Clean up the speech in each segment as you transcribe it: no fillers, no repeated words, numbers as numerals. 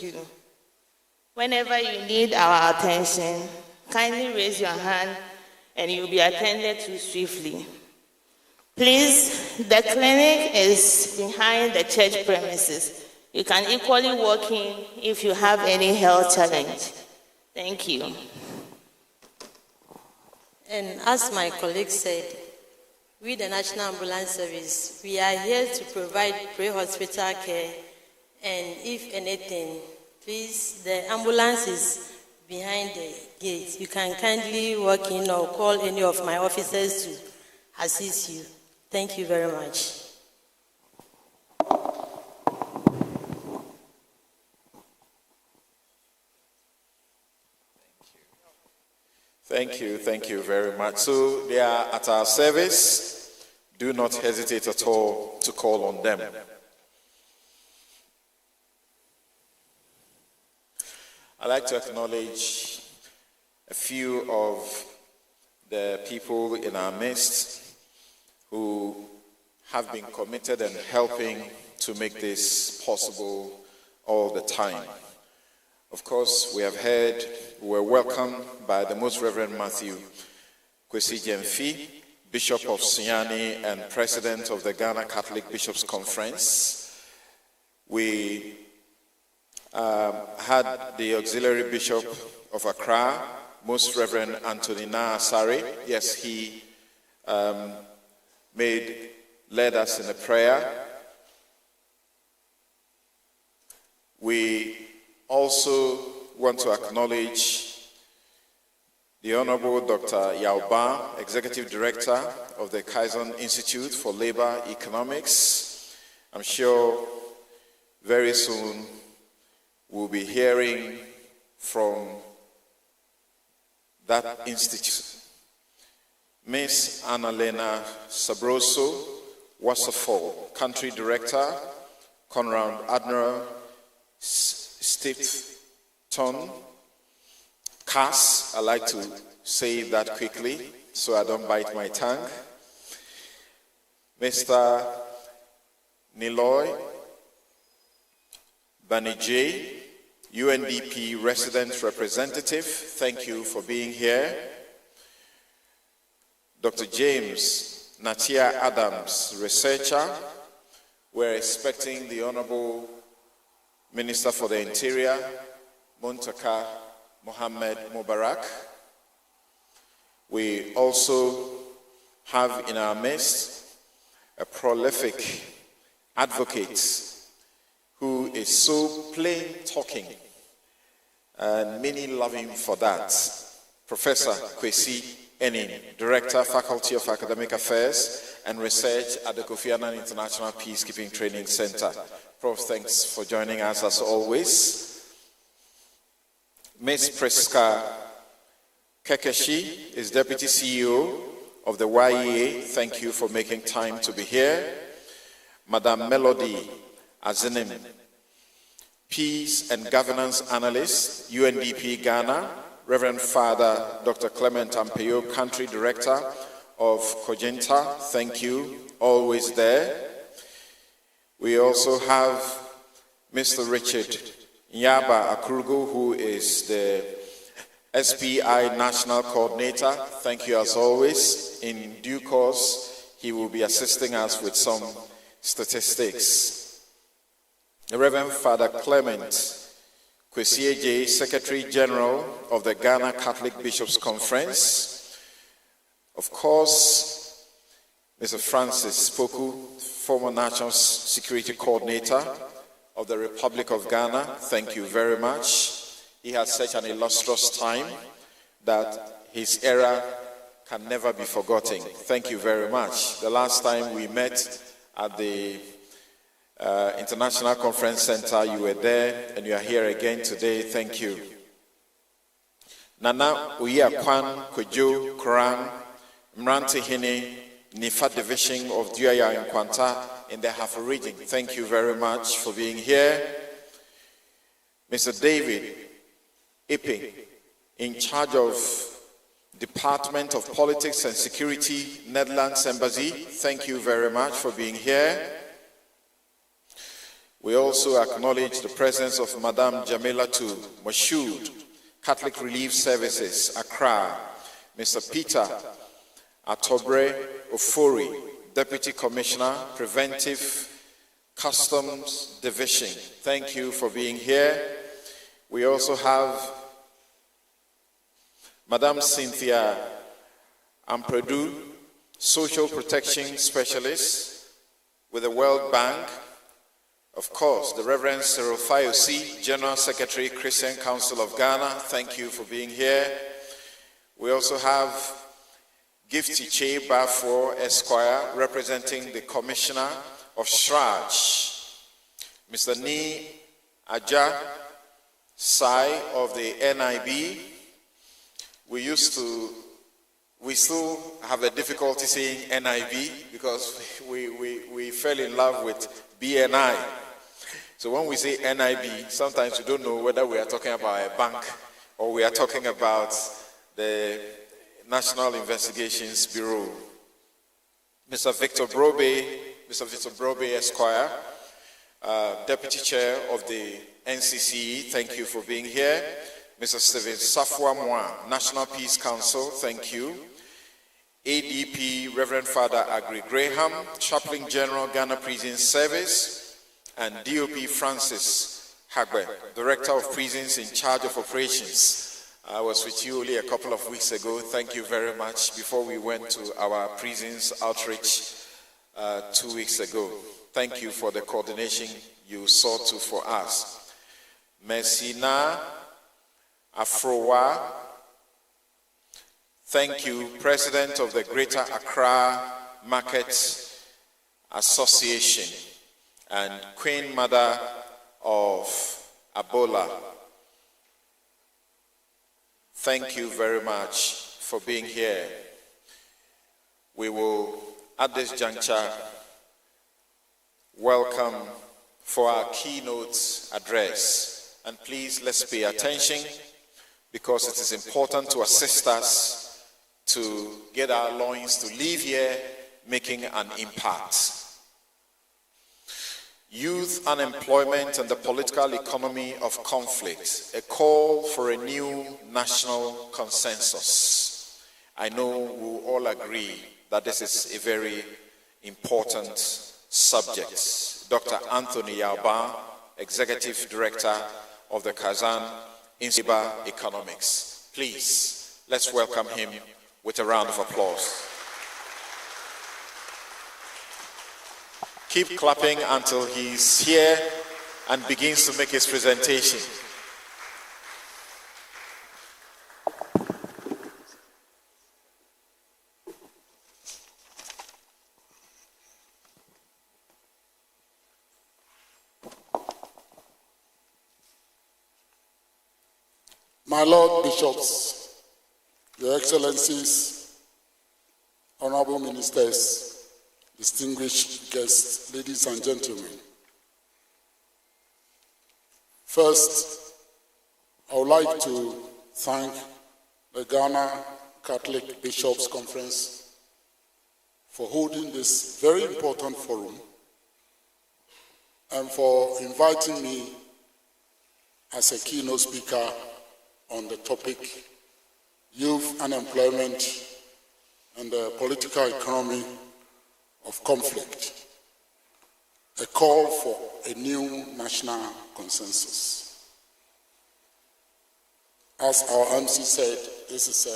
with you. Whenever you need our attention, kindly raise your hand and you'll be attended to swiftly. Please, the clinic is behind the church premises. You can equally walk in if you have any health challenge. Thank you. And as my colleague said, we, the National Ambulance Service, we are here to provide pre-hospital care, and if anything, please, the ambulance is behind the gate. You can kindly walk in or call any of my officers to assist you. Thank you very much. Thank you very much. So they are at our service. Do not hesitate at all to call on them. I'd like to acknowledge a few of the people in our midst who have been committed and helping to make this possible all the time. Of course, we have heard, we were welcomed by the Most Reverend Matthew Kwesi Jemfi, Bishop of Sunyani and President of the Ghana Catholic Bishops' Conference. We had the Auxiliary Bishop of Accra, Most Reverend Anthony Asare. Yes, he led us in a prayer. We also want to acknowledge the Honorable Dr. Yao Ba, Executive Director of the Kaizen Institute for Labor Economics. I'm sure very soon we'll be hearing from that institute. Ms. Annalena Sabroso Wasserfall, Country Director, Conrad Admiral Stepton Cass. I like to say that quickly so I don't bite my tongue. Mr. Niloy Banijay, UNDP Resident Representative, thank you for being here. Dr. James Natia Adams, Researcher. We're expecting the Honorable Minister for the Interior, Muntaka Mohammed Mubarak. We also have in our midst a prolific advocate who is so plain talking, and many love him for that. Professor Kwesi Enin, Director, Faculty of Academic Affairs and Research at the Kofi Annan International Peacekeeping Training Center. Prof, thanks for joining us as always. Ms. Priska Kekeshi is Deputy CEO of the YEA. Thank you for making time to be here. Madam Melody Azinim, Peace and Governance Analyst, UNDP Ghana. Reverend Father Dr. Clement Ampeyo, Country Director of Kojinta. Thank you, always there. We also have Mr. Richard Nyaba Akrugo, who is the SPI National Coordinator. Thank you as always. In due course, he will be assisting us with some statistics. The Reverend Father Clement Kwesi, Secretary General of the Ghana Catholic Bishops' Conference. Of course, Mr. Francis Poku, former National Security Coordinator of the Republic of Ghana. Thank you very much. He had such an illustrious time that his era can never be forgotten. Thank you very much. The last time we met at the International Conference Center, you were there, and you are here again today. Thank you. Nana Uya Kwan Kojo Koran Mranti Hine Nifa Division of Duaya in Kwanta in the Hafu region. Thank you very much for being here. Mr. David Ipe, in charge of Department of Politics and Security, Netherlands Embassy. Thank you very much for being here. We also acknowledge the presence of Madame Jamilatu Moshood, Catholic Relief Services, Accra, Mr. Peter Atobre Ofori, Deputy Commissioner, Preventive Customs Division. Thank you for being here. We also have Madame Cynthia Ampredu, Social Protection Specialist with the World Bank. Of course, the Reverend Cyril Fayosi, General Secretary, Christian Council of Ghana. Thank you for being here. We also have Gifty Che Bafo Esquire, representing the Commissioner of Shraj. Mr. Ni Aja Sai of the NIB. We still have a difficulty saying NIB because we fell in love with BNI. So when we say NIB, sometimes we don't know whether we are talking about a bank or we are talking about the National Investigations Bureau. Mr. Victor Brobe Esquire, Deputy Chair of the NCCE, thank you for being here. Mr. Stephen Safwa Mwa, National Peace Council, thank you. ADP, Reverend Father Agri Graham, Chaplain General, Ghana Prison Service, and DOP Francis Hagbe, Director of Prisons in charge of operations. I was with you only a couple of weeks ago. Thank you very much. Before we went to our prisons outreach 2 weeks ago. Thank you for the coordination you saw to for us. Messina Afrowa, thank you, President of the Greater Accra Market Association and Queen Mother of Abola. Thank you very much for being here. We will, at this juncture, welcome for our keynote address. And please, let's pay attention because it is important to assist us to get our loins to live here making an impact. Youth unemployment and the political economy of conflict, a call for a new national consensus. I know we all agree that this is a very important subject. Dr. Anthony Yalba, Executive Director of the Kazan Institute of Economics. Please, let's welcome him with a round of applause. Keep clapping until he's here and begins to make his presentation. My Lord Bishops, Your Excellencies, Honorable Ministers, distinguished guests, ladies and gentlemen. First, I would like to thank the Ghana Catholic Bishops' Conference for holding this very important forum and for inviting me as a keynote speaker on the topic Youth Unemployment and the Political Economy of Conflict, a call for a new national consensus. As our MC said, this is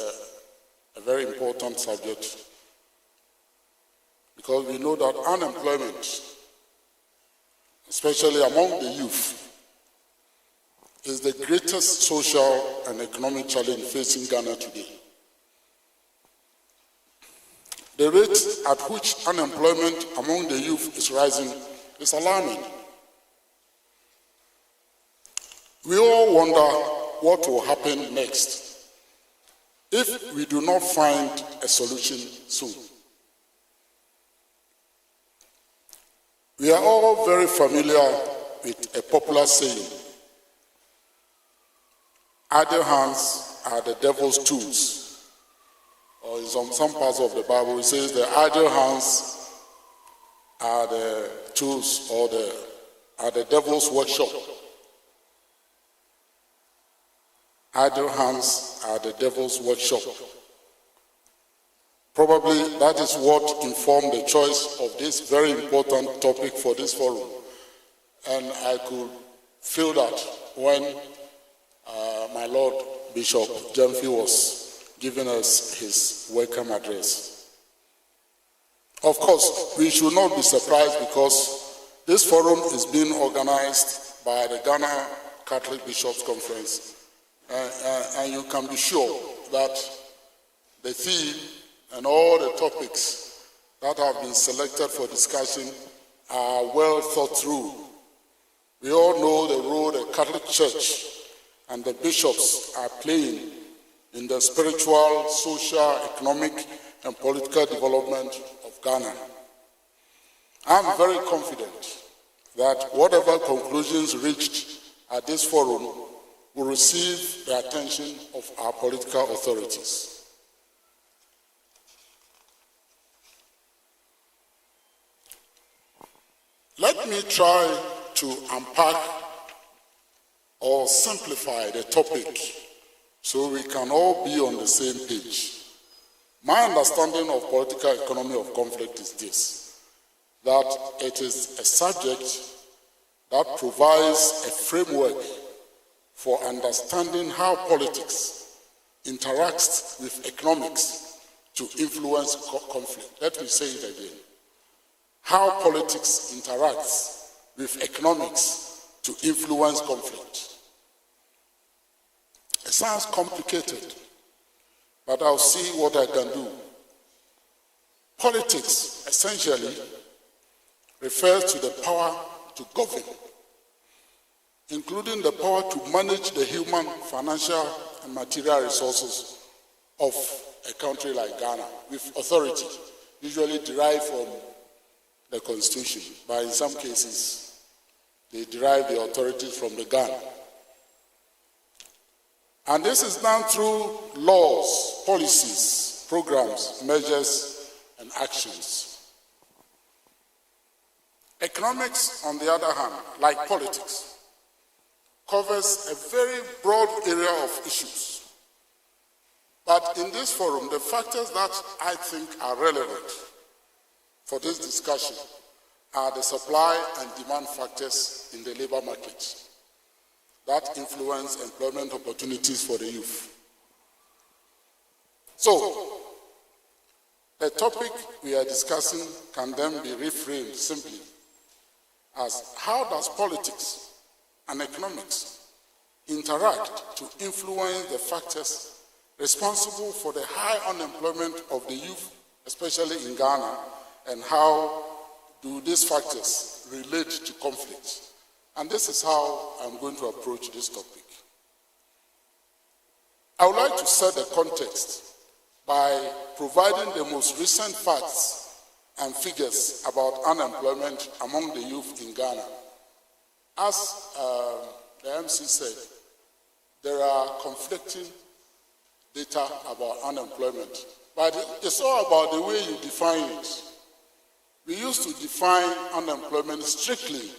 a very important subject because we know that unemployment, especially among the youth, is the greatest social and economic challenge facing Ghana today. The rate at which unemployment among the youth is rising is alarming. We all wonder what will happen next if we do not find a solution soon. We are all very familiar with a popular saying, idle hands are the devil's tools. Or in some parts of the Bible, it says the idle hands are the tools are the devil's workshop. Idle hands are the devil's workshop. Probably that is what informed the choice of this very important topic for this forum. And I could feel that when my Lord Bishop Jemfi was giving us his welcome address. Of course, we should not be surprised because this forum is being organized by the Ghana Catholic Bishops' Conference. And you can be sure that the theme and all the topics that have been selected for discussion are well thought through. We all know the role the Catholic Church and the bishops are playing in the spiritual, social, economic, and political development of Ghana. I'm very confident that whatever conclusions reached at this forum will receive the attention of our political authorities. Let me try to unpack or simplify the topic so we can all be on the same page. My understanding of political economy of conflict is this, that it is a subject that provides a framework for understanding how politics interacts with economics to influence conflict. Let me say it again. How politics interacts with economics to influence conflict. It sounds complicated, but I'll see what I can do. Politics essentially refers to the power to govern, including the power to manage the human, financial, and material resources of a country like Ghana with authority, usually derived from the Constitution, but in some cases, they derive the authority from the Ghana. And this is done through laws, policies, programs, measures, and actions. Economics, on the other hand, like politics, covers a very broad area of issues. But in this forum, the factors that I think are relevant for this discussion are the supply and demand factors in the labor market that influence employment opportunities for the youth. So, the topic we are discussing can then be reframed simply as how does politics and economics interact to influence the factors responsible for the high unemployment of the youth, especially in Ghana, and how do these factors relate to conflict? And this is how I'm going to approach this topic. I would like to set the context by providing the most recent facts and figures about unemployment among the youth in Ghana. As the MC said, there are conflicting data about unemployment, but it's all about the way you define it. We used to define unemployment strictly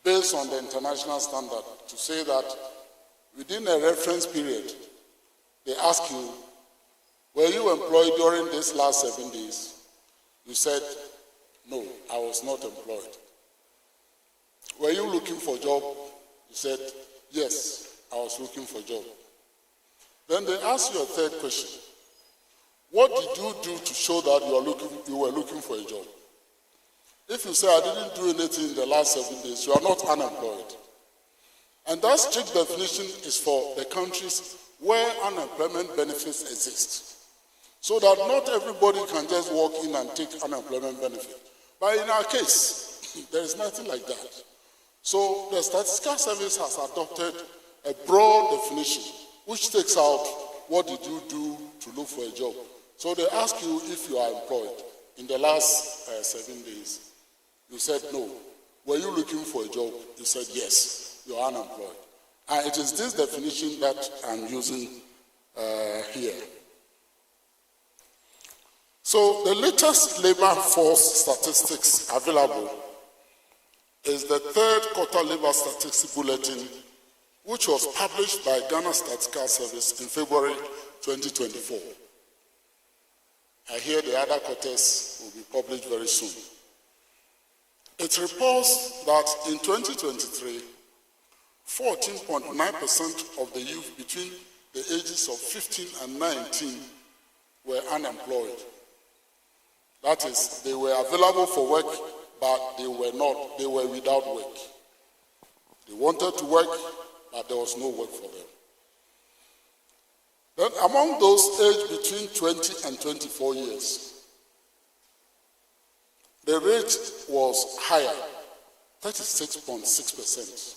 based on the international standard to say that within a reference period, they ask you, were you employed during this last 7 days? You said, no, I was not employed. Were you looking for a job? You said, yes, I was looking for a job. Then they ask you a third question. What did you do to show that you were looking for a job? If you say, I didn't do anything in the last 7 days, you are not unemployed. And that strict definition is for the countries where unemployment benefits exist. So that not everybody can just walk in and take unemployment benefit. But in our case, there is nothing like that. So the Statistical Service has adopted a broad definition, which takes out what did you do to look for a job. So they ask you if you are employed in the last 7 days. You said no. Were you looking for a job? You said yes. You are unemployed. And it is this definition that I'm using here. So the latest labor force statistics available is the third quarter labor statistics bulletin, which was published by Ghana Statistical Service in February 2024. I hear the other quarters will be published very soon. It reports that in 2023, 14.9% of the youth between the ages of 15 and 19 were unemployed. That is, they were available for work, but they were without work. They wanted to work, but there was no work for them. Then among those aged between 20 and 24 years, the rate was higher, 36.6%.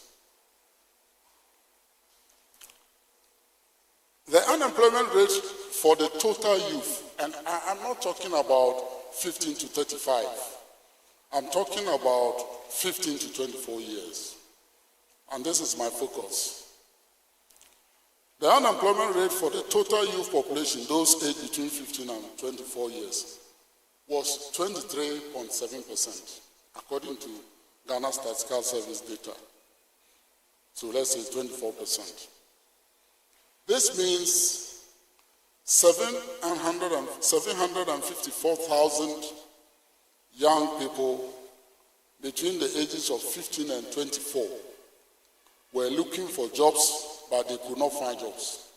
The unemployment rate for the total youth, and I'm not talking about 15 to 35, I'm talking about 15 to 24 years. And this is my focus. The unemployment rate for the total youth population, those aged between 15 and 24 years, was 23.7%, according to Ghana Statistical Service data. So let's say 24%. This means 754,000 young people between the ages of 15 and 24 were looking for jobs, but they could not find jobs.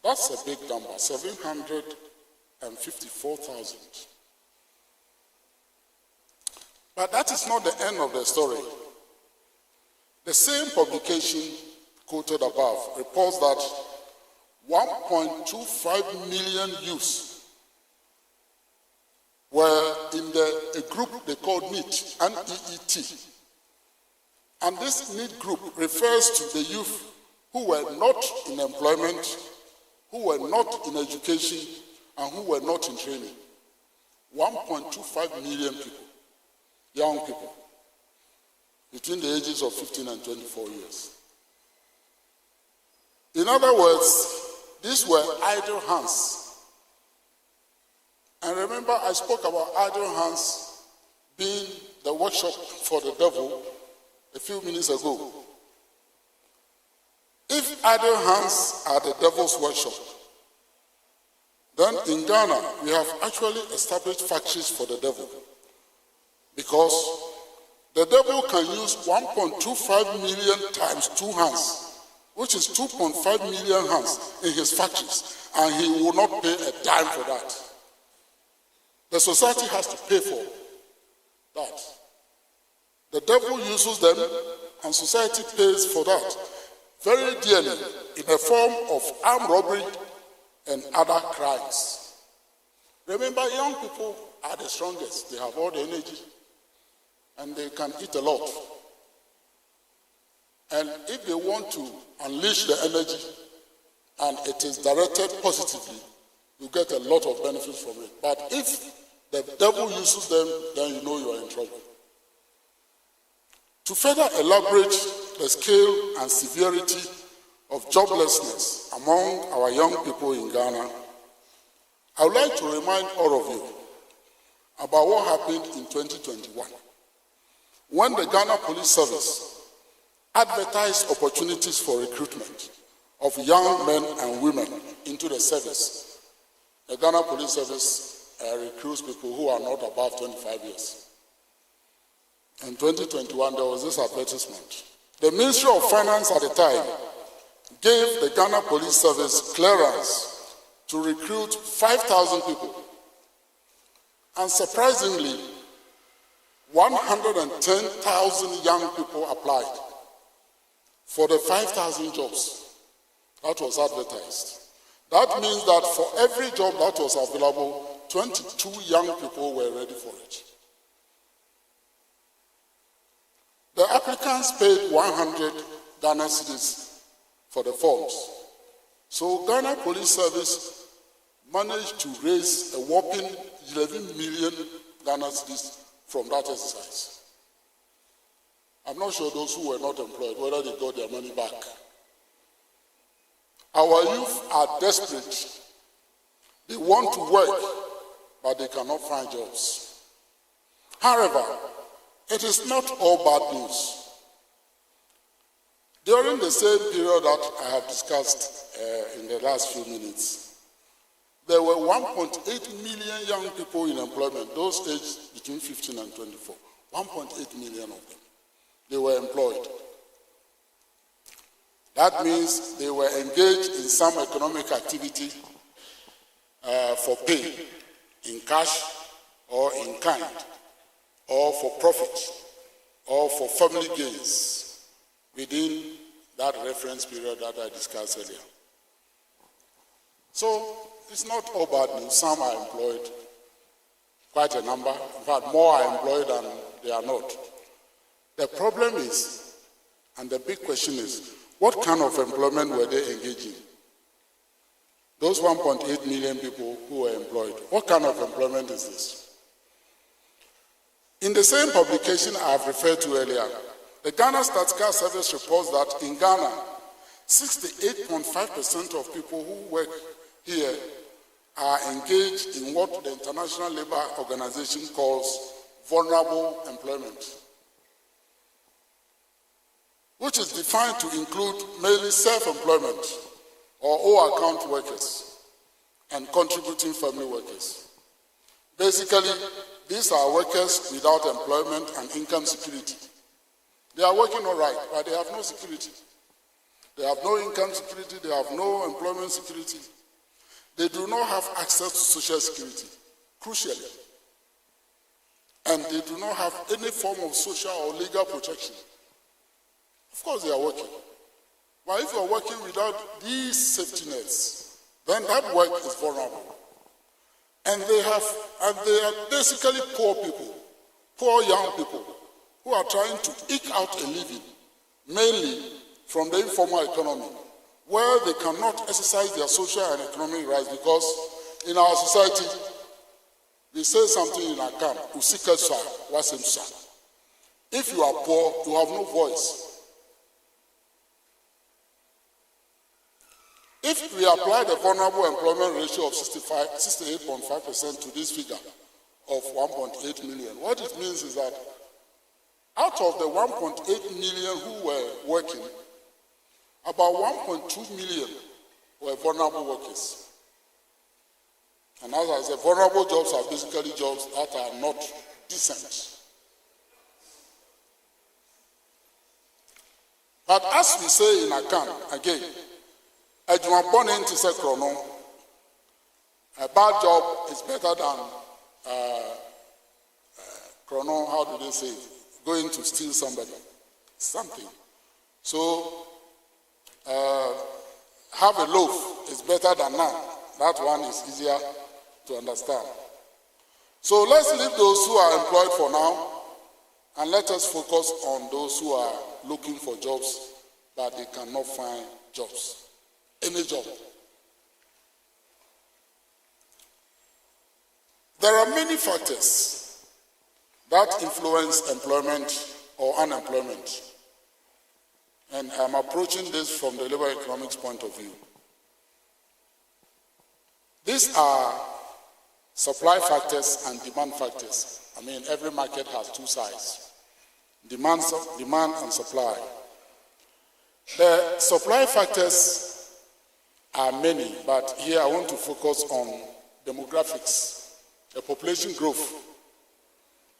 That's a big number, 754,000. But that is not the end of the story. The same publication quoted above reports that 1.25 million youths were in a group they called NEET, N-E-E-T. And this NEET group refers to the youth who were not in employment, who were not in education, and who were not in training. 1.25 million people, young people, between the ages of 15 and 24 years. In other words, these were idle hands. And remember, I spoke about idle hands being the workshop for the devil a few minutes ago. If idle hands are the devil's workshop, then in Ghana, we have actually established factories for the devil. Because the devil can use 1.25 million times 2 hands, which is 2.5 million hands in his factories, and he will not pay a dime for that. The society has to pay for that. The devil uses them, and society pays for that very dearly in the form of armed robbery and other crimes. Remember, young people are the strongest. They have all the energy, and they can eat a lot. And if they want to unleash the energy, and it is directed positively, you get a lot of benefits from it. But if the devil uses them, then you know you are in trouble. To further elaborate the scale and severity of joblessness among our young people in Ghana, I would like to remind all of you about what happened in 2021, when the Ghana Police Service advertised opportunities for recruitment of young men and women into the service. The Ghana Police Service recruits people who are not above 25 years. In 2021, there was this advertisement. The Ministry of Finance at the time gave the Ghana Police Service clearance to recruit 5,000 people. And surprisingly, 110,000 young people applied for the 5,000 jobs that was advertised. That means that for every job that was available, 22 young people were ready for it. The applicants paid 100 Ghana cedis for the forms. So Ghana Police Service managed to raise a whopping 11 million Ghana cedis from that exercise. I'm not sure those who were not employed, whether they got their money back. Our youth are desperate. They want to work, but they cannot find jobs. However, It is not all bad news. During the same period that I have discussed in the last few minutes, there were 1.8 million young people in employment, those aged between 15 and 24. 1.8 million of them. They were employed. That means they were engaged in some economic activity for pay, in cash or in kind, or for profit, or for family gains within that reference period that I discussed earlier. So it's not all bad news. Some are employed, quite a number. In fact, more are employed than they are not. The problem is, and the big question is, what kind of employment were they engaging? Those 1.8 million people who were employed, what kind of employment is this? In the same publication I have referred to earlier, the Ghana Statistical Service reports that in Ghana, 68.5% of people who work here are engaged in what the International Labour Organization calls vulnerable employment, which is defined to include mainly self-employment or O-account workers and contributing family workers. Basically, these are workers without employment and income security. They are working all right, but they have no security. They have no income security, they have no employment security. They do not have access to social security, crucially. And they do not have any form of social or legal protection. Of course they are working. But if you are working without these safety nets, then that work is vulnerable. And they are basically poor people, poor young people, who are trying to eke out a living, mainly from the informal economy, where they cannot exercise their social and economic rights because in our society, we say something in our camp, if you are poor, you have no voice. If we apply the vulnerable employment ratio of 68.5% to this figure of 1.8 million, what it means is that out of the 1.8 million who were working, about 1.2 million were vulnerable workers. And as I said, vulnerable jobs are basically jobs that are not decent. But as we say in Akan, again, a bad job is better than chrono, how do they say it? Going to steal something. So, have a loaf is better than none. That one is easier to understand. So let's leave those who are employed for now and let us focus on those who are looking for jobs but they cannot find jobs. Any job. There are many factors that influence employment or unemployment. And I'm approaching this from the labor economics point of view. These are supply factors and demand factors. I mean, every market has two sides, demand and supply. The supply factors are many, but here I want to focus on demographics, the population growth,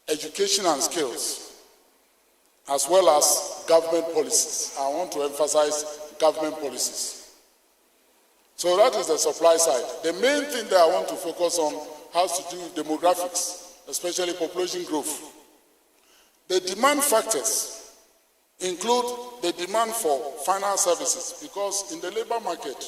education and skills, as well as government policies. I want to emphasize government policies. So that is the supply side. The main thing that I want to focus on has to do with demographics, especially population growth. The demand factors include the demand for final services, because in the labor market,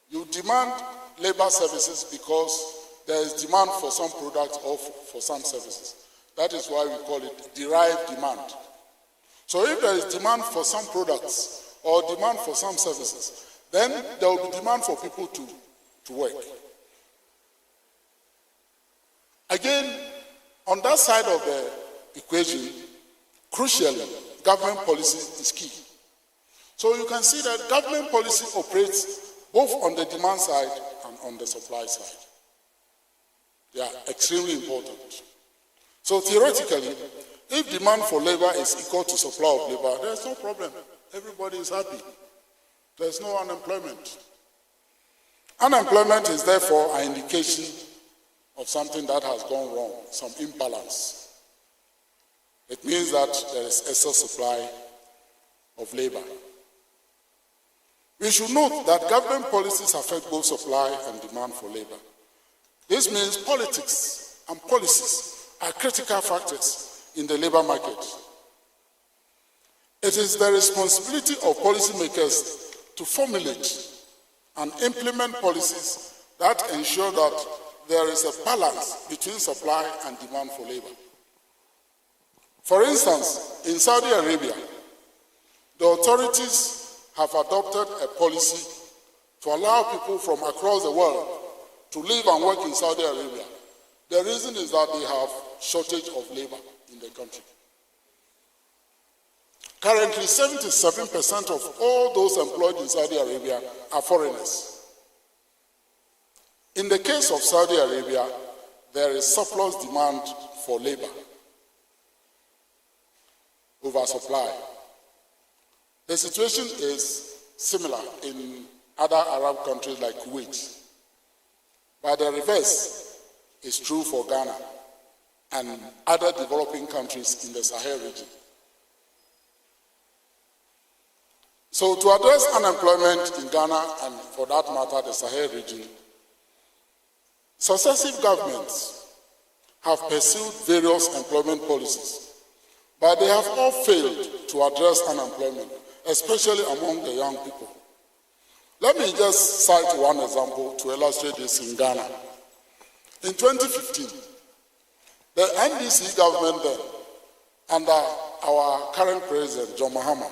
you demand labor services because there is demand for some products or for some services. That is why we call it derived demand. So if there is demand for some products or demand for some services, then there will be demand for people to work. Again, on that side of the equation, crucially, government policy is key. So you can see that government policy operates both on the demand side and on the supply side. They are extremely important. So theoretically, If demand for labor is equal to supply of labor, there's no problem. Everybody is happy. There's no unemployment. Unemployment is therefore an indication of something that has gone wrong, some imbalance. It means that there is excess supply of labor. We should note that government policies affect both supply and demand for labor. This means politics and policies are critical factors in the labor market. It is the responsibility of policymakers to formulate and implement policies that ensure that there is a balance between supply and demand for labor. For instance, in Saudi Arabia, the authorities have adopted a policy to allow people from across the world to live and work in Saudi Arabia. The reason is that they have shortage of labor in the country. Currently, 77% of all those employed in Saudi Arabia are foreigners. In the case of Saudi Arabia, there is surplus demand for labor over supply. The situation is similar in other Arab countries like Kuwait, but the reverse is true for Ghana and other developing countries in the Sahel region. So to address unemployment in Ghana and for that matter the Sahel region, successive governments have pursued various employment policies, but they have all failed to address unemployment, especially among the young people. Let me just cite one example to illustrate this in Ghana. In 2015, the NDC government then, under our current president, John Mahama,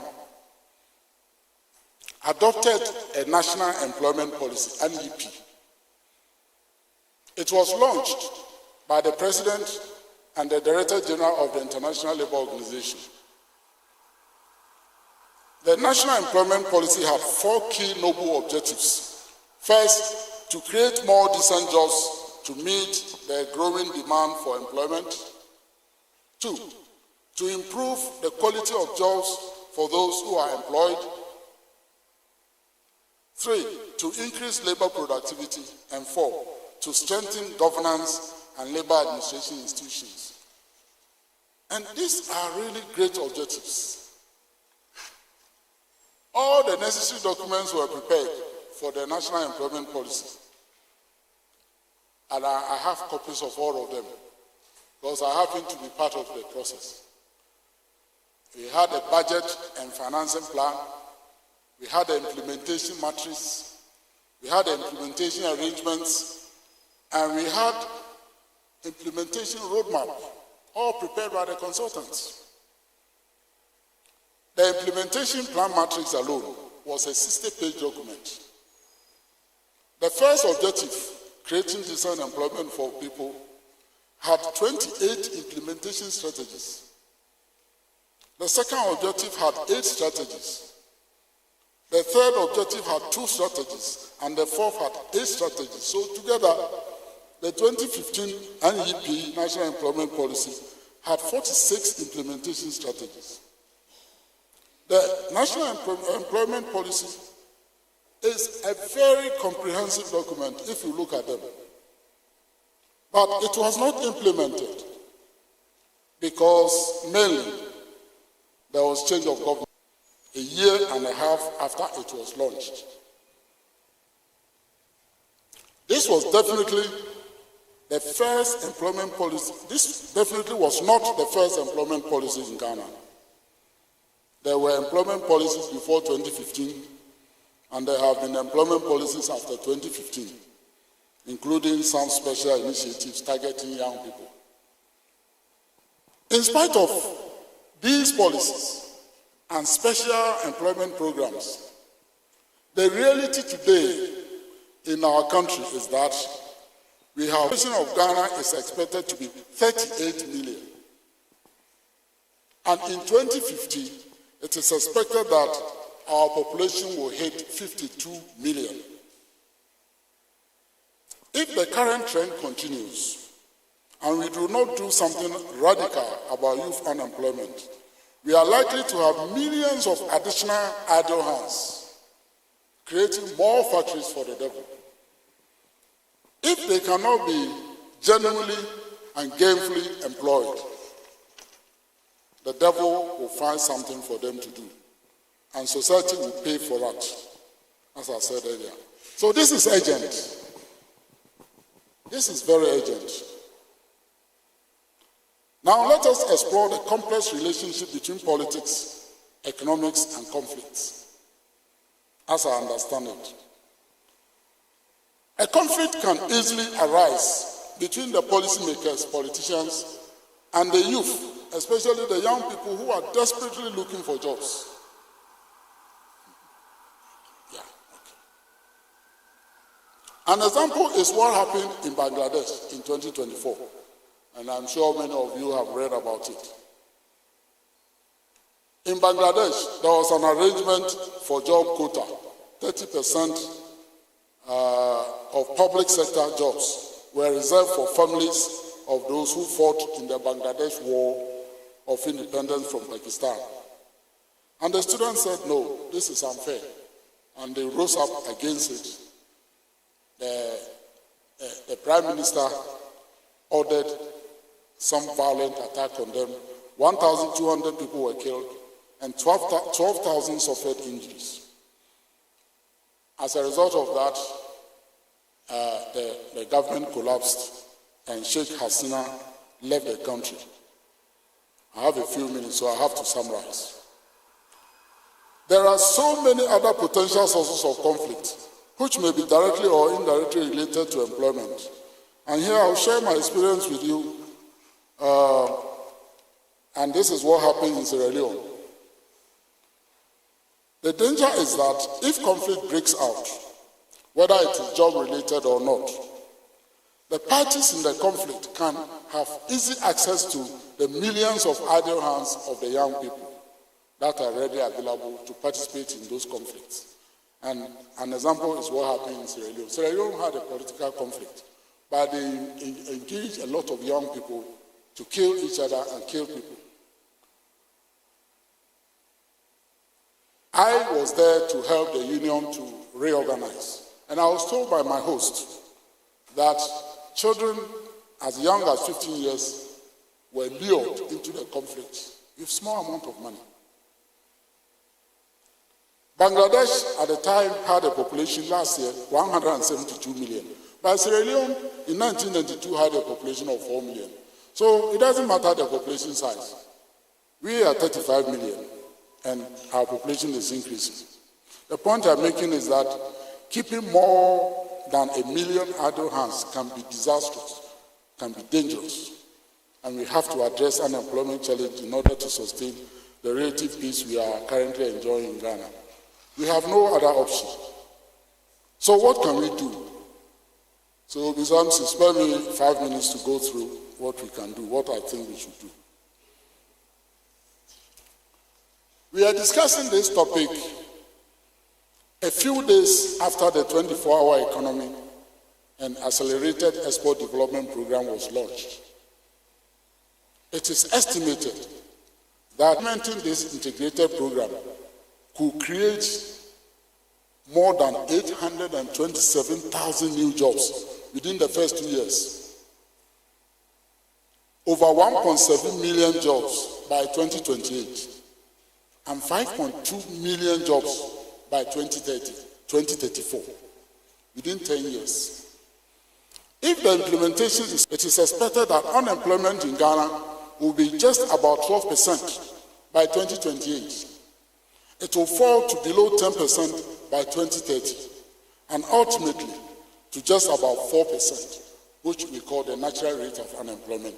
adopted a national employment policy, NEP. It was launched by the President and the Director General of the International Labour Organization. The national employment policy had 4 key noble objectives. First, to create more decent jobs to meet the growing demand for employment. 2, to improve the quality of jobs for those who are employed. 3, to increase labor productivity. And 4, to strengthen governance and labor administration institutions. And these are really great objectives. All the necessary documents were prepared for the national employment policy. And I have copies of all of them because I happen to be part of the process. We had a budget and financing plan. We had the implementation matrix. We had the implementation arrangements. And we had implementation roadmap, all prepared by the consultants. The implementation plan matrix alone was a 60-page document. The first objective, creating decent employment for people, had 28 implementation strategies. The second objective had 8 strategies. The third objective had 2 strategies, and the fourth had 8 strategies. So together, the 2015 NEP, National Employment Policy, had 46 implementation strategies. The National Employment Policy is a very comprehensive document if you look at them. But it was not implemented because mainly there was change of government a year and a half after it was launched. This was definitely the first employment policy. This definitely was not the first employment policy in Ghana. There were employment policies before 2015, and there have been employment policies after 2015, including some special initiatives targeting young people. In spite of these policies and special employment programs, the reality today in our country is that the population of Ghana is expected to be 38 million. And in 2050, it is expected that our population will hit 52 million. If the current trend continues, and we do not do something radical about youth unemployment, we are likely to have millions of additional idle hands, creating more factories for the devil. If they cannot be genuinely and gainfully employed, the devil will find something for them to do, and society will pay for that, as I said earlier. So this is urgent. This is very urgent. Now let us explore the complex relationship between politics, economics, and conflicts, as I understand it. A conflict can easily arise between the policymakers, politicians, and the youth, especially the young people who are desperately looking for jobs. An example is what happened in Bangladesh in 2024, and I'm sure many of you have read about it. In Bangladesh, there was an arrangement for job quota. 30% of public sector jobs were reserved for families of those who fought in the Bangladesh War of Independence from Pakistan. And the students said, no, this is unfair. And they rose up against it. The Prime Minister ordered some violent attack on them. 1,200 people were killed and 12,000 suffered injuries. As a result of that, the government collapsed and Sheikh Hasina left the country. I have a few minutes, so I have to summarize. There are so many other potential sources of conflict, which may be directly or indirectly related to employment. And here I'll share my experience with you. And this is what happened in Sierra Leone. The danger is that if conflict breaks out, whether it is job-related or not, the parties in the conflict can have easy access to the millions of idle hands of the young people that are readily available to participate in those conflicts. And an example is what happened in Sierra Leone. Sierra Leone had a political conflict, but they engaged a lot of young people to kill each other and kill people. I was there to help the union to reorganize. And I was told by my host that children as young as 15 years were lured into the conflict with small amount of money. Bangladesh at the time had a population last year 172 million. But Sierra Leone in 1992 had a population of 4 million. So it doesn't matter the population size. We are 35 million and our population is increasing. The point I'm making is that keeping more than 1 million idle hands can be disastrous, can be dangerous. And we have to address unemployment challenge in order to sustain the relative peace we are currently enjoying in Ghana. We have no other option. So what can we do? So, Ms. Amsi, spare me 5 minutes to go through what we can do, what I think we should do. We are discussing this topic a few days after the 24-hour economy and accelerated export development program was launched. It is estimated that implementing this integrated program could create more than 827,000 new jobs within the first 2 years. Over 1.7 million jobs by 2028 and 5.2 million jobs by 2034, within 10 years. If the implementation it is expected that unemployment in Ghana will be just about 12% by 2028. It will fall to below 10% by 2030, and ultimately to just about 4%, which we call the natural rate of unemployment.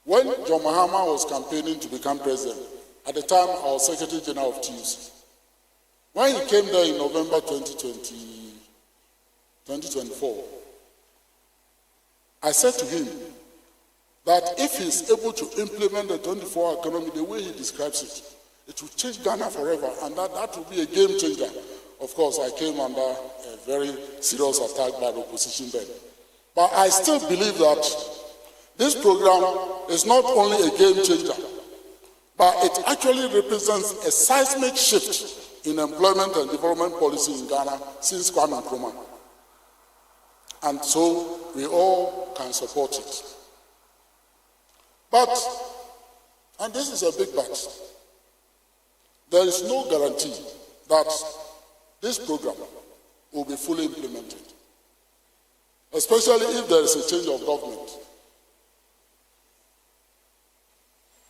When John Mahama was campaigning to become president, at the time I was Secretary General of TUC, when he came there in November 2024, I said to him that if he is able to implement the 24-hour economy the way he describes it, it will change Ghana forever, and that will be a game changer. Of course, I came under a very serious attack by the opposition then. But I still believe that this program is not only a game changer, but it actually represents a seismic shift in employment and development policy in Ghana since Kwame Nkrumah. And so we all can support it. But, and this is a big but, there is no guarantee that this program will be fully implemented, especially if there is a change of government.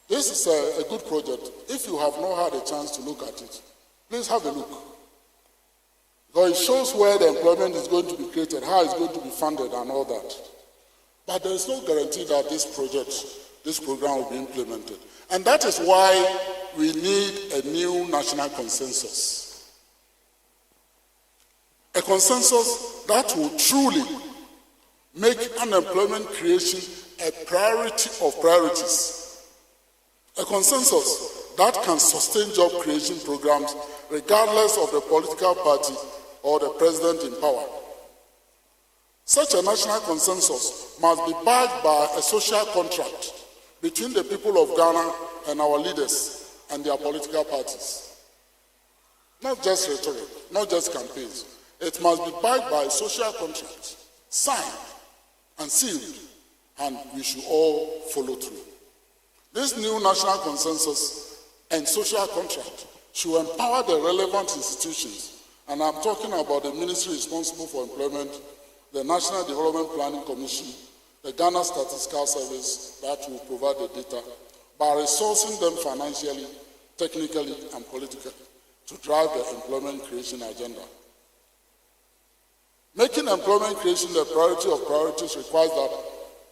This is a good project. If you have not had a chance to look at it, please have a look. Because it shows where the employment is going to be created, how it's going to be funded and all that. But there is no guarantee that this program will be implemented. And that is why we need a new national consensus. A consensus that will truly make unemployment creation a priority of priorities. A consensus that can sustain job creation programs regardless of the political party or the president in power. Such a national consensus must be backed by a social contract between the people of Ghana and our leaders and their political parties. Not just rhetoric, not just campaigns. It must be backed by a social contract, signed and sealed, and we should all follow through. This new national consensus and social contract should empower the relevant institutions, and I'm talking about the ministry responsible for employment, the National Development Planning Commission, the Ghana Statistical Service that will provide the data, by resourcing them financially, technically, and politically to drive the employment creation agenda. Making employment creation the priority of priorities requires that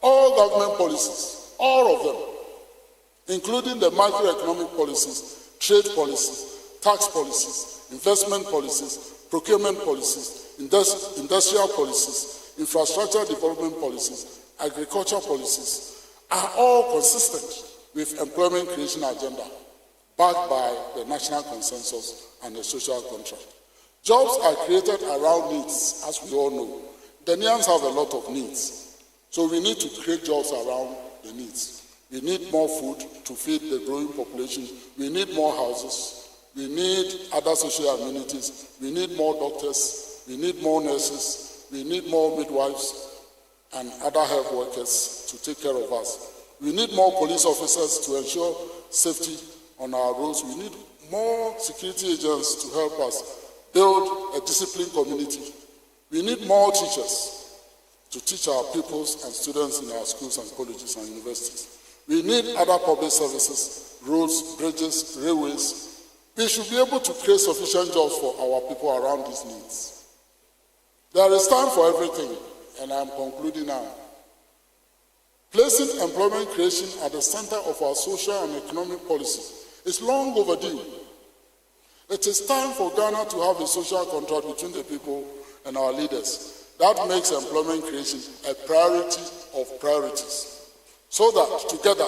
all government policies, all of them, including the macroeconomic policies, trade policies, tax policies, investment policies, procurement policies, industrial policies, infrastructure development policies, agriculture policies, are all consistent with employment creation agenda, backed by the national consensus and the social contract. Jobs are created around needs, as we all know. Ghanaians have a lot of needs, so we need to create jobs around the needs. We need more food to feed the growing population. We need more houses. We need other social amenities. We need more doctors. We need more nurses. We need more midwives and other health workers to take care of us. We need more police officers to ensure safety on our roads. We need more security agents to help us build a disciplined community. We need more teachers to teach our pupils and students in our schools and colleges and universities. We need other public services, roads, bridges, railways. We should be able to create sufficient jobs for our people around these needs. There is time for everything, and I am concluding now. Placing employment creation at the center of our social and economic policy is long overdue. It is time for Ghana to have a social contract between the people and our leaders that makes employment creation a priority of priorities, so that together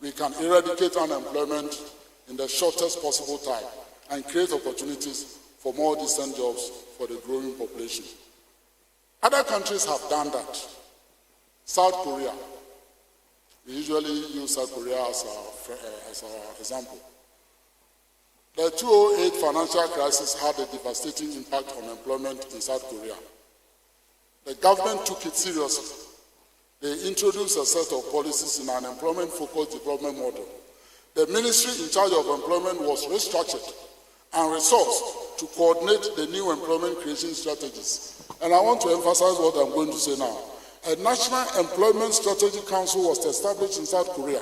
we can eradicate unemployment in the shortest possible time and create opportunities for more decent jobs for the growing population. Other countries have done that. South Korea, we usually use South Korea as our example. The 2008 financial crisis had a devastating impact on employment in South Korea. The government took it seriously. They introduced a set of policies in an employment-focused development model. The ministry in charge of employment was restructured and resourced to coordinate the new employment creation strategies. And I want to emphasize what I'm going to say now. A National Employment Strategy Council was established in South Korea,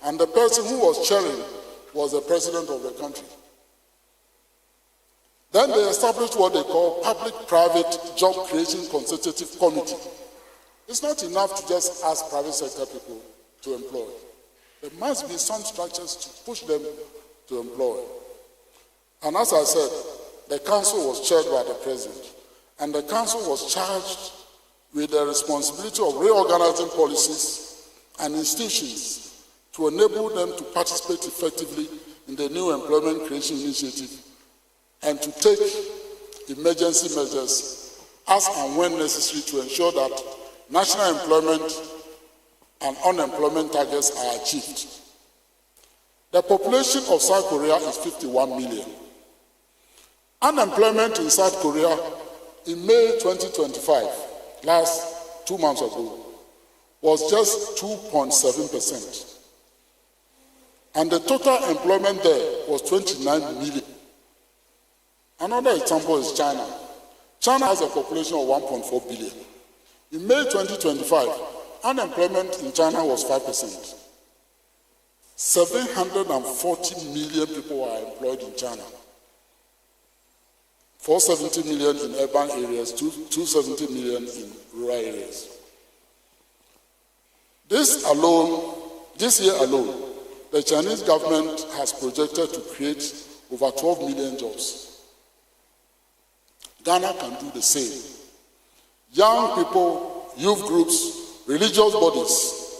and the person who was chairing was the president of the country. Then they established what they call Public-Private Job Creation Consultative Committee. It's not enough to just ask private sector people to employ. There must be some structures to push them to employ. And as I said, the council was chaired by the president, and the council was charged with the responsibility of reorganizing policies and institutions to enable them to participate effectively in the new employment creation initiative and to take emergency measures as and when necessary to ensure that national employment and unemployment targets are achieved. The population of South Korea is 51 million. Unemployment in South Korea in May 2025, last 2 months ago, was just 2.7%. And the total employment there was 29 million. Another example is China. China has a population of 1.4 billion. In May 2025, unemployment in China was 5%. 740 million people are employed in China. 470 million in urban areas, 270 million in rural areas. This year alone, the Chinese government has projected to create over 12 million jobs. Ghana can do the same. Young people, youth groups, religious bodies,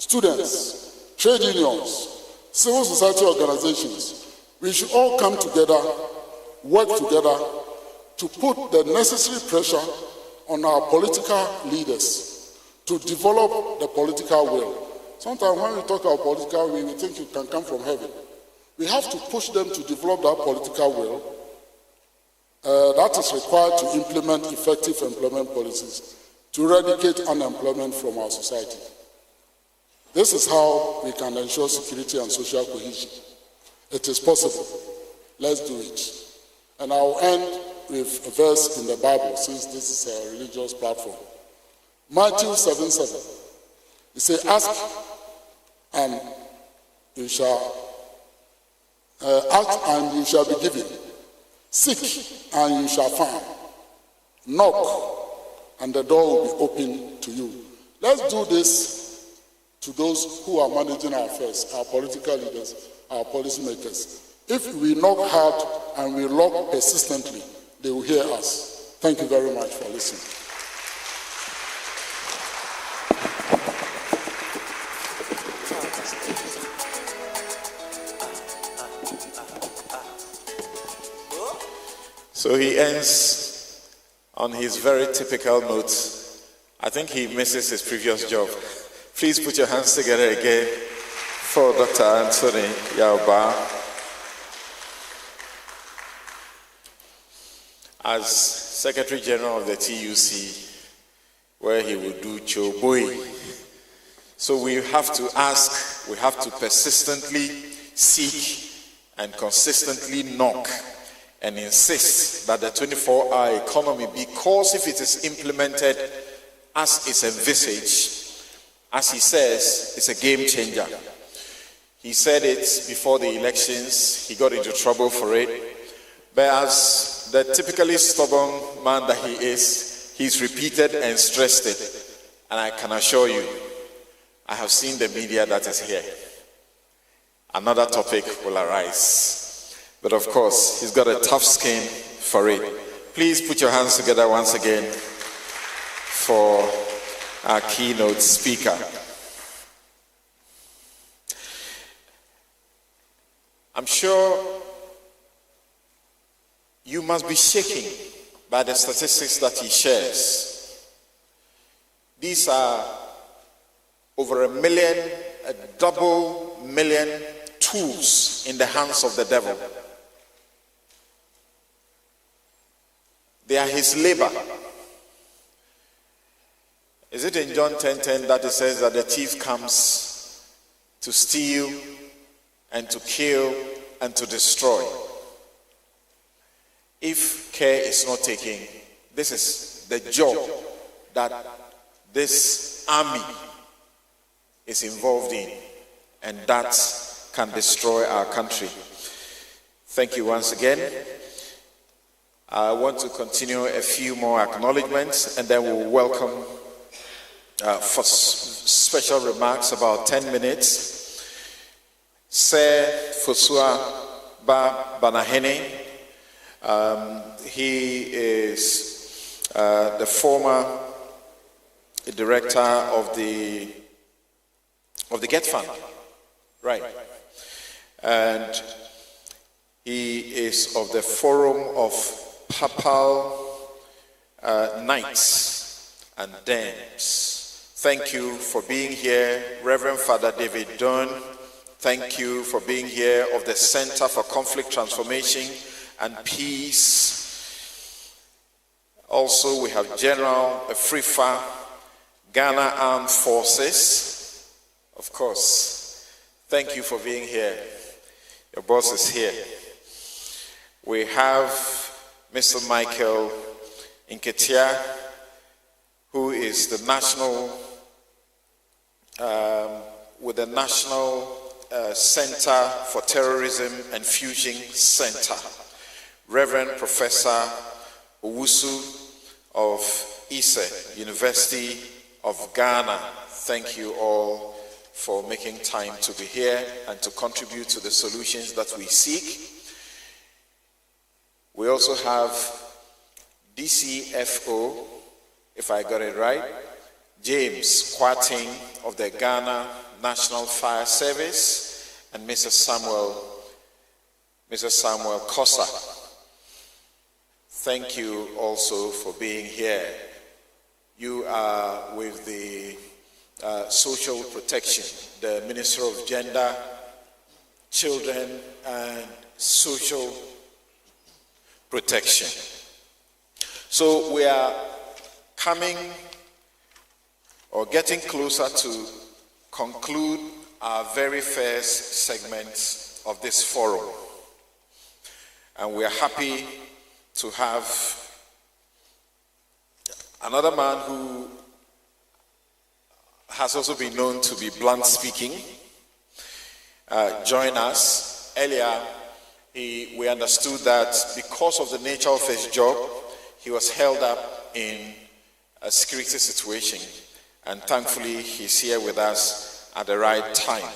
students, trade unions, civil society organizations, we should all come together, work together to put the necessary pressure on our political leaders to develop the political will. Sometimes when we talk about political will, we think it can come from heaven. We have to push them to develop that political will that is required to implement effective employment policies to eradicate unemployment from our society. This is how we can ensure security and social cohesion. It is possible. Let's do it. And I'll end with a verse in the Bible, since this is a religious platform. Matthew 7:7. It says, ask and you shall be given. Seek and you shall find. Knock and the door will be open to you. Let's do this to those who are managing our affairs, our political leaders, our policymakers. If we knock hard and we knock persistently, they will hear us. Thank you very much for listening. So he ends on his very typical note. I think he misses his previous job. Please put your hands together again for Dr. Anthony Yauba. As Secretary General of the TUC, where he would do Choboi. So we have to ask, we have to persistently seek and consistently knock and insist that the 24-hour economy, because if it is implemented as is envisaged, as he says, it's a game changer. He said it before the elections, he got into trouble for it, but as the typically stubborn man that he is, he's repeated and stressed it. And I can assure you, I have seen the media that is here. Another topic will arise. But of course, he's got a tough skin for it. Please put your hands together once again for our keynote speaker. I'm sure you must be shaken by the statistics that he shares. These are over 1 million, a double million tools in the hands of the devil. They are his labor. Is it in John 10:10 that it says that the thief comes to steal and to kill and to destroy? If care is not taken, this is the job that this army is involved in, and that can destroy our country. Thank you once again. I want to continue a few more acknowledgements, and then we'll welcome for special remarks about 10 minutes. Sir Fosua Ba Banahene. He is the former director of the Get Fund, right? And he is of the Forum of Papal Knights and Dames. Thank you for being here. Reverend Father David Dunn, thank you for being here, of the Center for Conflict Transformation and Peace. Also, we have General Afrifa, Ghana Armed Forces. Of course, thank you for being here. Your boss is here. We have Mr. Michael Nketia, who is the national, with the National Center for Terrorism and Fusion Center. Reverend Professor Owusu of Ise, University of Ghana. Thank you all for making time to be here and to contribute to the solutions that we seek. We also have DCFO, if I got it right, James Kwating of the Ghana National Fire Service, and Mr. Samuel Kosa. Thank you also for being here. You are with the Social Protection, the Minister of Gender, Children, and Social Protection. So we are coming or getting closer to conclude our very first segment of this forum. And we are happy to have another man who has also been known to be blunt speaking join us. Earlier, we understood that because of the nature of his job, he was held up in a security situation, and thankfully he's here with us at the right time.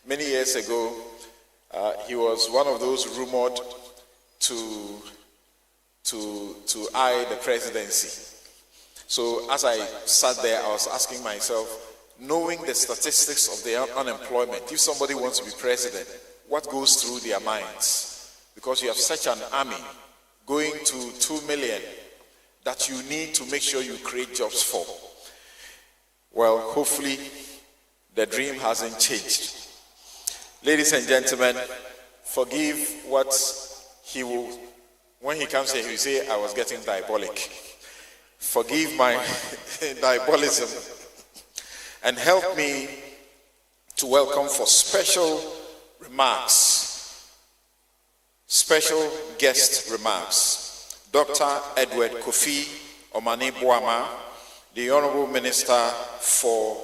Many years ago, he was one of those rumored to eye the presidency. So as I sat there, I was asking myself, knowing the statistics of the unemployment, if somebody wants to be president, what goes through their minds? Because you have such an army going to 2 million that you need to make sure you create jobs for. Well, hopefully the dream hasn't changed. Ladies and gentlemen, forgive what he will, when he comes here, he will say, I was getting diabolic. Forgive my diabolism and help me to welcome for special remarks, special guest remarks, Dr. Edward Kofi Omane Boama, the Honorable Minister for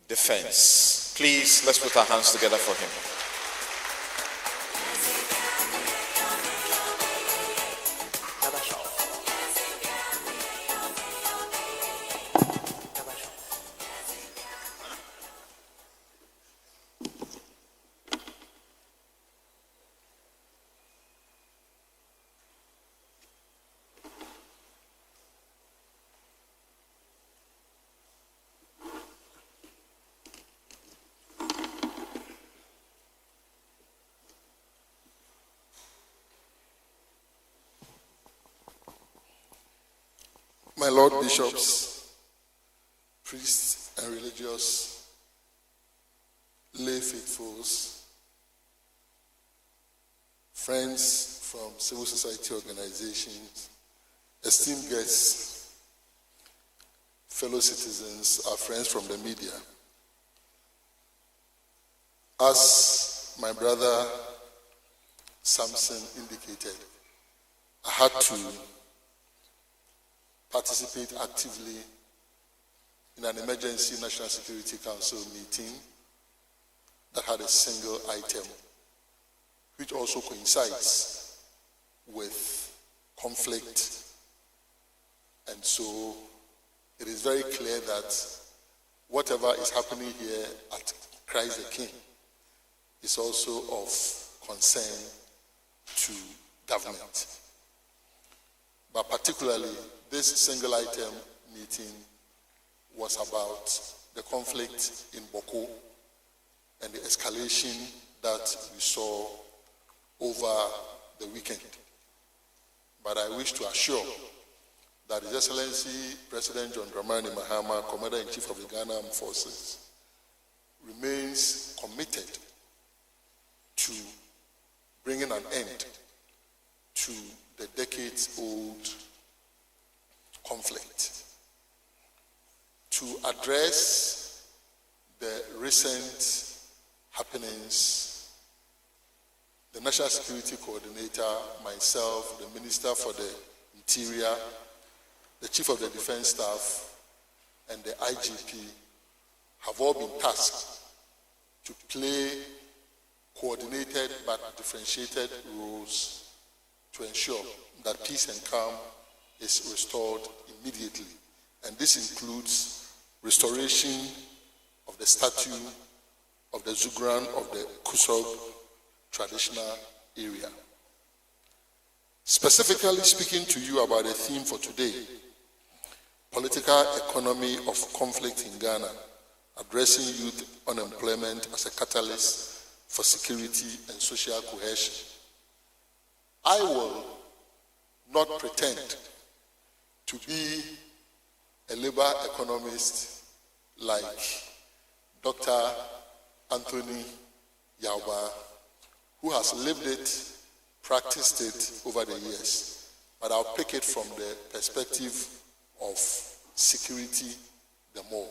Defense. Please, let's put our hands together for him. My Lord Bishops, priests and religious lay faithfuls, friends from civil society organizations, esteemed guests, fellow citizens, our friends from the media. As my brother Samson indicated, I had to participate actively in an emergency National Security Council meeting that had a single item, which also coincides with conflict. And so it is very clear that whatever is happening here at Christ the King is also of concern to government. But particularly, this single item meeting was about the conflict in Boko and the escalation that we saw over the weekend. But I wish to assure that His Excellency President John Dramani Mahama, Commander-in-Chief of the Ghana Armed Forces, remains committed to bringing an end to the decades-old conflict, to address the recent happenings. The National Security Coordinator, myself, the Minister for the Interior, the Chief of the Defense Staff, and the IGP have all been tasked to play coordinated but differentiated roles to ensure that peace and calm is restored immediately. And this includes restoration of the statue of the Zugran of the Kusog traditional area. Specifically speaking to you about the theme for today, political economy of conflict in Ghana, addressing youth unemployment as a catalyst for security and social cohesion. I will not pretend to be a labor economist like Dr. Anthony Yauba, who has lived it, practiced it over the years. But I'll pick it from the perspective of security the more.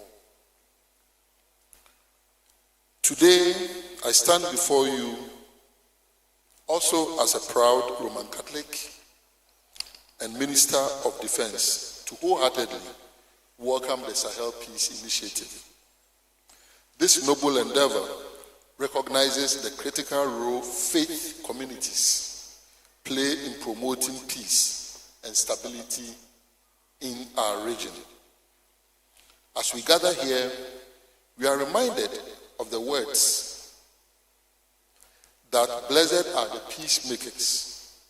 Today, I stand before you also as a proud Roman Catholic and Minister of Defense to wholeheartedly welcome the Sahel Peace Initiative. This noble endeavor recognizes the critical role faith communities play in promoting peace and stability in our region. As we gather here, we are reminded of the words that blessed are the peacemakers,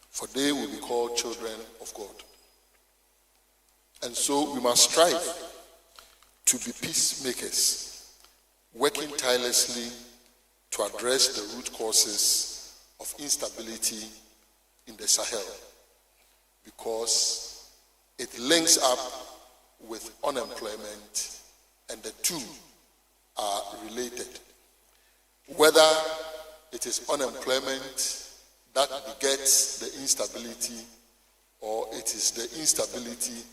for they will be called children of God. And so we must strive to be peacemakers, working tirelessly to address the root causes of instability in the Sahel, because it links up with unemployment, and the two are related. Whether it is unemployment that begets the instability, or it is the instability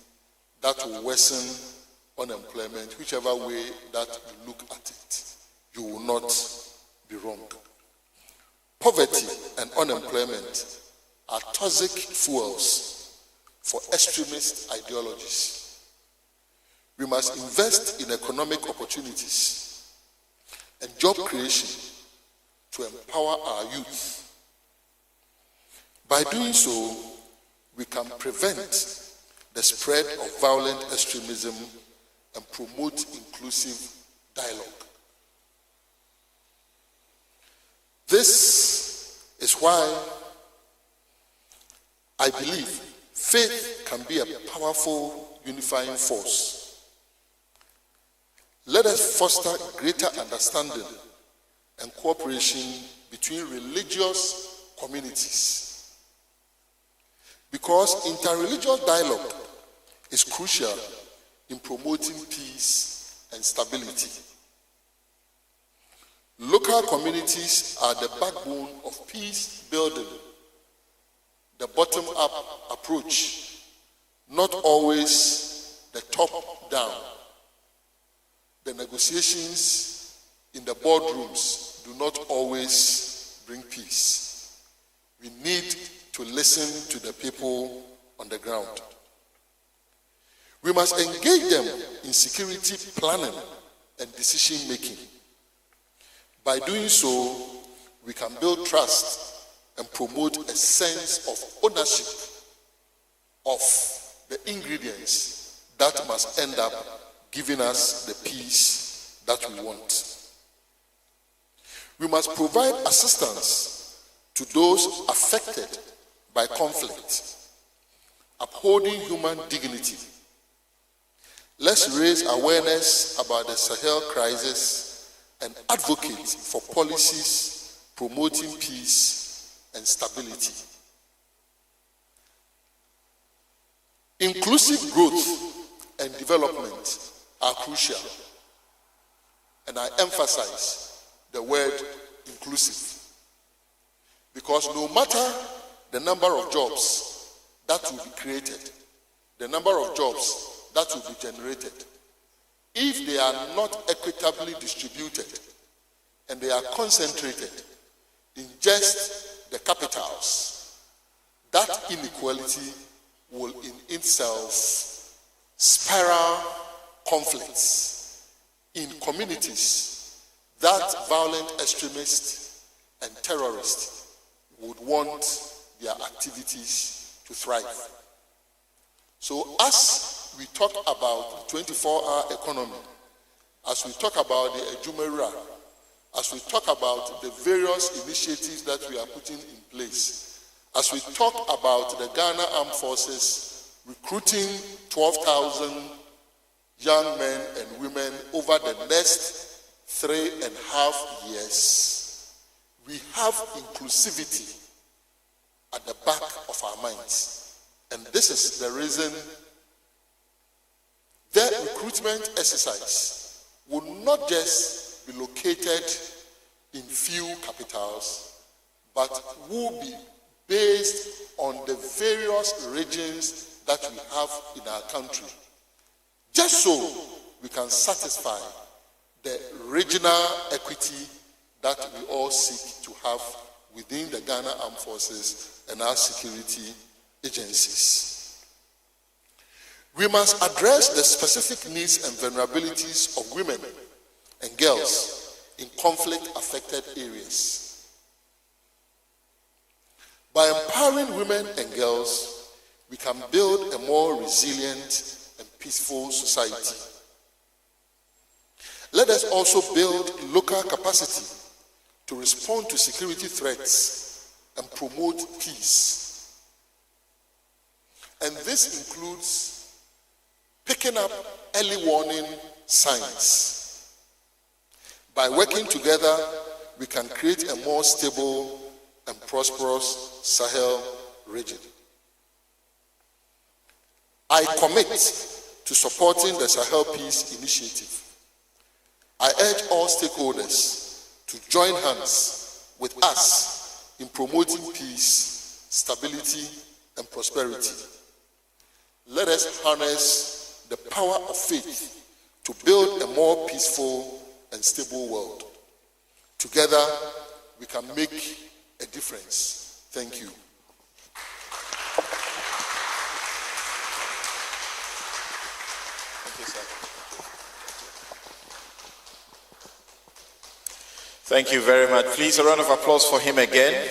that will worsen unemployment, whichever way that you look at it, you will not be wrong. Poverty and unemployment are toxic fuels for extremist ideologies. We must invest in economic opportunities and job creation to empower our youth. By doing so, we can prevent the spread of violent extremism and promote inclusive dialogue. This is why I believe faith can be a powerful unifying force. Let us foster greater understanding and cooperation between religious communities, because interreligious dialogue is crucial in promoting peace and stability. Local communities are the backbone of peace building, the bottom-up approach, not always the top-down. The negotiations in the boardrooms do not always bring peace. We need to listen to the people on the ground. We must engage them in security planning and decision-making. By doing so, we can build trust and promote a sense of ownership of the ingredients that must end up giving us the peace that we want. We must provide assistance to those affected by conflict, upholding human dignity. Let's raise awareness about the Sahel crisis and advocate for policies promoting peace and stability. Inclusive growth and development are crucial. And I emphasize the word inclusive. Because no matter the number of jobs that will be created, the number of jobs that will be generated, if they are not equitably distributed and they are concentrated in just the capitals, that inequality will in itself spiral conflicts in communities that violent extremists and terrorists would want their activities to thrive. So as we talk about the 24-hour economy, as we talk about the Ejumera, as we talk about the various initiatives that we are putting in place, as we talk about the Ghana Armed Forces recruiting 12,000 young men and women over the next 3.5 years, we have inclusivity at the back of our minds. And this is the reason the recruitment exercise will not just be located in few capitals, but will be based on the various regions that we have in our country, just so we can satisfy the regional equity that we all seek to have within the Ghana Armed Forces and our security agencies. We must address the specific needs and vulnerabilities of women and girls in conflict-affected areas. By empowering women and girls, we can build a more resilient and peaceful society. Let us also build local capacity to respond to security threats and promote peace. And this includes picking up early warning signs. By working together, we can create a more stable and prosperous Sahel region. I commit to supporting the Sahel Peace Initiative. I urge all stakeholders to join hands with us in promoting peace, stability, and prosperity. Let us harness the power of faith to build a more peaceful and stable world. Together, we can make a difference. Thank you. Thank you, sir. Thank you very much. Please, a round of applause for him again.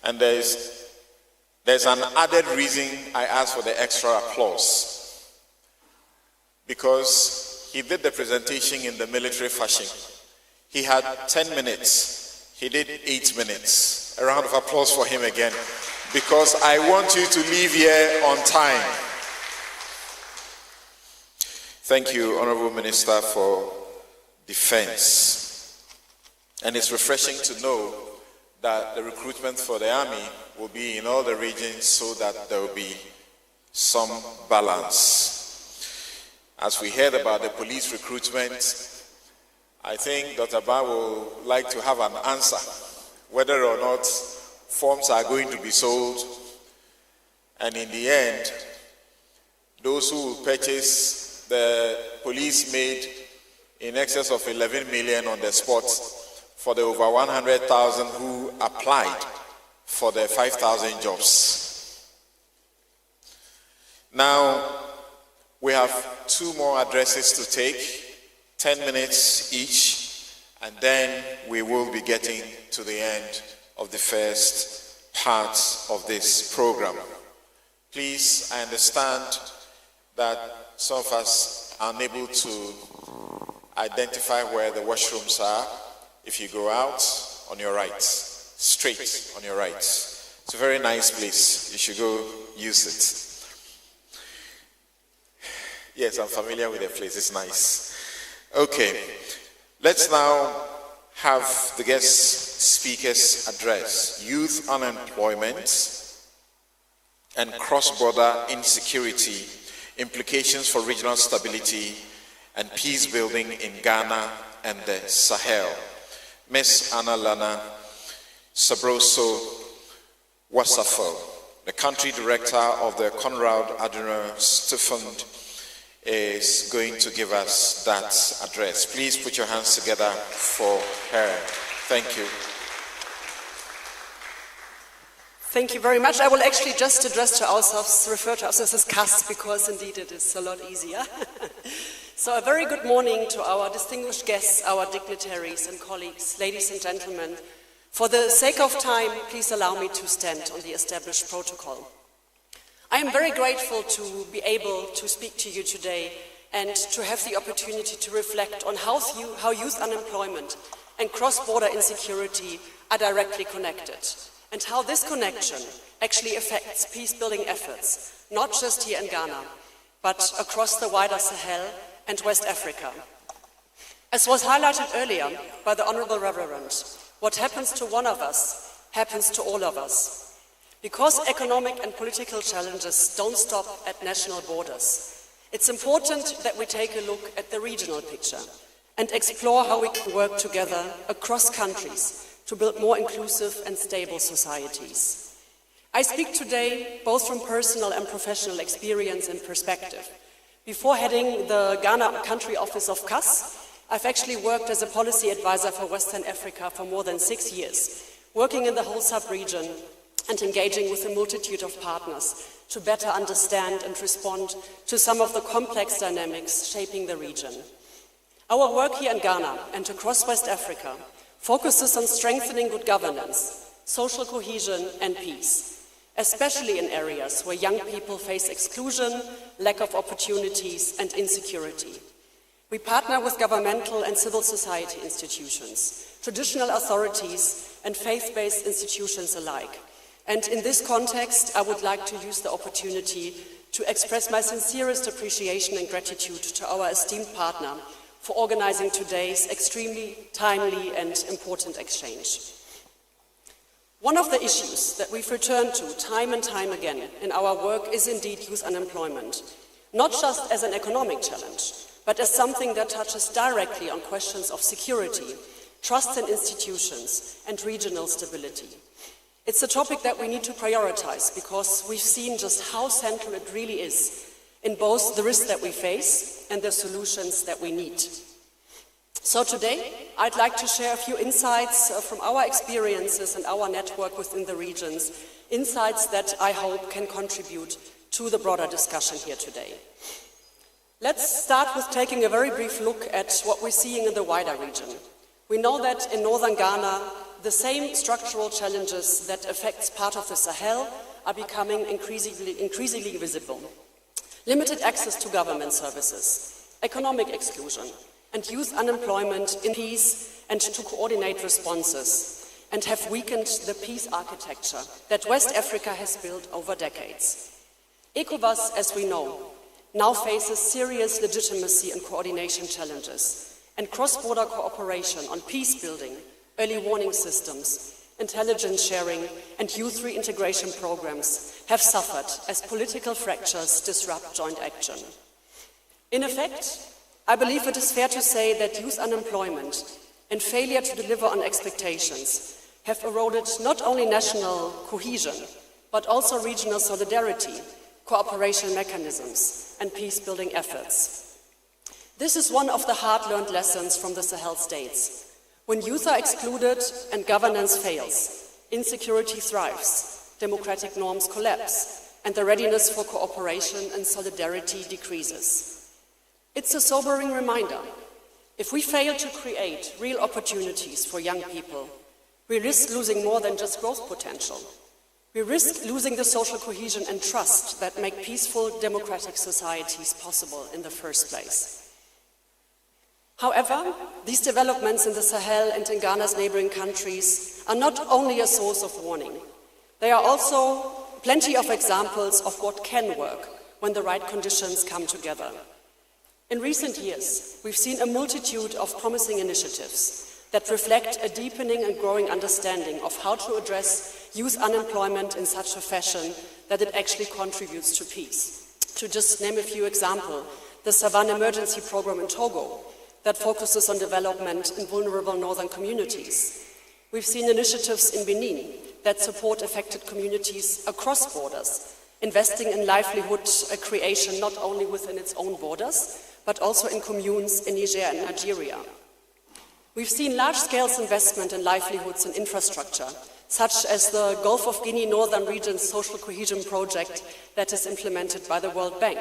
And there's an added reason I asked for the extra applause. Because he did the presentation in the military fashion. He had 10 minutes. He did 8 minutes. A round of applause for him again. Because I want you to leave here on time. Thank you, Honorable Minister, for defense. And it's refreshing to know that the recruitment for the army will be in all the regions so that there will be some balance. As we heard about the police recruitment, I think Dr. Ba will like to have an answer whether or not forms are going to be sold, and in the end, those who will purchase the police made in excess of 11 million on the spot for the over 100,000 who applied for the 5,000 jobs. Now, we have 2 more addresses to take, 10 minutes each, and then we will be getting to the end of the first part of this program. Please, I understand that some of us are unable to identify where the washrooms are. If you go out, on your right, straight on your right. It's a very nice place. You should go use it. Yes, I'm familiar with the place. It's nice. Okay, let's now have the guests speaker's address, Youth Unemployment and Cross-Border Insecurity, Implications for Regional Stability and Peace Building in Ghana and the Sahel. Ms. Anna Lana Sabroso Wasafel, the Country Director of the Konrad Adenauer Fund, is going to give us that address. Please put your hands together for her. Thank you. Thank you very much. I will actually just refer to ourselves as CAST, because indeed it is a lot easier. So a very good morning to our distinguished guests, our dignitaries and colleagues, ladies and gentlemen. For the sake of time, please allow me to stand on the established protocol. I am very grateful to be able to speak to you today and to have the opportunity to reflect on how youth unemployment and cross-border insecurity are directly connected, and how this connection actually affects peace-building efforts, not just here in Ghana, but across the wider Sahel and West Africa. As was highlighted earlier by the Honourable Reverend, what happens to one of us happens to all of us. Because economic and political challenges don't stop at national borders, it's important that we take a look at the regional picture and explore how we can work together across countries to build more inclusive and stable societies. I speak today both from personal and professional experience and perspective. Before heading the Ghana country office of CAS, I've actually worked as a policy advisor for Western Africa for more than 6 years, working in the whole sub-region and engaging with a multitude of partners to better understand and respond to some of the complex dynamics shaping the region. Our work here in Ghana and across West Africa focuses on strengthening good governance, social cohesion and peace, especially in areas where young people face exclusion, lack of opportunities and insecurity. We partner with governmental and civil society institutions, traditional authorities and faith-based institutions alike. And in this context, I would like to use the opportunity to express my sincerest appreciation and gratitude to our esteemed partner for organizing today's extremely timely and important exchange. One of the issues that we've returned to time and time again in our work is indeed youth unemployment, not just as an economic challenge, but as something that touches directly on questions of security, trust in institutions, and regional stability. It's a topic that we need to prioritize because we've seen just how central it really is in both the risks that we face and the solutions that we need. So today, I'd like to share a few insights from our experiences and our network within the regions, insights that I hope can contribute to the broader discussion here today. Let's start with taking a very brief look at what we're seeing in the wider region. We know that in northern Ghana, the same structural challenges that affect part of the Sahel are becoming increasingly visible. Limited access to government services, economic exclusion, and youth unemployment in peace and to coordinate responses, and have weakened the peace architecture that West Africa has built over decades. ECOWAS, as we know, now faces serious legitimacy and coordination challenges, and cross-border cooperation on peace building, early warning systems, intelligence sharing, and youth reintegration programs have suffered as political fractures disrupt joint action. In effect, I believe it is fair to say that youth unemployment and failure to deliver on expectations have eroded not only national cohesion, but also regional solidarity, cooperation mechanisms, and peace-building efforts. This is one of the hard-learned lessons from the Sahel states. When youth are excluded and governance fails, insecurity thrives, democratic norms collapse, and the readiness for cooperation and solidarity decreases. It's a sobering reminder. If we fail to create real opportunities for young people, we risk losing more than just growth potential. We risk losing the social cohesion and trust that make peaceful democratic societies possible in the first place. However, these developments in the Sahel and in Ghana's neighboring countries are not only a source of warning. They are also plenty of examples of what can work when the right conditions come together. In recent years, we've seen a multitude of promising initiatives, that reflect a deepening and growing understanding of how to address youth unemployment in such a fashion that it actually contributes to peace. To just name a few examples, the Savannah Emergency Program in Togo that focuses on development in vulnerable northern communities. We've seen initiatives in Benin that support affected communities across borders, investing in livelihood creation not only within its own borders, but also in communes in Niger and Nigeria. We've seen large-scale investment in livelihoods and infrastructure, such as the Gulf of Guinea Northern Region's Social Cohesion Project that is implemented by the World Bank.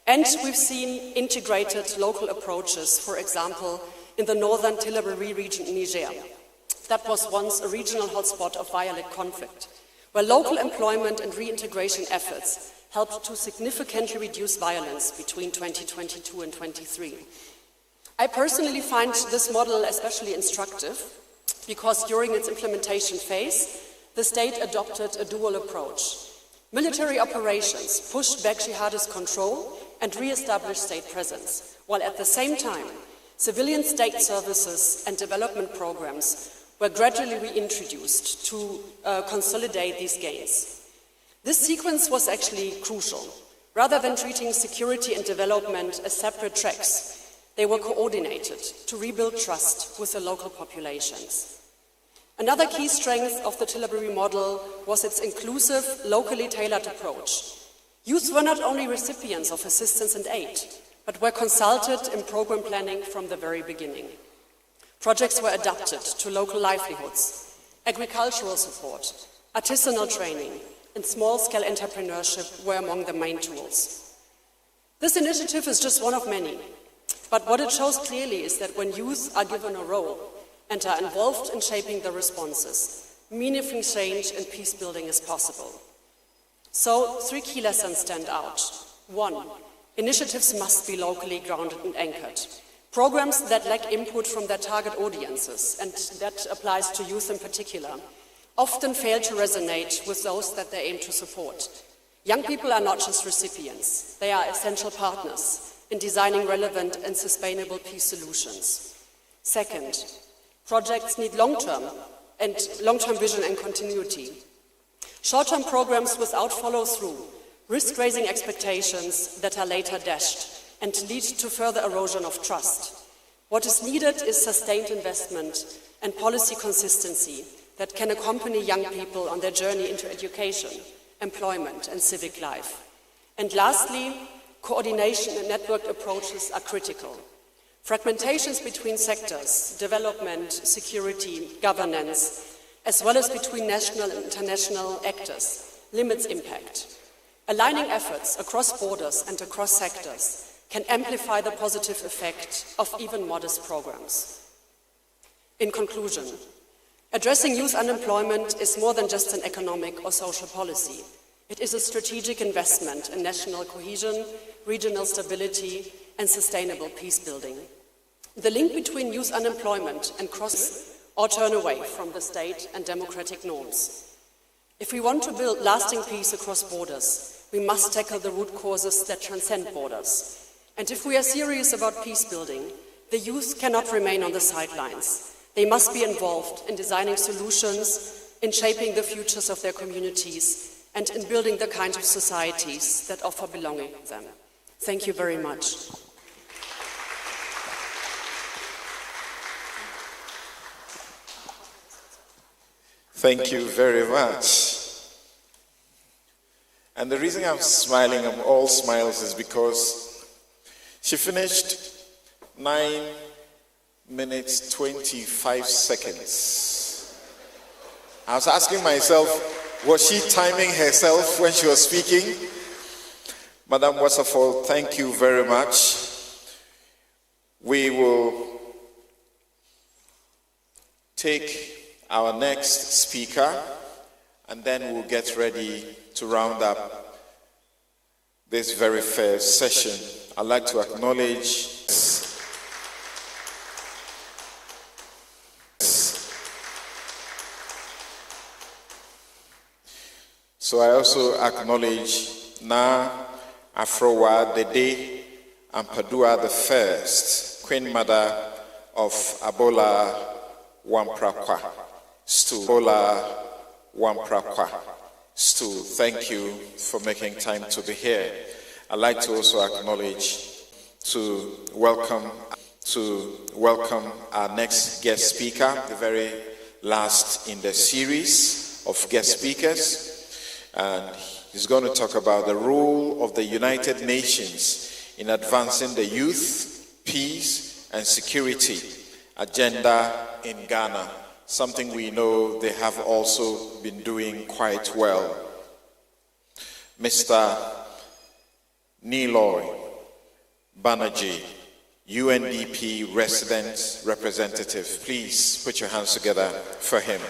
And we've seen integrated local approaches, for example, in the northern Tillabéri region in Niger. That was once a regional hotspot of violent conflict, where local employment and reintegration efforts helped to significantly reduce violence between 2022 and 23. I personally find this model especially instructive because during its implementation phase, the state adopted a dual approach. Military operations pushed back jihadist control and re-established state presence, while at the same time, civilian state services and development programs were gradually reintroduced to consolidate these gains. This sequence was actually crucial. Rather than treating security and development as separate tracks, they were coordinated to rebuild trust with the local populations. Another key strength of the Tillabéri model was its inclusive, locally tailored approach. Youth were not only recipients of assistance and aid, but were consulted in program planning from the very beginning. Projects were adapted to local livelihoods. Agricultural support, artisanal training, and small-scale entrepreneurship were among the main tools. This initiative is just one of many, but what it shows clearly is that when youth are given a role and are involved in shaping the responses, meaningful change and peace building is possible. So, 3 key lessons stand out. 1, initiatives must be locally grounded and anchored. Programs that lack input from their target audiences, and that applies to youth in particular, often fail to resonate with those that they aim to support. Young people are not just recipients, they are essential partners in designing relevant and sustainable peace solutions. Second, projects need long-term vision and continuity. Short-term programs without follow-through risk raising expectations that are later dashed and lead to further erosion of trust. What is needed is sustained investment and policy consistency that can accompany young people on their journey into education, employment, and civic life. And lastly, coordination and networked approaches are critical. Fragmentations between sectors, development, security, governance, as well as between national and international actors, limits impact. Aligning efforts across borders and across sectors can amplify the positive effect of even modest programs. In conclusion, addressing youth unemployment is more than just an economic or social policy. It is a strategic investment in national cohesion, regional stability, and sustainable peace building. The link between youth unemployment and or turn away from the state and democratic norms. If we want to build lasting peace across borders, we must tackle the root causes that transcend borders. And if we are serious about peace building, the youth cannot remain on the sidelines. They must be involved in designing solutions, in shaping the futures of their communities, and in building the kind of societies that offer belonging to them. Thank you very much. Thank you very much. And the reason I'm smiling, I'm all smiles, is because she finished 9 minutes, 25 seconds. I was asking myself, was she timing herself when she was speaking? Madam Wasserfall, thank you very much. We will take our next speaker, and then we'll get ready to round up this very first session. I'd like to acknowledge so I also acknowledge Na Afrowa Dede and Padua the First, Queen Mother of Abola Wamprakwa Stu. Ola Wamprakwa Stu, thank you for making time to be here. I'd like to also acknowledge to welcome our next guest speaker, the very last in the series of guest speakers. And he's going to talk about the role of the United Nations in advancing the youth, peace, and security agenda in Ghana, something we know they have also been doing quite well. Mr. Niloy Banerjee, UNDP resident representative. Please put your hands together for him.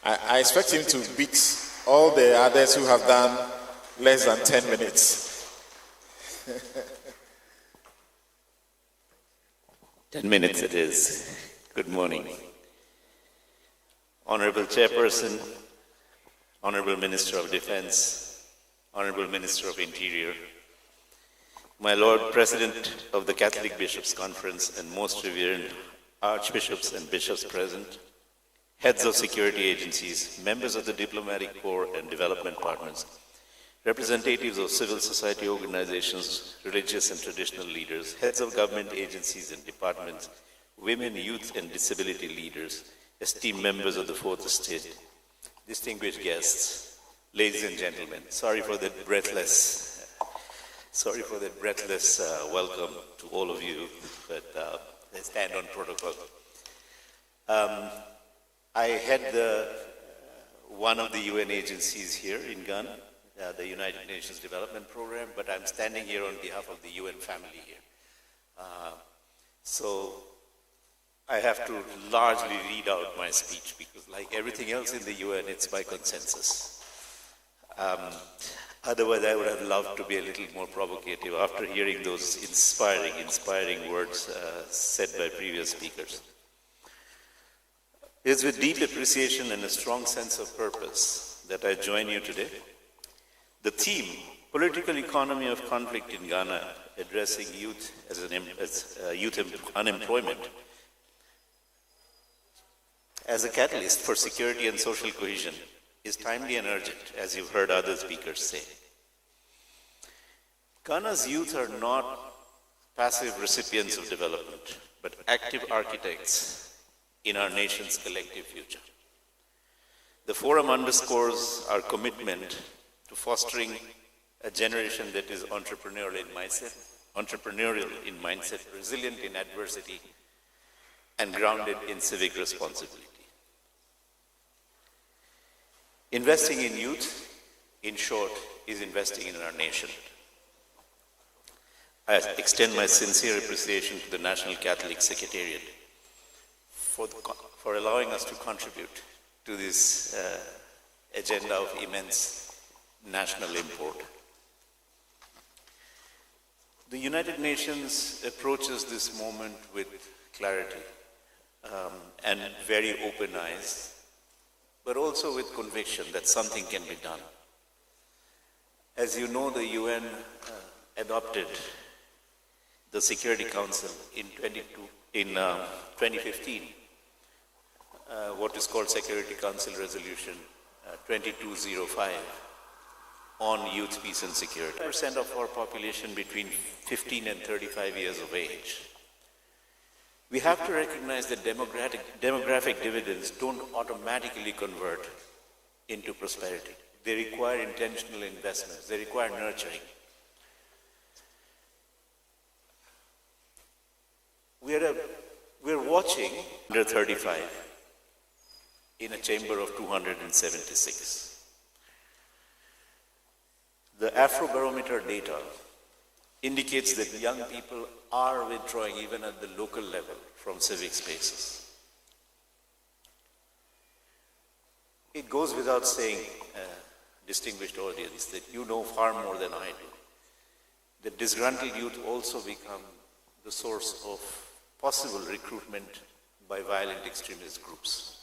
I expect him to beat all the others who have done less than 10 minutes. 10 minutes it is. Good morning. Honorable Chairperson, Honorable Minister of Defense, Honorable Minister of Interior, my Lord President of the Catholic Bishops' Conference and most revered Archbishops and Bishops present, heads of security agencies, members of the diplomatic corps and development partners, representatives of civil society organizations, religious and traditional leaders, heads of government agencies and departments, women, youth and disability leaders, esteemed members of the Fourth Estate, distinguished guests, ladies and gentlemen, sorry for that breathless welcome to all of you, but I stand on protocol. I head one of the UN agencies here in Ghana, the United Nations Development Program, but I'm standing here on behalf of the UN family here. So I have to largely read out my speech because like everything else in the UN, it's by consensus. Otherwise, I would have loved to be a little more provocative after hearing those inspiring words said by previous speakers. It is with deep appreciation and a strong sense of purpose that I join you today. The theme, Political Economy of Conflict in Ghana, addressing youth youth unemployment, as a catalyst for security and social cohesion, is timely and urgent, as you've heard other speakers say. Ghana's youth are not passive recipients of development, but active architects in our nation's collective future. The forum underscores our commitment to fostering a generation that is entrepreneurial in mindset, resilient in adversity, and grounded in civic responsibility. Investing in youth, in short, is investing in our nation. I extend my sincere appreciation to the National Catholic Secretariat for allowing us to contribute to this agenda of immense national import. The United Nations approaches this moment with clarity and very open eyes, but also with conviction that something can be done. As you know, the UN adopted the Security Council in 2015, what is called Security Council Resolution 2205 on youth, peace and security. 5% of our population between 15 and 35 years of age. We have to recognize that demographic dividends don't automatically convert into prosperity. They require intentional investments. They require nurturing. We're watching under 35 in a chamber of 276. The Afrobarometer data indicates that young people are withdrawing even at the local level from civic spaces. It goes without saying, distinguished audience, that you know far more than I do, that disgruntled youth also become the source of possible recruitment by violent extremist groups.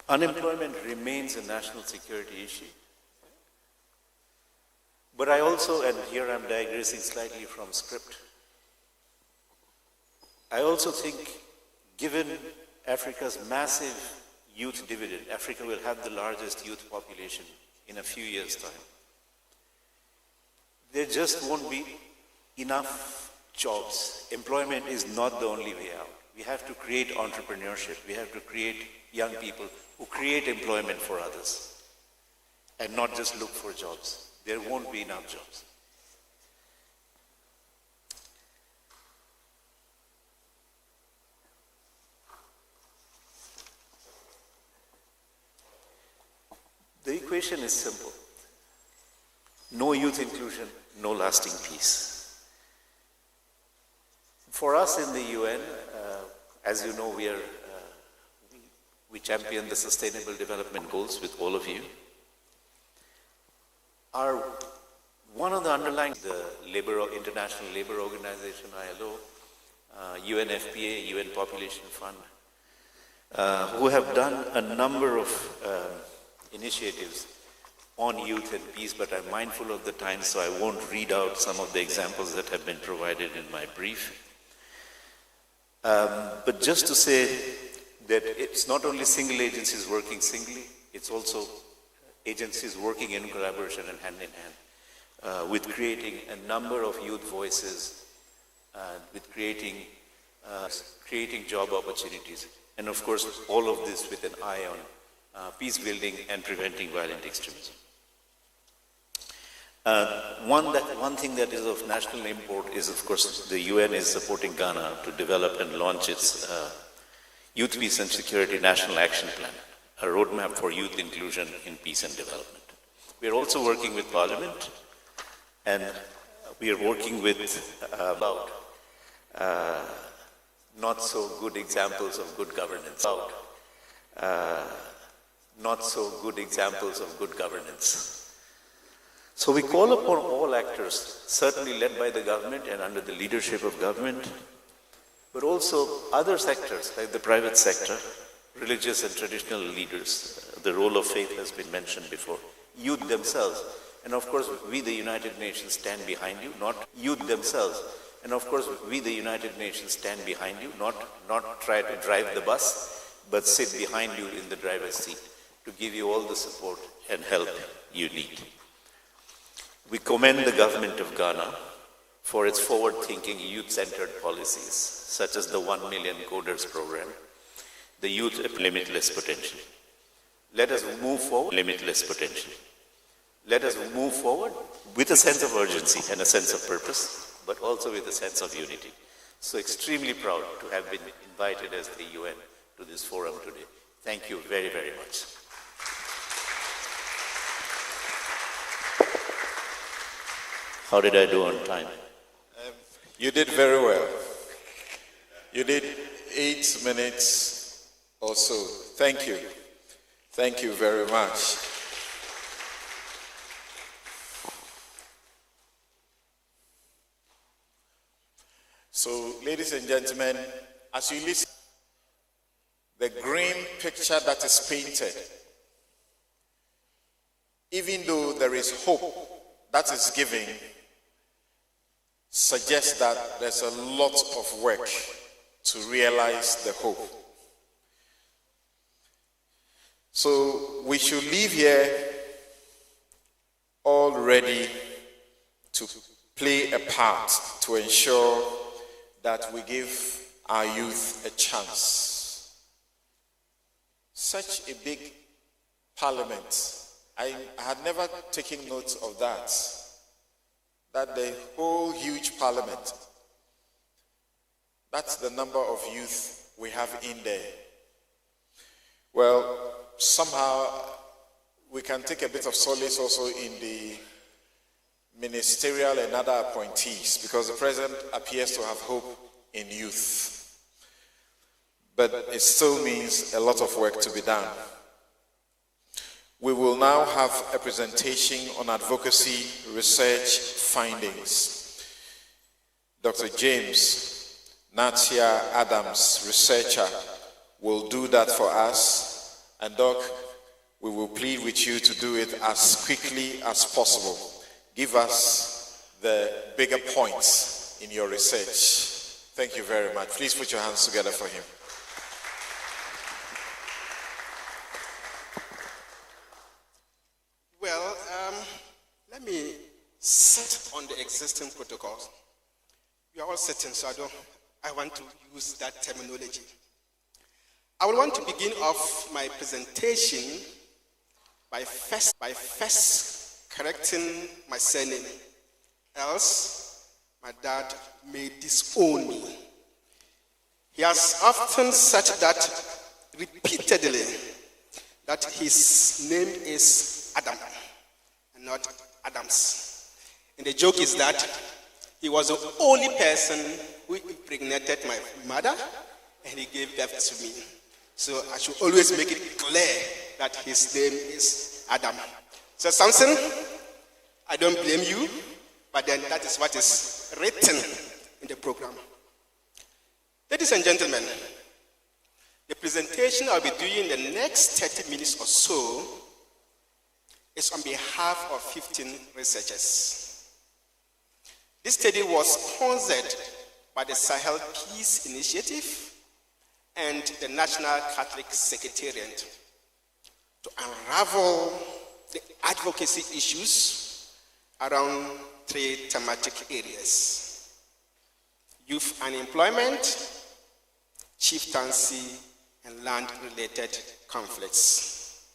Unemployment remains a national security issue. But I also, and here I'm digressing slightly from script, I also think, given Africa's massive youth dividend, Africa will have the largest youth population in a few years' time. There just won't be enough jobs. Employment is not the only way out. We have to create entrepreneurship. We have to create young people who create employment for others and not just look for jobs. There won't be enough jobs. The equation is simple. No youth inclusion, no lasting peace. For us in the UN, as you know, we champion the Sustainable Development Goals with all of you. One of the underlying, the International Labour Organization, ILO, UNFPA, UN Population Fund, who have done a number of initiatives on youth and peace, but I'm mindful of the time, so I won't read out some of the examples that have been provided in my brief. But just to say that it's not only single agencies working singly, it's also agencies working in collaboration and hand in hand with creating a number of youth voices, with creating job opportunities, and of course all of this with an eye on peace building and preventing violent extremism. One thing that is of national import is, of course, the UN is supporting Ghana to develop and launch its Youth, Peace and Security National Action Plan, a roadmap for youth inclusion in peace and development. We are also working with Parliament, and we are working with about not so good examples of good governance. Not so good examples of good governance. So we call upon all actors, certainly led by the government and under the leadership of government, but also other sectors like the private sector, religious and traditional leaders. The role of faith has been mentioned before. Youth themselves. And of course, we the United Nations stand behind you, not youth themselves. And of course, we the United Nations stand behind you, not try to drive the bus, but sit behind you in the driver's seat to give you all the support and help you need. We commend the government of Ghana for its forward-thinking, youth-centered policies, such as the 1 Million Coders program, the Youth Limitless Potential. Let us move forward, limitless potential. Let us move forward with a sense of urgency and a sense of purpose, but also with a sense of unity. So extremely proud to have been invited as the UN to this forum today. Thank you very, very much. How did I do on time? You did very well. You did 8 minutes or so. Thank you. Thank you very much. So, ladies and gentlemen, as you listen, the grim picture that is painted, even though there is hope that is given, suggests that there's a lot of work to realize the hope. So we should leave here all ready to play a part to ensure that we give our youth a chance. Such a big parliament, I had never taken note of that the whole huge parliament, that's the number of youth we have in there. Well, somehow we can take a bit of solace also in the ministerial and other appointees, because the president appears to have hope in youth. But it still means a lot of work to be done. We will now have a presentation on advocacy research findings. Dr. James Natia Adams, researcher, will do that for us. And Doc, we will plead with you to do it as quickly as possible, give us the bigger points in your research. Thank you very much. Please put your hands together for him. Well, let me sit on the existing protocols. We are all sitting, so I want to use that terminology. I will want to begin off my presentation by first correcting my surname, else my dad may disown me. He has often said that repeatedly, that his name is Adam and not Adams. And the joke is that he was the only person who impregnated my mother and he gave birth to me. So I should always make it clear that his name is Adam. So Samson, I don't blame you, but then that is what is written in the program. Ladies and gentlemen, the presentation I'll be doing in the next 30 minutes or so is on behalf of 15 researchers. This study was sponsored by the Sahel Peace Initiative and the National Catholic Secretariat to unravel the advocacy issues around 3 thematic areas: youth unemployment, chieftaincy, and land-related conflicts.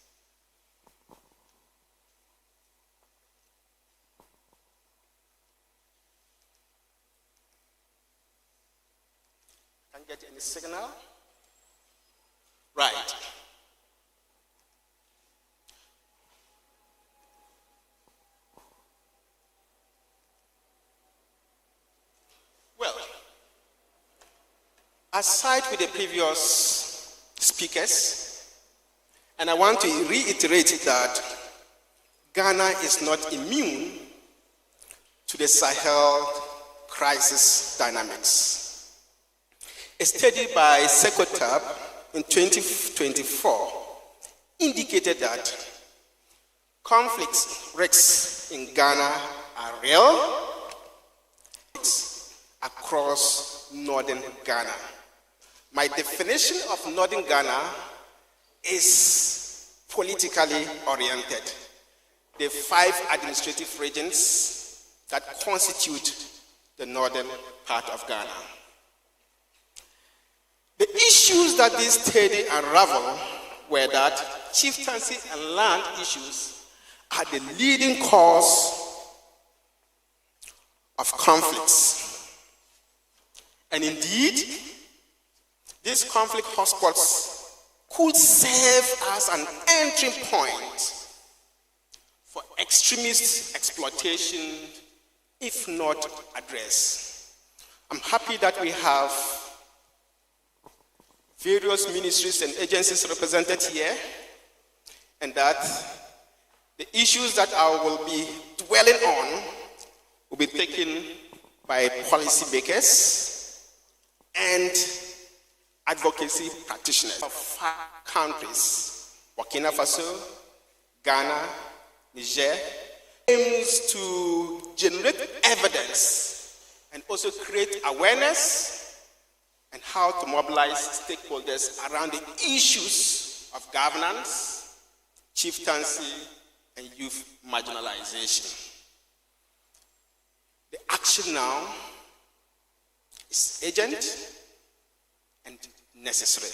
Can't get any signal? Right. Well, aside with the previous speakers, and I want to reiterate that Ghana is not immune to the Sahel crisis dynamics. A study by Secotab in 2024 indicated that conflicts risks in Ghana are real across northern Ghana. My definition of northern Ghana is politically oriented. The 5 administrative regions that constitute the northern part of Ghana. The issues that this study unraveled were that chieftaincy and land issues are the leading cause of conflicts. And indeed, these conflict hotspots could serve as an entry point for extremist exploitation, if not addressed. I'm happy that we have various ministries and agencies represented here, and that the issues that I will be dwelling on will be taken by policymakers and advocacy practitioners of 5 countries: Burkina Faso, Ghana, Niger, aims to generate evidence and also create awareness and how to mobilize stakeholders around the issues of governance, chieftaincy, and youth marginalization. The action now is urgent and necessary.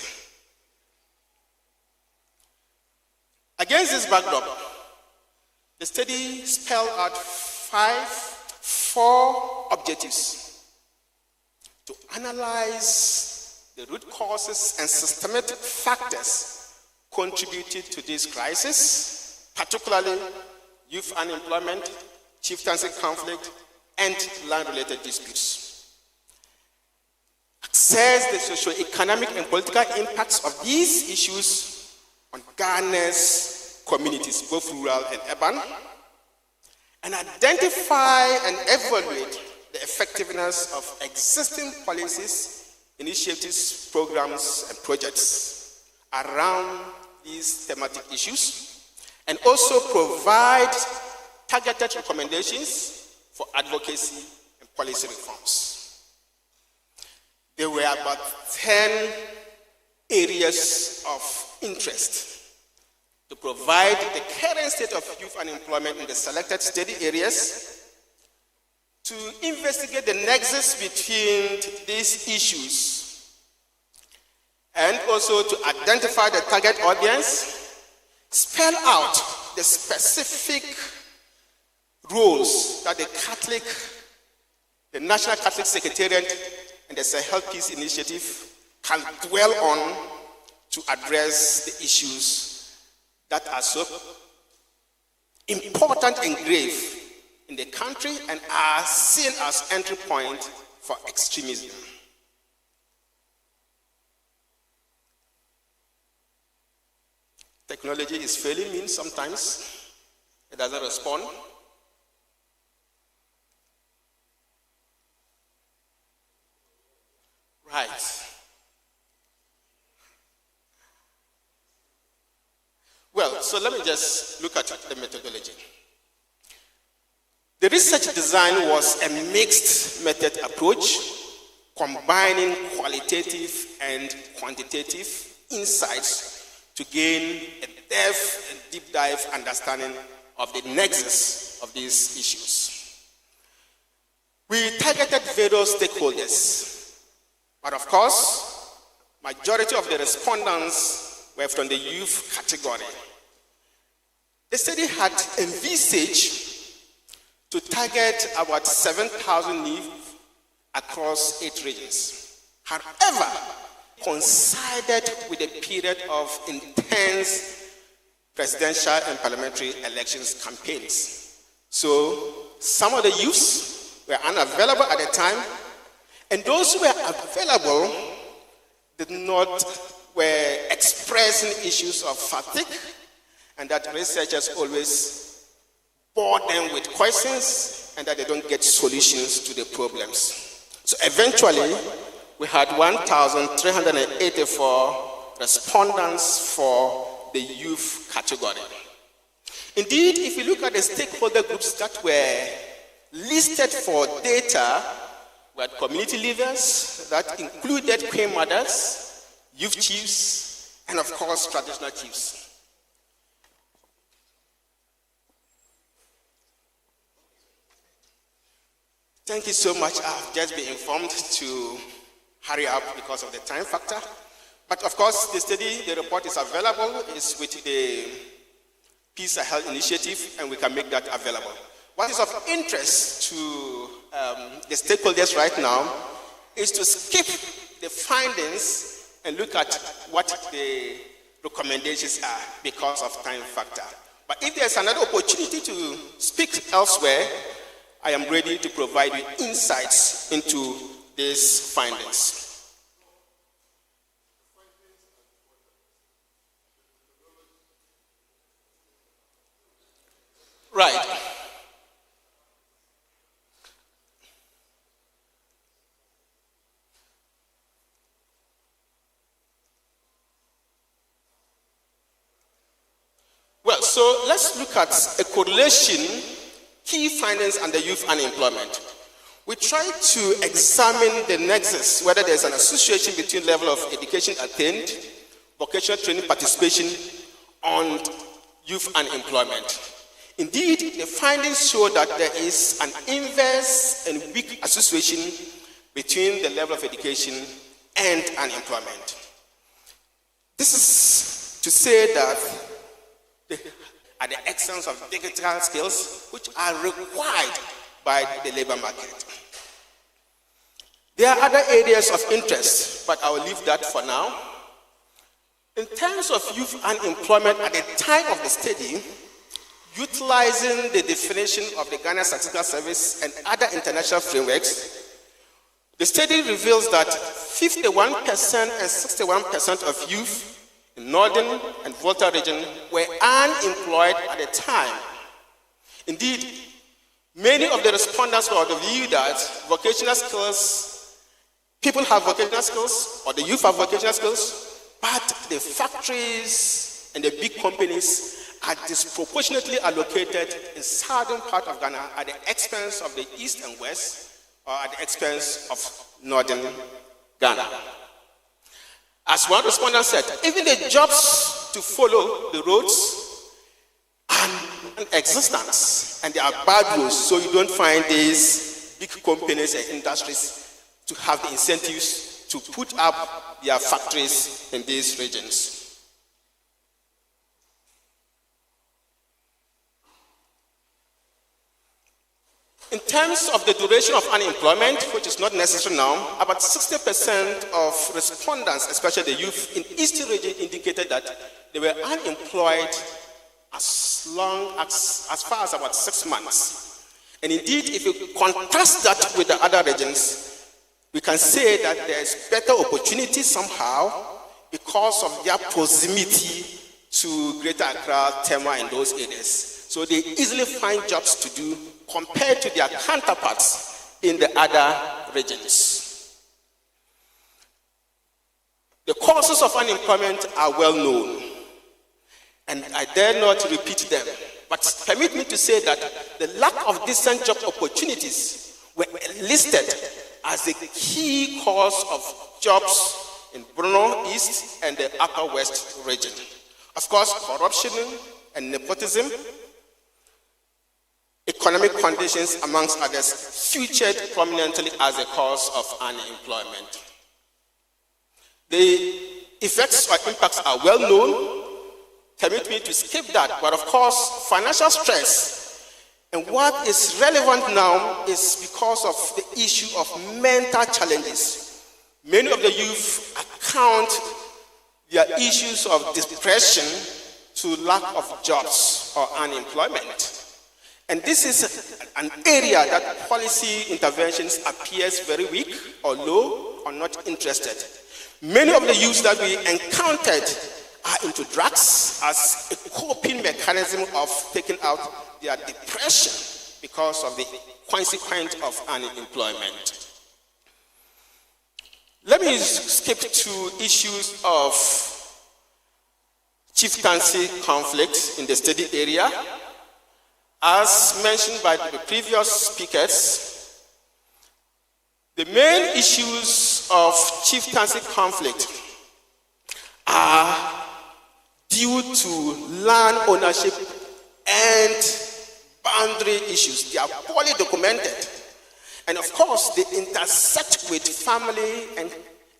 Against this backdrop, the study spelled out 4 objectives to analyze the root causes and systematic factors contributed to this crisis, particularly youth unemployment, chieftaincy conflict, and land-related disputes. Assess the socio-economic and political impacts of these issues on Ghana's communities, both rural and urban, and identify and evaluate the effectiveness of existing policies, initiatives, programs, and projects around these thematic issues, and also provide targeted recommendations for advocacy and policy reforms. There were about 10 areas of interest to provide the current state of youth unemployment in the selected study areas, to investigate the nexus between these issues, and also to identify the target audience, spell out the specific roles that the National Catholic Secretariat and the Sahel Peace Initiative can dwell on to address the issues that are so important and grave in the country and are seen as entry point for extremism. Technology is failing me sometimes. It doesn't respond. Right. Well, so let me just look at the methodology. The research design was a mixed method approach, combining qualitative and quantitative insights to gain a depth and deep dive understanding of the nexus of these issues. We targeted various stakeholders, but of course, majority of the respondents were from the youth category. The study had envisaged to target about 7,000 youth across 8 regions. However, coincided with a period of intense presidential and parliamentary elections campaigns. So some of the youths were unavailable at the time, and those who were available were expressing issues of fatigue, and that researchers always bore them with questions and that they don't get solutions to the problems. So eventually, we had 1,384 respondents for the youth category. Indeed, if you look at the stakeholder groups that were listed for data, we had community leaders that included queen mothers, youth chiefs, and of course, traditional chiefs. Thank you so much. I've just been informed to hurry up because of the time factor. But of course, the report is available. It's with the Peace Sahel Initiative, and we can make that available. What is of interest to the stakeholders right now is to skip the findings and look at what the recommendations are because of time factor. But if there's another opportunity to speak elsewhere, I am ready to provide you insights into these findings. Right. Well, so let's look at a correlation, key findings under youth unemployment. We try to examine the nexus, whether there's an association between level of education attained, vocational training participation, and youth unemployment. Indeed, the findings show that there is an inverse and weak association between the level of education and unemployment. This is to say that at the excellence of digital skills which are required by the labor market. There are other areas of interest, but I will leave that for now. In terms of youth unemployment at the time of the study, utilizing the definition of the Ghana Statistical Service and other international frameworks, the study reveals that 51% and 61% of youth in Northern and Volta region were unemployed at the time. Indeed, many of the respondents were of the view that vocational skills, people have vocational skills, or the youth have vocational skills, but the factories and the big companies are disproportionately allocated in southern part of Ghana at the expense of the east and west, or at the expense of northern Ghana. As one respondent said, even the jobs to follow the roads are in existence, and they are bad roads, so you don't find these big companies and industries to have the incentives to put up their factories in these regions. In terms of the duration of unemployment, which is not necessary now, about 60% of respondents, especially the youth in East region, indicated that they were unemployed as far as about 6 months. And indeed, if you contrast that with the other regions, we can say that there is better opportunity somehow because of their proximity to Greater Accra, Tema, and those areas. So they easily find jobs to do compared to their counterparts in the other regions. The causes of unemployment are well known, and I dare not repeat them. But permit me to say that the lack of decent job opportunities were listed as the key cause of jobs in Borno East and the Upper West region. Of course, corruption and nepotism, economic conditions, amongst others, featured prominently as a cause of unemployment. The effects or impacts are well known. Permit me to skip that, but of course, financial stress. And what is relevant now is because of the issue of mental challenges. Many of the youth account their issues of depression to lack of jobs or unemployment. And this is an area that policy interventions appears very weak or low or not interested. Many of the youths that we encountered are into drugs as a coping mechanism of taking out their depression because of the consequence of unemployment. Let me skip to issues of chieftaincy conflict in the study area. As mentioned by the previous speakers, the main issues of chieftaincy conflict are due to land ownership and boundary issues. They are poorly documented. And of course, they intersect with family and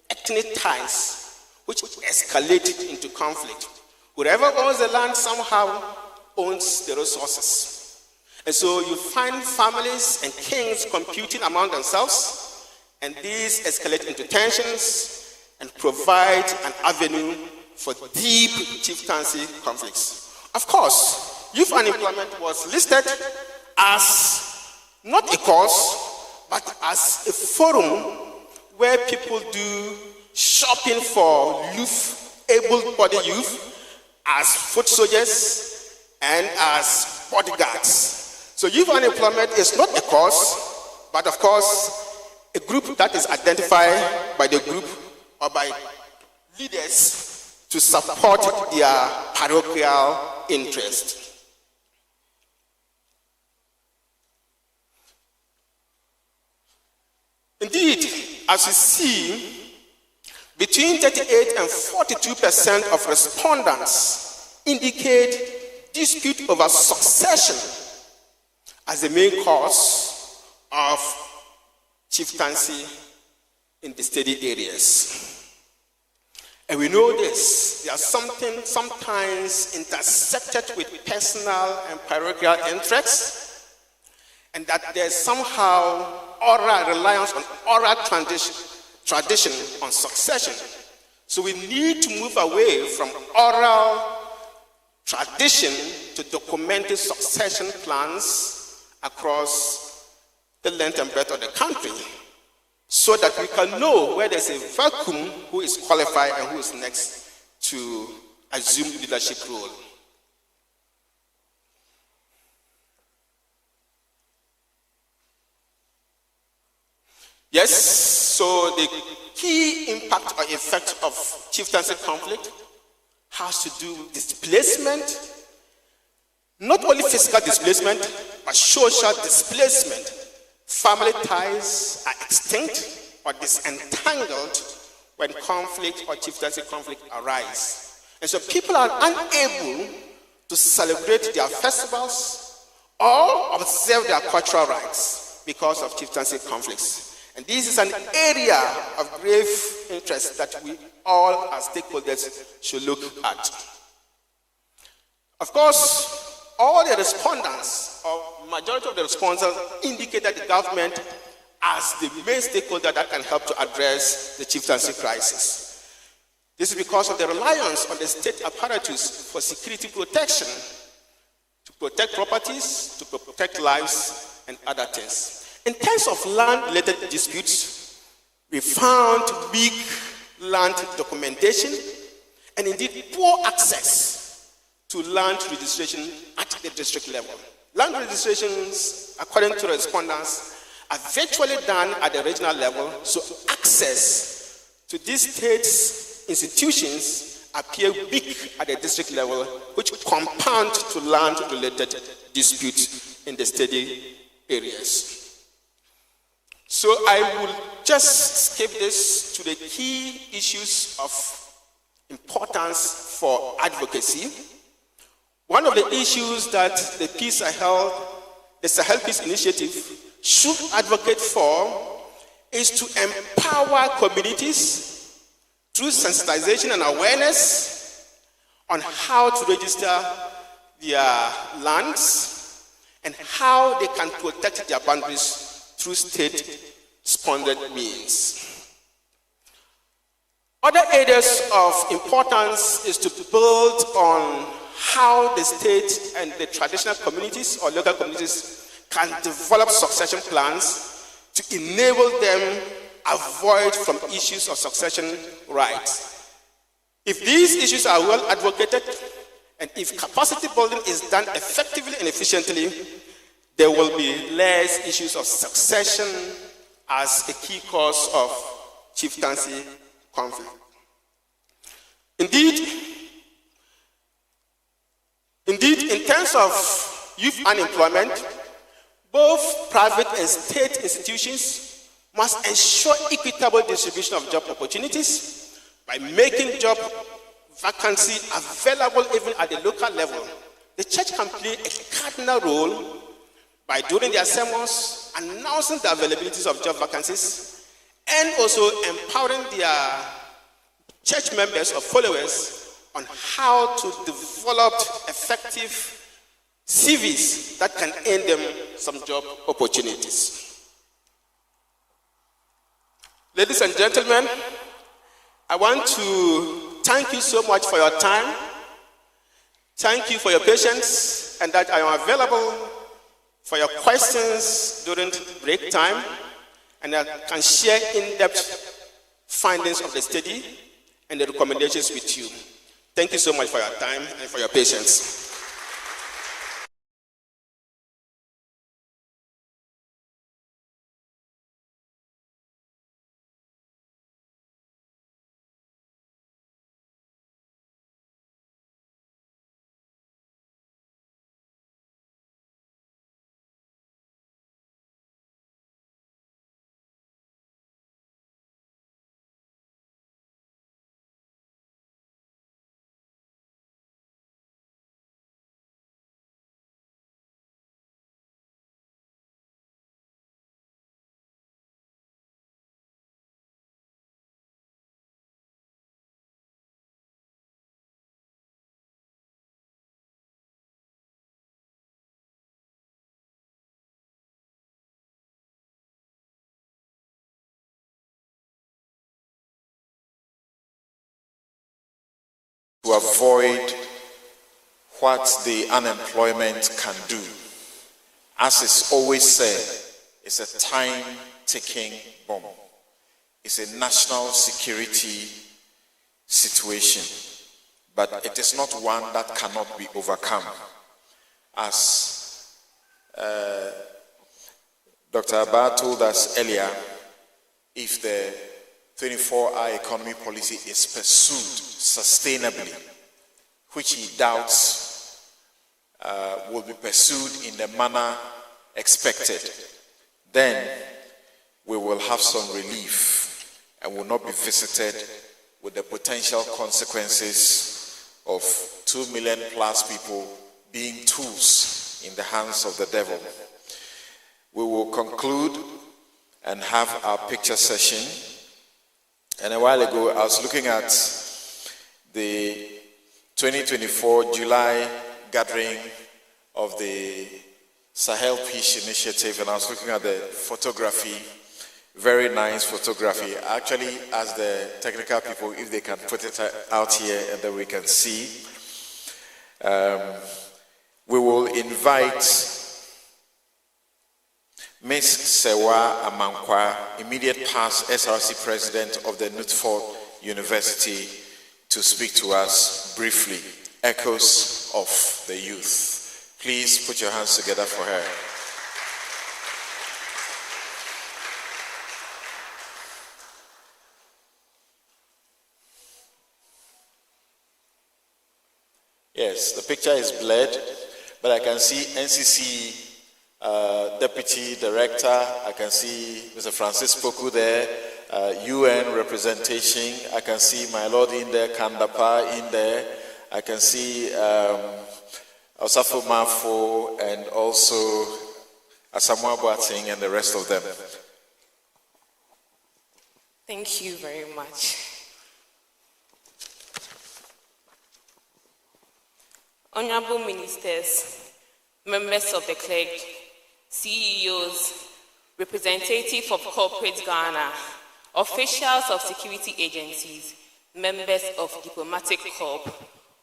ethnic ties, which escalate into conflict. Whoever owns the land somehow owns the resources. And so you find families and kings competing among themselves, and these escalate into tensions and provide an avenue for deep chieftaincy conflicts. Of course, youth unemployment was listed as not a cause, but as a forum where people do shopping for youth, able-bodied youth, as foot soldiers and as bodyguards. So youth unemployment is not a cause, but of course, a group that is identified by the group or by leaders to support their parochial interest. Indeed, as you see, between 38 and 42% of respondents indicate dispute over succession as the main cause of chieftaincy in the study areas. And we know this, there are sometimes intersected with personal and parochial interests, and that there's somehow oral reliance on oral tradition on succession. So we need to move away from oral tradition to documented succession plans across the length and breadth of the country, so that we can know where there's a vacuum who is qualified and who is next to assume leadership role. Yes, so the key impact or effect of chieftaincy conflict has to do with displacement, Not only physical displacement, but social displacement. Family ties are extinct or disentangled when conflict or chieftaincy conflict arise. And so people are unable to celebrate their festivals or observe their cultural rights because of chieftaincy conflicts. And this is an area of grave interest that we all as stakeholders should look at. Of course, all the respondents, or majority of the respondents, indicate that the government as the main stakeholder that can help to address the chieftaincy crisis. This is because of the reliance on the state apparatus for security protection, to protect properties, to protect lives, and other things. In terms of land-related disputes, we found weak land documentation and indeed poor access to land registration at the district level. Land registrations, according to respondents, are virtually done at the regional level, so access to these states' institutions appear weak at the district level, which compound to land-related disputes in the study areas. So I will just skip this to the key issues of importance for advocacy. One of the issues that the Sahel Peace Initiative should advocate for is to empower communities through sensitization and awareness on how to register their lands and how they can protect their boundaries through state-sponsored means. Other areas of importance is to build on how the state and the traditional communities or local communities can develop succession plans to enable them avoid from issues of succession rights. If these issues are well advocated, and if capacity building is done effectively and efficiently, there will be less issues of succession as a key cause of chieftaincy conflict. Indeed, in terms of youth unemployment, both private and state institutions must ensure equitable distribution of job opportunities by making job vacancy available even at the local level. The church can play a cardinal role by during their sermons announcing the availabilities of job vacancies and also empowering their church members or followers on how to develop effective CVs that can earn them some job opportunities. Ladies and gentlemen, I want to thank you so much for your time. Thank you for your patience, and that I am available for your questions during break time, and I can share in-depth findings of the study and the recommendations with you. Thank you so much for your time and for your patience. To avoid what the unemployment can do. As is always said, it's a time-ticking bomb. It's a national security situation, but it is not one that cannot be overcome. As Dr. Abba told us earlier, if the 24-hour economy policy is pursued sustainably, which he doubts will be pursued in the manner expected, then we will have some relief and will not be visited with the potential consequences of 2 million plus people being tools in the hands of the devil. We will conclude and have our picture session. And a while ago, I was looking at the 2024 July gathering of the Sahel Peace Initiative, and I was looking at the photography, very nice photography. I actually asked the technical people if they can put it out here and then we can see. We will invite Ms. Sewa Amankwa, immediate past SRC president of the Nutford University, to speak to us briefly. Echoes of the youth. Please put your hands together for her. Yes, the picture is blurred, but I can see NCC Deputy Director, I can see Mr. Francis Poku there, UN representation, I can see my Lord in there, Kandapa in there, I can see Osafo Mafo and also Asamoah Boateng and the rest of them. Thank you very much. Honorable Ministers, members of the clergy, CEOs, representatives of corporate Ghana, officials of security agencies, members of diplomatic corps,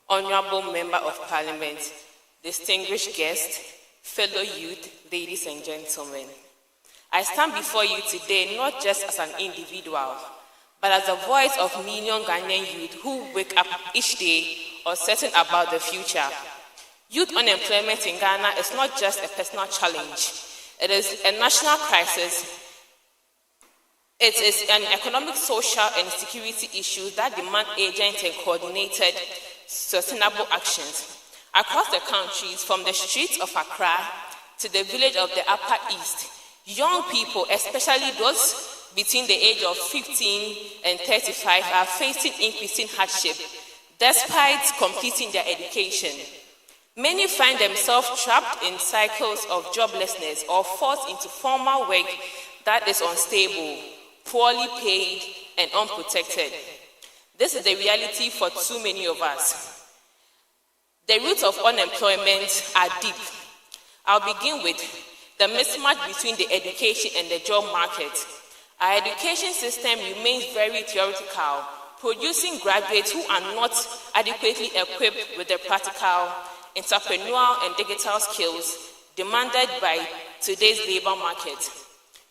honorable member of parliament, distinguished guests, fellow youth, ladies and gentlemen. I stand before you today not just as an individual, but as a voice of million Ghanaian youth who wake up each day uncertain about the future. Youth unemployment in Ghana is not just a personal challenge. It is a national crisis. It is an economic, social, and security issue that demand urgent and coordinated, sustainable actions. Across the countries, from the streets of Accra to the village of the Upper East, young people, especially those between the age of 15 and 35, are facing increasing hardship despite completing their education. Many find themselves trapped in cycles of joblessness or forced into formal work that is unstable, poorly paid, and unprotected. This is the reality for too many of us. The roots of unemployment are deep. I'll begin with the mismatch between the education and the job market. Our education system remains very theoretical, producing graduates who are not adequately equipped with the practical, entrepreneurial, and digital skills demanded by today's labor market.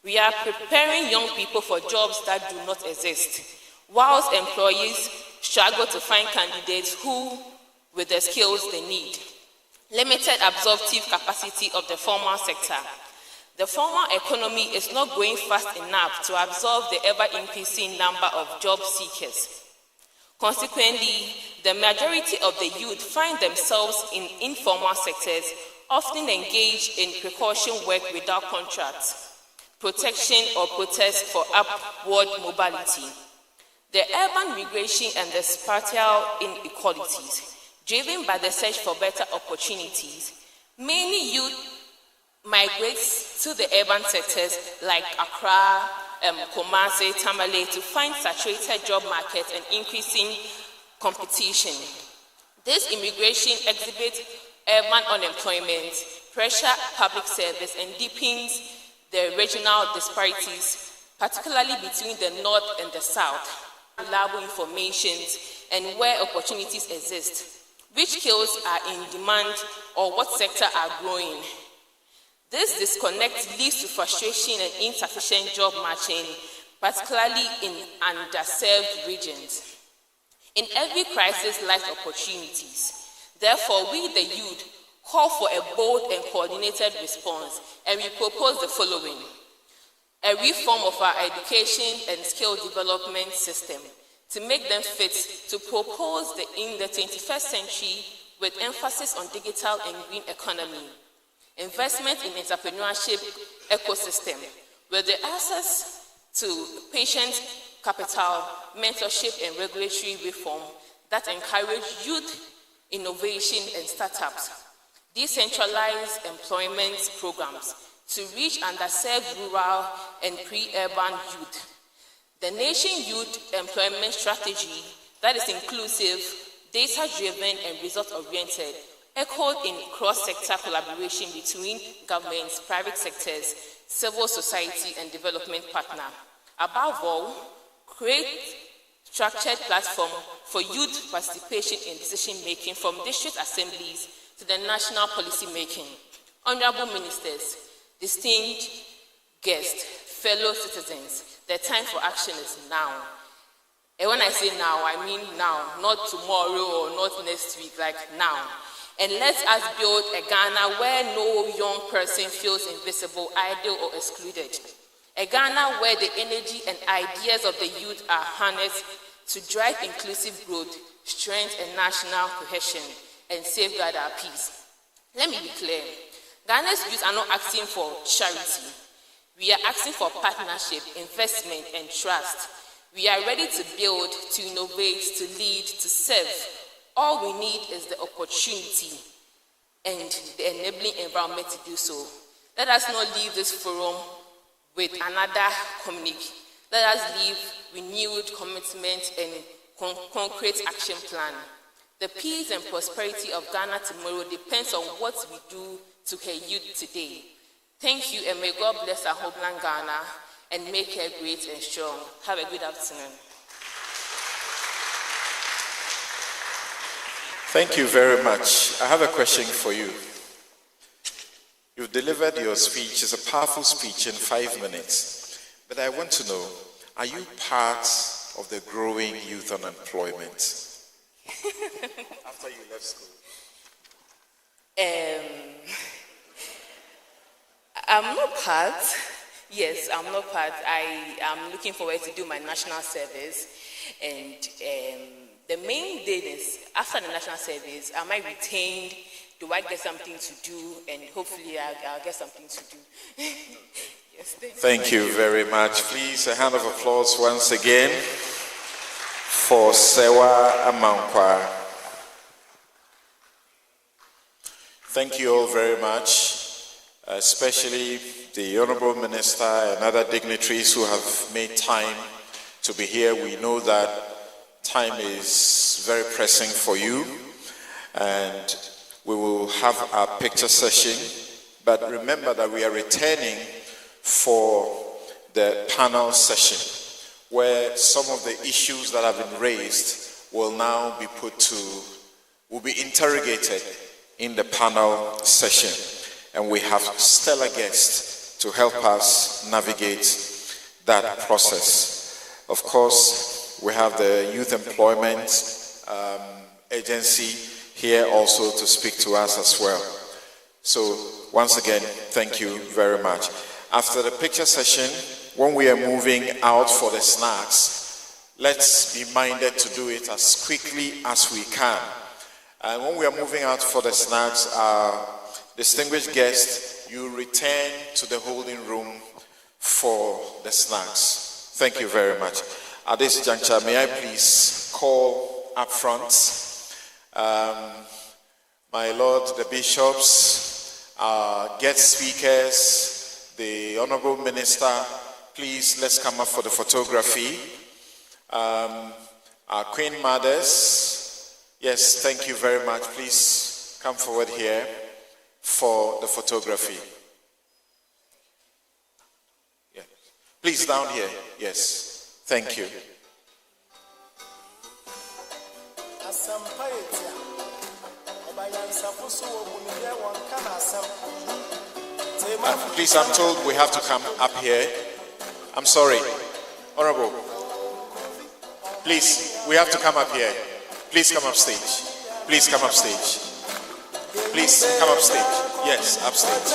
We are preparing young people for jobs that do not exist, whilst employees struggle to find candidates with the skills they need. Limited absorptive capacity of the formal sector. The formal economy is not growing fast enough to absorb the ever-increasing number of job seekers. Consequently, the majority of the youth find themselves in informal sectors, often engaged in precaution work without contracts, protection, or protest for upward mobility. The urban migration and the spatial inequalities, driven by the search for better opportunities, many youth migrate to the urban sectors like Accra, Kumasi, Tamale to find saturated job markets and increasing competition. This immigration exhibits urban unemployment, pressure public service, and deepens the regional disparities, particularly between the north and the south. Reliable information and where opportunities exist, which skills are in demand or what sector are growing. This disconnect leads to frustration and insufficient job matching, particularly in underserved regions. In every crisis lies opportunities. Therefore, we, the youth, call for a bold and coordinated response, and we propose the following: a reform of our education and skill development system to make them fit to propose in the 21st century with emphasis on digital and green economy, investment in entrepreneurship ecosystem, with the access to patient capital, mentorship, and regulatory reform that encourage youth innovation and startups, decentralized employment programs to reach underserved rural and pre-urban youth. The Nation Youth Employment Strategy that is inclusive, data-driven, and result-oriented, echoed in cross-sector collaboration between governments, private sectors, civil society, and development partners. Above all, create structured platform for youth participation in decision-making from district assemblies to the national policy-making. Honorable ministers, distinguished guests, fellow citizens, the time for action is now. And when I say now, I mean now, not tomorrow or not next week, like now. And let us build a Ghana where no young person feels invisible, idle, or excluded. A Ghana where the energy and ideas of the youth are harnessed to drive inclusive growth, strength, and national cohesion, and safeguard our peace. Let me be clear. Ghana's youth are not asking for charity. We are asking for partnership, investment, and trust. We are ready to build, to innovate, to lead, to serve. All we need is the opportunity and the enabling environment to do so. Let us not leave this forum with another communique. Let us leave renewed commitment and concrete action plan. The peace and prosperity of Ghana tomorrow depends on what we do to her youth today. Thank you, and may God bless our homeland Ghana and make her great and strong. Have a good afternoon. Thank you very much. I have a question for you. You've delivered your speech. It's a powerful speech in 5 minutes. But I want to know, are you part of the growing youth unemployment? After you left school. I'm not part. Yes, I'm not part. I am looking forward to do my national service. And the main thing is, after the national service, am I retained? Do I get something to do? And hopefully I'll get something to do. Yes, thank you very much. Please, a hand of applause once again for Sewa Amankwa. Thank you all very much, especially the Honorable Minister and other dignitaries who have made time to be here. We know that time is very pressing for you, and we will have our picture session. But remember that we are returning for the panel session, where some of the issues that have been raised will now be interrogated in the panel session. And we have stellar guests to help us navigate that process. Of course, we have the Youth Employment Agency here also to speak to us as well. So once again, thank you very much. After the picture session, when we are moving out for the snacks, let's be minded to do it as quickly as we can. And when we are moving out for the snacks, our distinguished guests, you return to the holding room for the snacks. Thank you very much. At this juncture, may I please call up front my Lord, the bishops, guest speakers, the Honorable Minister. Please, let's come up for the photography. Our Queen Mothers. Yes, thank you very much. Please come forward here for the photography. Yeah. Please, down here. Yes. Thank you. Please, I'm told we have to come up here. I'm sorry. Honorable. Please, we have to come up here. Please come up stage. Please come up stage. Please come up stage. Yes, upstage.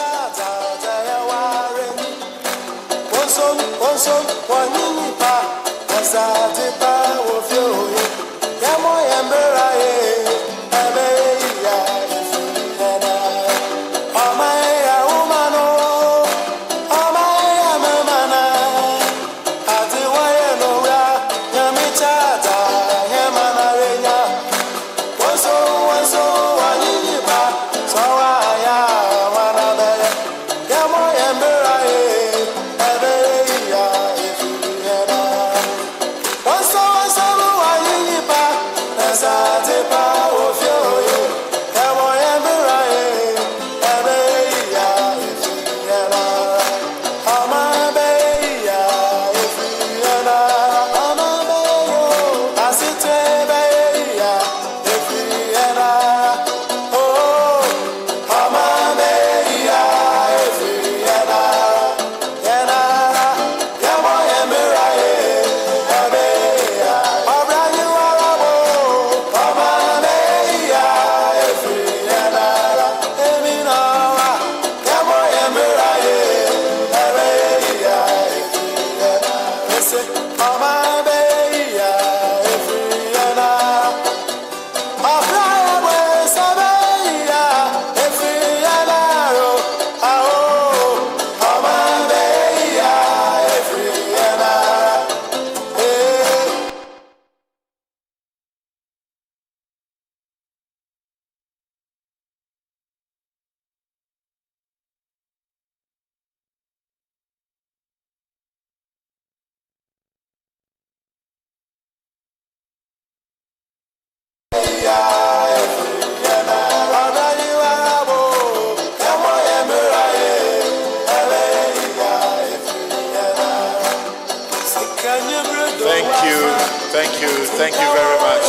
Thank you very much.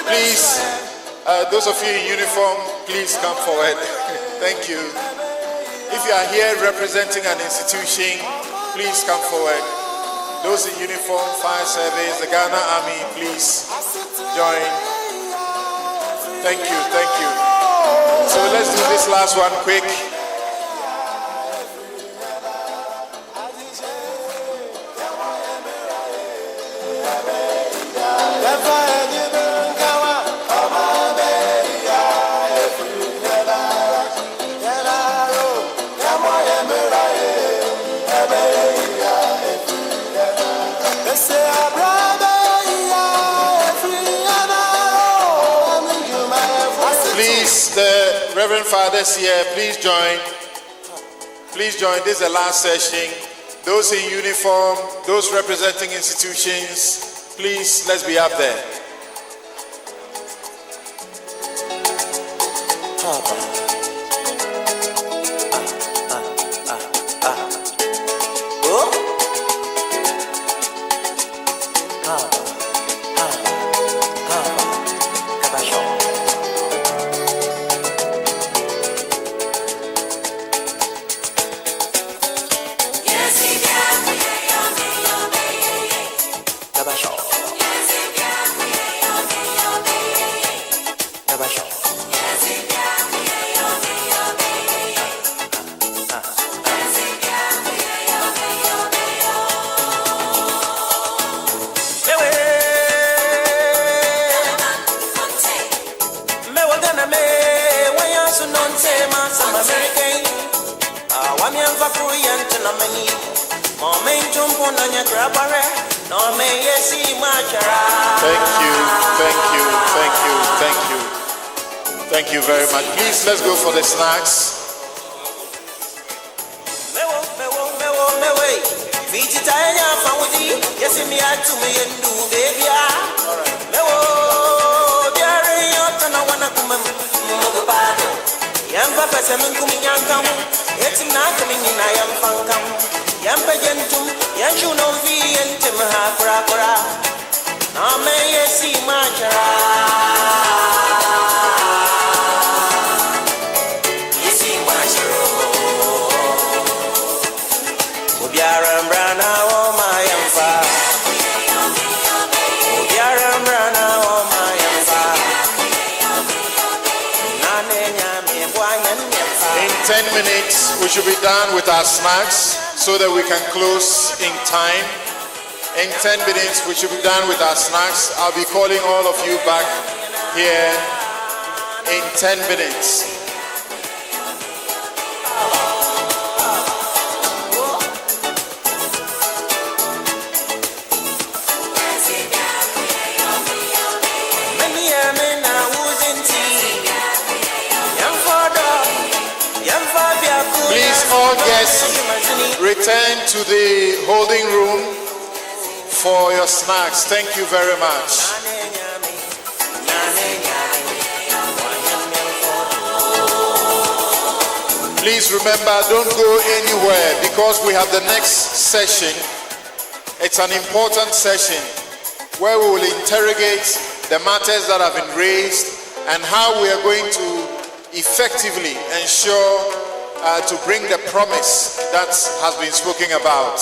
Please, those of you in uniform, please come forward. Thank you. If you are here representing an institution, please come forward. Those in uniform, fire service, the Ghana Army, please join. Thank you, thank you. So let's do this last one quick. Please, the Reverend Fathers here, please join. Please join. This is the last session. Those in uniform, those representing institutions, please, let's be up there. Thank you very much. Please, let's go for the snacks. In 10 minutes, we should be done with our snacks so that we can close in time. In 10 minutes, we should be done with our snacks. I'll be calling all of you back here in 10 minutes. Please, all guests, return to the holding room for your snacks. Thank you very much. Please remember, don't go anywhere because we have the next session. It's an important session where we will interrogate the matters that have been raised and how we are going to effectively ensure to bring the promise that has been spoken about.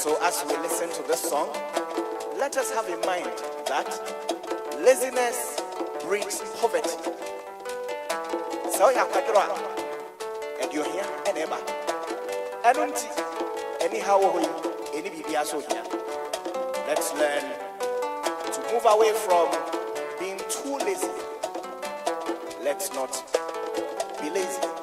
So as we listen to this song, let us have in mind that laziness breeds poverty. So you have and you're here and Emma. I don't see anyhow any BBS here. Let's learn to move away from being too lazy. Let's not be lazy.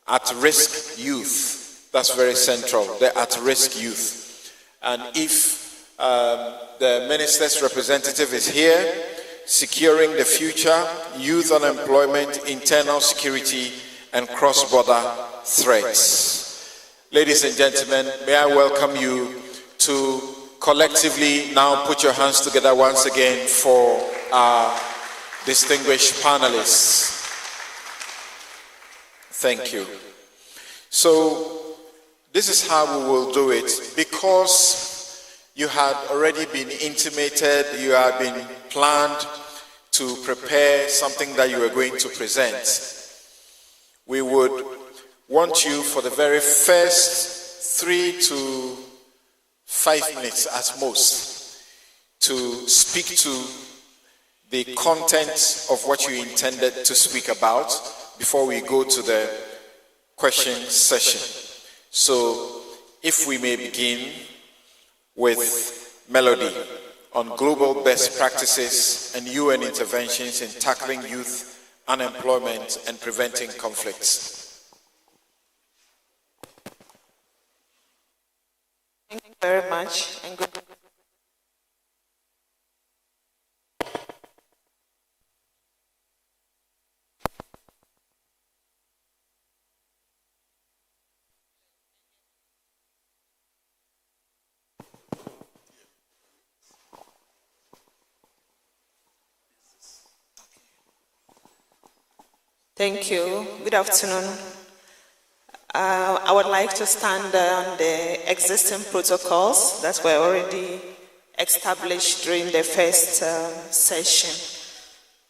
at-risk youth. That's very central, the at-risk youth. And if the minister's representative is here, securing the future, youth unemployment, internal security, and cross-border threats. Ladies and gentlemen, may I welcome you to collectively now put your hands together once again for our distinguished panelists. Thank you. So, this is how we will do it. Because you had already been intimated, you had been planned to prepare something that you were going to present. We would want you for the very first 3 to 5 minutes at most to speak to the content of what you intended to speak about before we go to the question session. So, if we may begin with Melody on global best practices and UN interventions in tackling youth unemployment and preventing conflicts. Thank you very much. And good. Thank you. Good afternoon. I would like to stand on the existing protocols that were already established during the first session,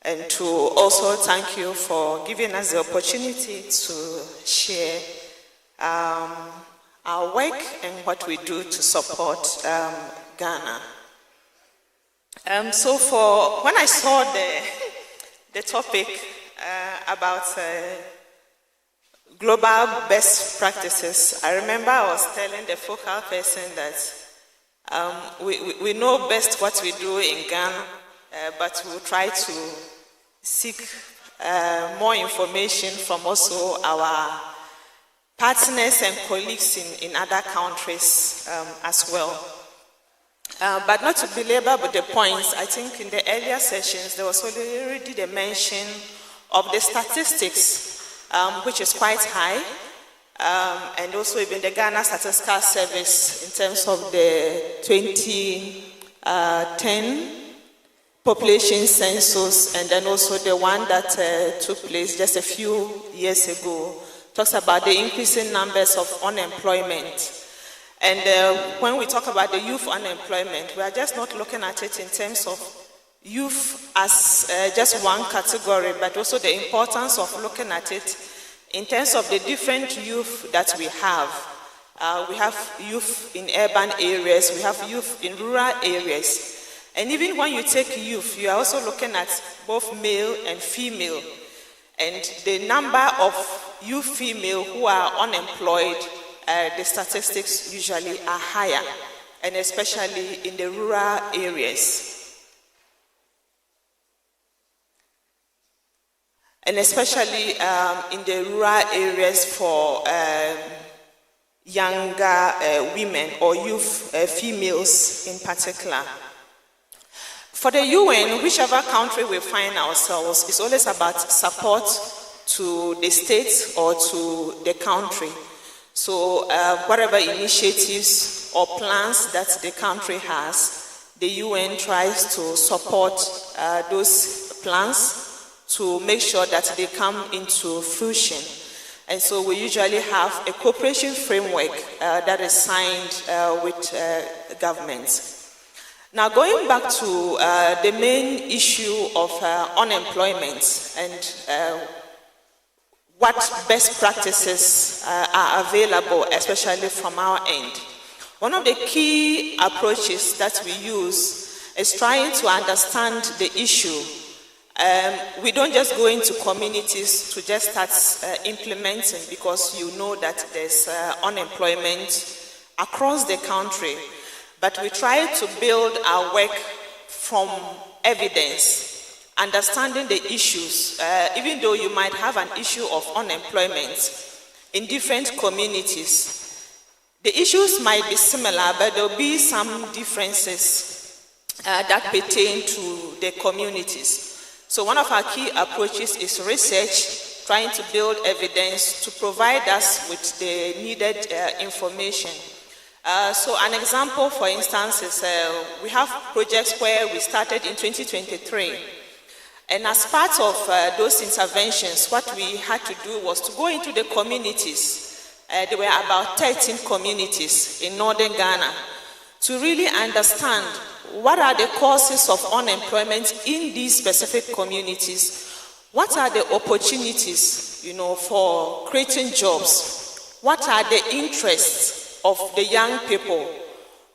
and to also thank you for giving us the opportunity to share our work and what we do to support Ghana. So when I saw the topic about global best practices, I remember I was telling the focal person that we know best what we do in Ghana, but we'll try to seek more information from also our partners and colleagues in other countries as well. But not to belabor with the points, I think in the earlier sessions there was already the mention of the statistics, which is quite high, and also even the Ghana Statistical Service in terms of the 2010 population census, and then also the one that took place just a few years ago, talks about the increasing numbers of unemployment. And when we talk about the youth unemployment, we are just not looking at it in terms of youth as just one category, but also the importance of looking at it in terms of the different youth that we have. We have youth in urban areas, we have youth in rural areas. And even when you take youth, you are also looking at both male and female. And the number of youth female who are unemployed, the statistics usually are higher, and especially in the rural areas. And especially in the rural areas for younger women or youth females in particular. For the UN, whichever country we find ourselves, it's always about support to the state or to the country. So whatever initiatives or plans that the country has, the UN tries to support those plans to make sure that they come into fruition. And so we usually have a cooperation framework that is signed with governments. Now, going back to the main issue of unemployment and what best practices are available, especially from our end. One of the key approaches that we use is trying to understand the issue. We don't just go into communities to just start implementing, because you know that there's unemployment across the country. But we try to build our work from evidence, understanding the issues. Even though you might have an issue of unemployment, in different communities. The issues might be similar, but there will be some differences that pertain to the communities. So one of our key approaches is research, trying to build evidence to provide us with the needed information. So an example, for instance, is we have projects where we started in 2023. And as part of those interventions, what we had to do was to go into the communities. There were about 13 communities in northern Ghana to really understand what are the causes of unemployment in these specific communities. What are the opportunities, for creating jobs? What are the interests of the young people?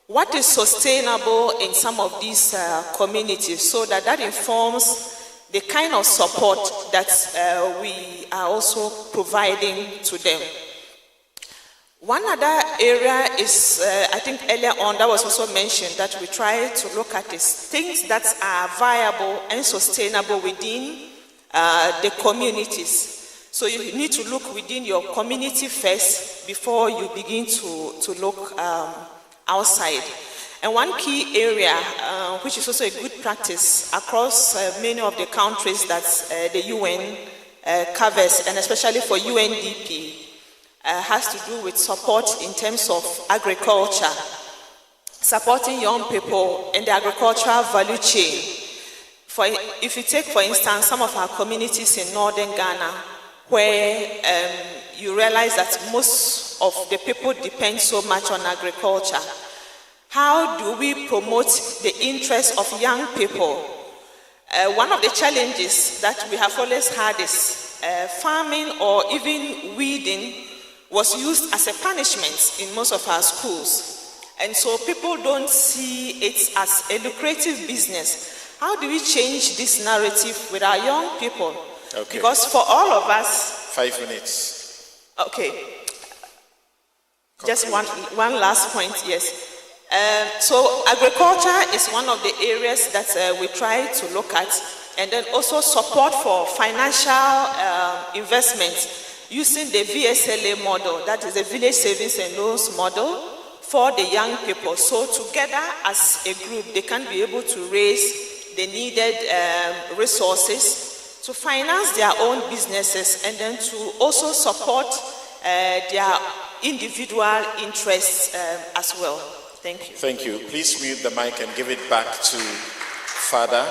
What is sustainable in some of these communities, so that informs the kind of support that we are also providing to them. One other area is, I think earlier on, that was also mentioned, that we try to look at is things that are viable and sustainable within the communities. So you need to look within your community first before you begin to look outside. And one key area, which is also a good practice across many of the countries that the UN covers, and especially for UNDP, has to do with support in terms of agriculture, supporting young people in the agricultural value chain. If you take, for instance, some of our communities in northern Ghana, where you realize that most of the people depend so much on agriculture, how do we promote the interests of young people? One of the challenges that we have always had is farming or even weeding was used as a punishment in most of our schools. And so people don't see it as a lucrative business. How do we change this narrative with our young people? Okay. Because for all of us... 5 minutes. Okay. Just one last point, yes. So agriculture is one of the areas that we try to look at, and then also support for financial investment using the VSLA model, that is the Village Savings and Loans model, for the young people. So together as a group, they can be able to raise the needed resources to finance their own businesses, and then to also support their individual interests as well. Thank you. Thank you. Please mute the mic and give it back to Father.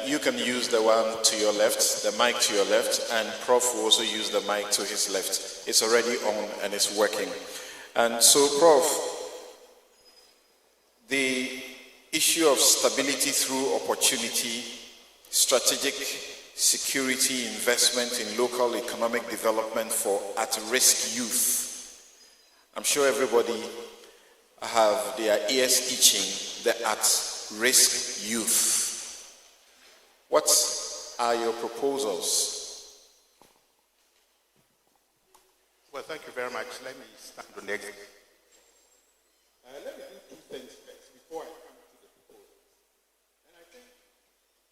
You can use the one to your left, the mic to your left, and Prof will also use the mic to his left. It's already on and it's working. And so, Prof, the issue of stability through opportunity, strategic security investment in local economic development for at-risk youth. I'm sure everybody have their ears itching, the at-risk youth. What are your proposals? Well, thank you very much. Let me start the next. Let me do 2 things first before I come to the proposals. And I think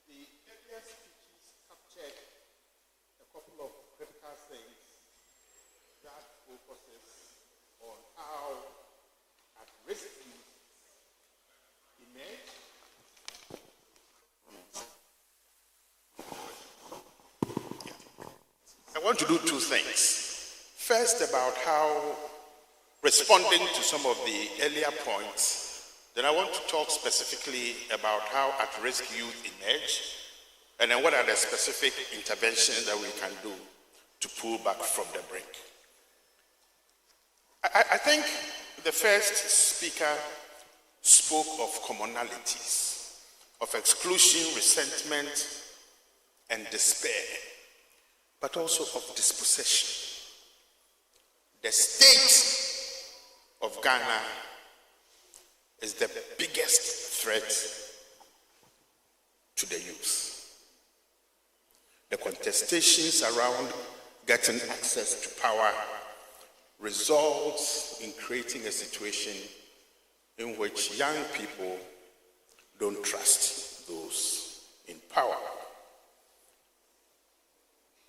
the earlier speeches captured a couple of critical things that focuses on how at-risk youth emerge. I want to do 2 things. First, about how, responding to some of the earlier points, then I want to talk specifically about how at-risk youth emerge, and then what are the specific interventions that we can do to pull back from the brink. I think the first speaker spoke of commonalities, of exclusion, resentment, and despair, but also of dispossession. The state of Ghana is the biggest threat to the youth. The contestations around getting access to power results in creating a situation in which young people don't trust those in power.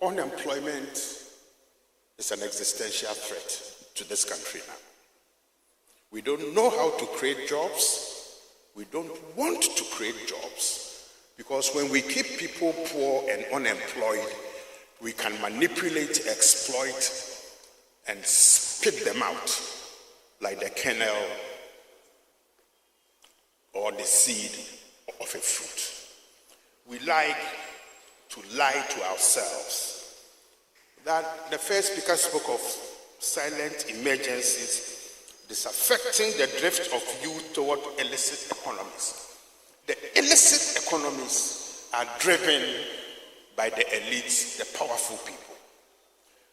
Unemployment is an existential threat to this country now. We don't know how to create jobs. We don't want to create jobs, because when we keep people poor and unemployed, we can manipulate, exploit, and spit them out like the kernel or the seed of a fruit. We like to lie to ourselves. That the first speaker spoke of silent emergencies disaffecting the drift of youth toward illicit economies. The illicit economies are driven by the elites, the powerful people.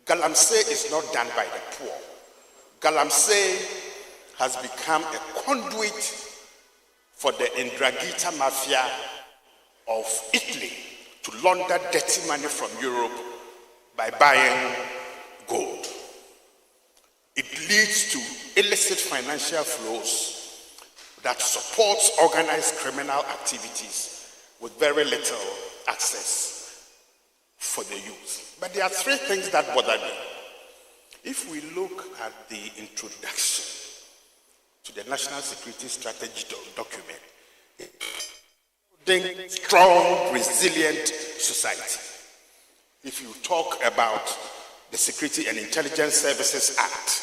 Galamsey is not done by the poor. Galamsey has become a conduit for the Ndrangheta mafia of Italy to launder dirty money from Europe by buying gold. It leads to illicit financial flows that supports organized criminal activities with very little access for the youth. But there are three things that bother me. If we look at the introduction to the National Security Strategy document, building strong, resilient society. If you talk about the Security and Intelligence Services Act,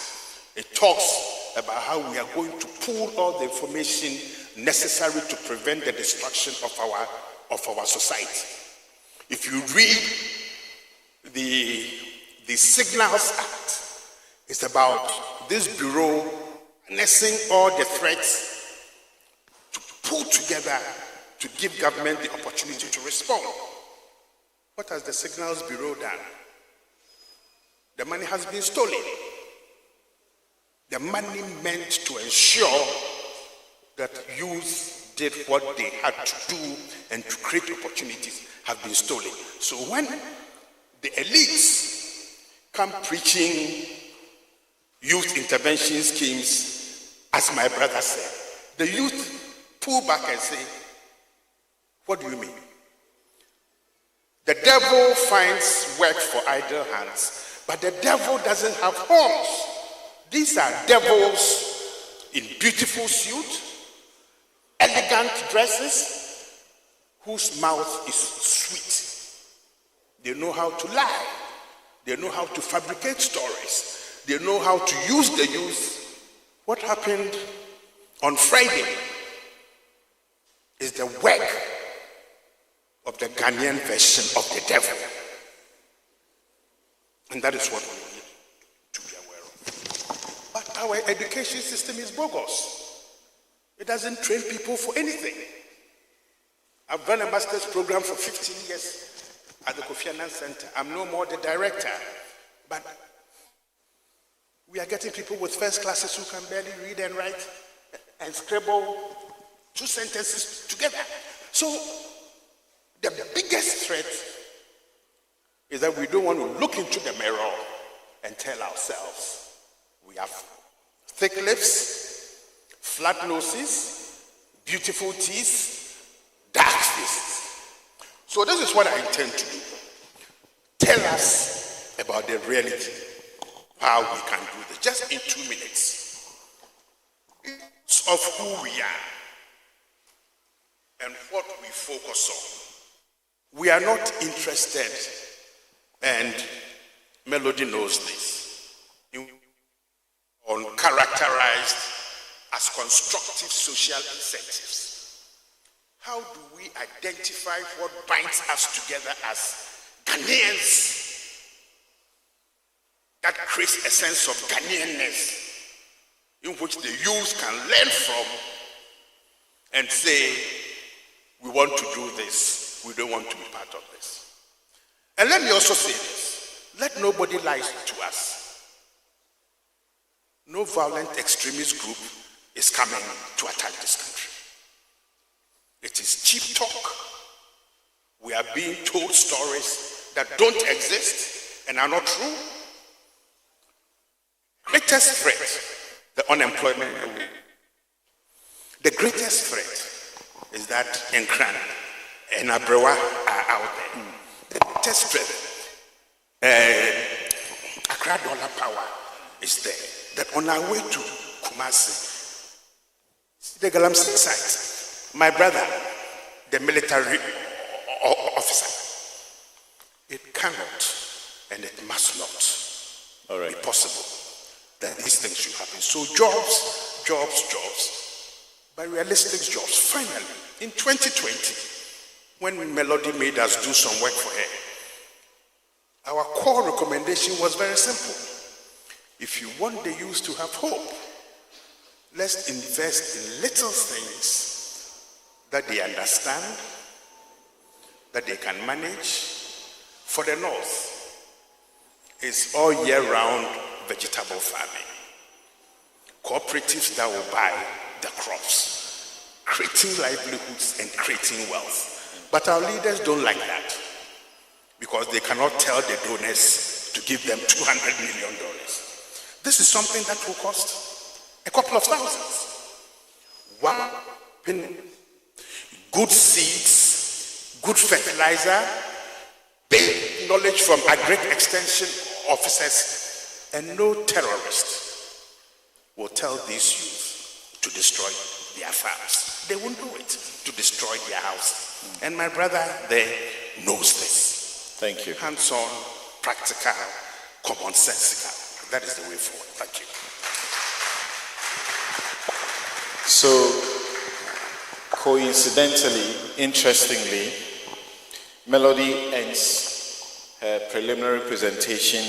it talks about how we are going to pool all the information necessary to prevent the destruction of our society. If you read the Signals Act, it's about this bureau harnessing all the threats to pull together to give government the opportunity to respond. What has the Signals Bureau done? The money has been stolen. The money meant to ensure that youth did what they had to do and to create opportunities have been stolen. So when the elites come preaching youth intervention schemes, as my brother said, the youth pull back and say, what do you mean? The devil finds work for idle hands, but the devil doesn't have horns. These are devils in beautiful suits, elegant dresses, whose mouth is sweet. They know how to lie. They know how to fabricate stories. They know how to use the youth. What happened on Friday is the work of the Ghanaian version of the devil. And that is what we need to be aware of. But our education system is bogus. It doesn't train people for anything. I've run a master's program for 15 years at the Kofi Annan Center. I'm no more the director. But we are getting people with first classes who can barely read and write and scribble 2 sentences together. So the biggest threat is that we don't want to look into the mirror and tell ourselves we have thick lips, flat noses, beautiful teeth, dark faces. So this is what I intend to do. Tell us about the reality, how we can do this, just in 2 minutes, of who we are and what we focus on. We are not interested, and Melody knows this, on characterized as constructive social incentives. How do we identify what binds us together as Ghanaians that creates a sense of Ghanaianness in which the youth can learn from and say, we want to do this, we don't want to be part of this. And let me also say this, let nobody lie to us. No violent extremist group is coming to attack this country. It is cheap talk. We are being told stories that don't exist and are not true. Greatest threat, the unemployment. The greatest threat is that Nkran and Abrewa are out there. The greatest threat, Accra $100 power is there. That on our way to Kumasi, the Galamsey site, my brother, the military officer, it cannot and it must not be possible that these things should happen. So jobs, but realistic jobs. Finally, in 2020, when Melody made us do some work for her, our core recommendation was very simple. If you want the youth to have hope, let's invest in little things that they understand, that they can manage. For the North, it's all year-round vegetable farming. Cooperatives that will buy the crops, creating livelihoods and creating wealth. But our leaders don't like that because they cannot tell the donors to give them $200 million. This is something that will cost a couple of thousands. One penny. Good seeds, good fertilizer, big knowledge from agric extension officers, and no terrorist will tell these youth to destroy their farms. They won't do it to destroy their house. And my brother there knows this. Thank you. Hands-on, practical, commonsensical. That is the way forward. Thank you. So, coincidentally, interestingly, Melody ends her preliminary presentation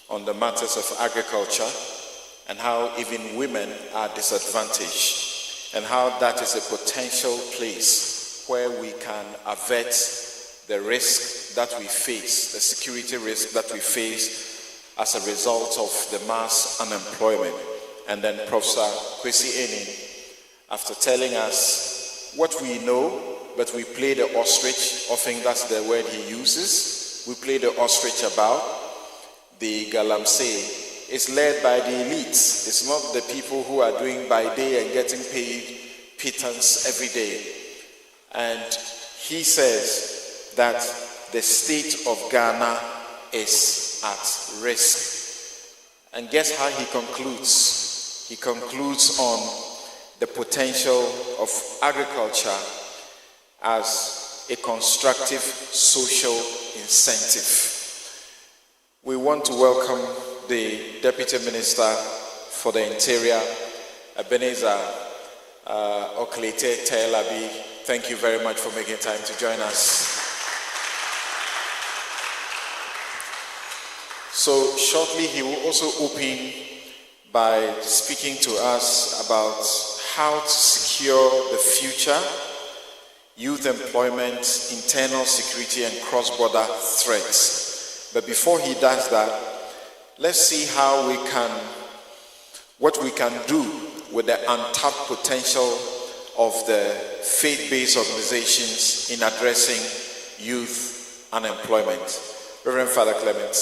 on the matters of agriculture and how even women are disadvantaged and how that is a potential place where we can avert the risk that we face, the security risk that we face as a result of the mass unemployment. And then Professor Kwesi Eni, after telling us what we know, but we play the ostrich, I think that's the word he uses. We play the ostrich about the Galamsey. It's led by the elites. It's not the people who are doing by day and getting paid pittance every day. And he says that the state of Ghana is at risk. And guess how he concludes? He concludes on the potential of agriculture as a constructive social incentive. We want to welcome the Deputy Minister for the Interior, Ebenezer Oklete Telabi. Thank you very much for making time to join us. So shortly he will also open by speaking to us about how to secure the future, youth employment, internal security, and cross-border threats. But before he does that, let's see how what we can do with the untapped potential of the faith-based organizations in addressing youth unemployment. Reverend Father Clement.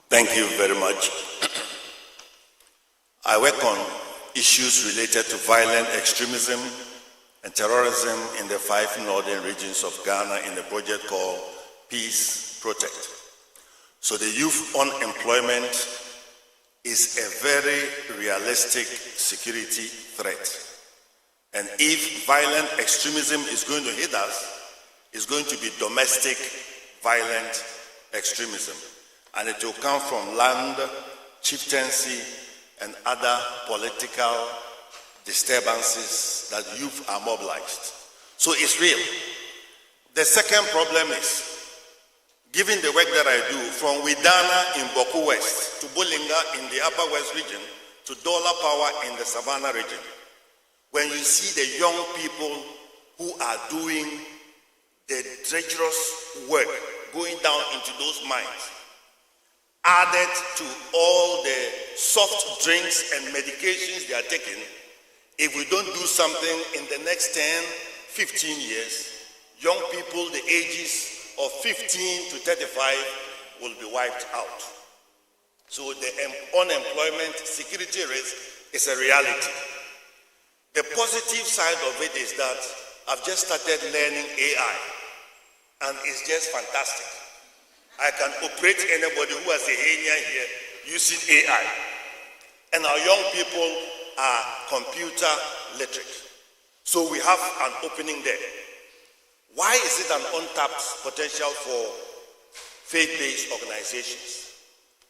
Thank you very much. I work on issues related to violent extremism and terrorism in the 5 northern regions of Ghana in a project called Peace Protect. So the youth unemployment is a very realistic security threat. And if violent extremism is going to hit us, it's going to be domestic violent extremism. And it will come from land, chieftaincy, and other political disturbances that youth are mobilized. So it's real. The second problem is, given the work that I do, from Widana in Boku West to Bolinga in the Upper West region to Dollar Power in the Savannah region, when you see the young people who are doing the treacherous work, going down into those mines, added to all the soft drinks and medications they are taking, if we don't do something in the next 10, 15 years, young people the ages of 15 to 35 will be wiped out. So the unemployment security risk is a reality. The positive side of it is that I've just started learning AI, and it's just fantastic. I can operate anybody who has a hernia here using AI. And our young people are computer literate. So we have an opening there. Why is it an untapped potential for faith-based organizations?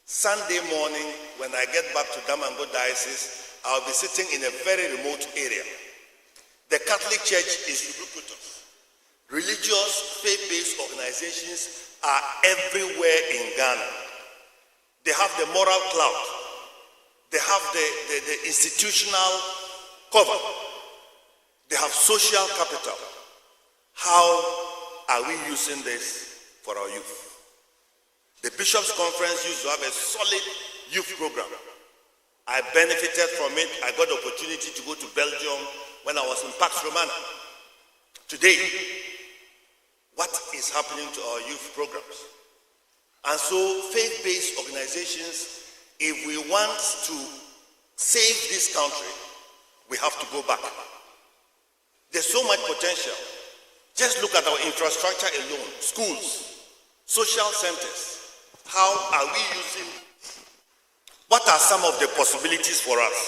Sunday morning, when I get back to Damango Diocese, I'll be sitting in a very remote area. The Catholic Church is ubiquitous. Religious, faith-based organizations are everywhere in Ghana. They have the moral clout. They have the institutional cover. They have social capital. How are we using this for our youth? The Bishops' Conference used to have a solid youth program. I benefited from it. I got the opportunity to go to Belgium when I was in Pax Romana. Today, what is happening to our youth programs? And so, faith-based organizations, if we want to save this country, we have to go back. There's so much potential. Just look at our infrastructure alone, schools, social centers. How are we using? What are some of the possibilities for us?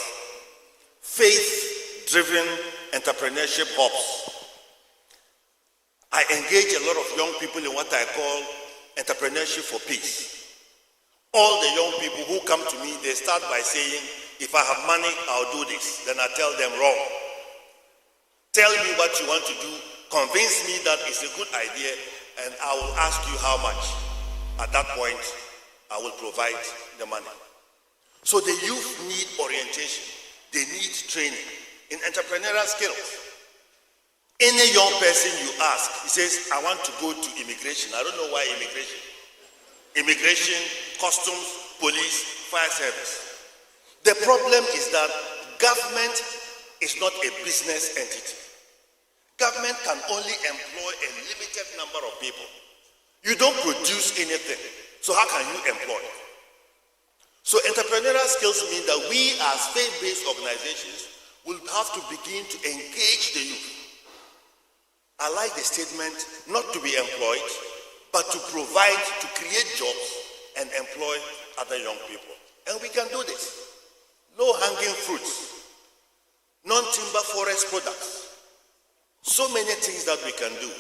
Faith-driven entrepreneurship hubs. I engage a lot of young people in what I call entrepreneurship for peace. All the young people who come to me, they start by saying, if I have money, I'll do this. Then I tell them wrong. Tell me what you want to do. Convince me that it's a good idea, and I will ask you how much. At that point, I will provide the money. So the youth need orientation. They need training in entrepreneurial skills. Any young person you ask, he says, I want to go to immigration. I don't know why immigration. Immigration, customs, police, fire service. The problem is that government is not a business entity. Government can only employ a limited number of people. You don't produce anything, so how can you employ? So entrepreneurial skills mean that we as faith-based organizations will have to begin to engage the youth. I like the statement, not to be employed, but to provide, to create jobs and employ other young people. And we can do this. Low-hanging fruits, non-timber forest products, so many things that we can do.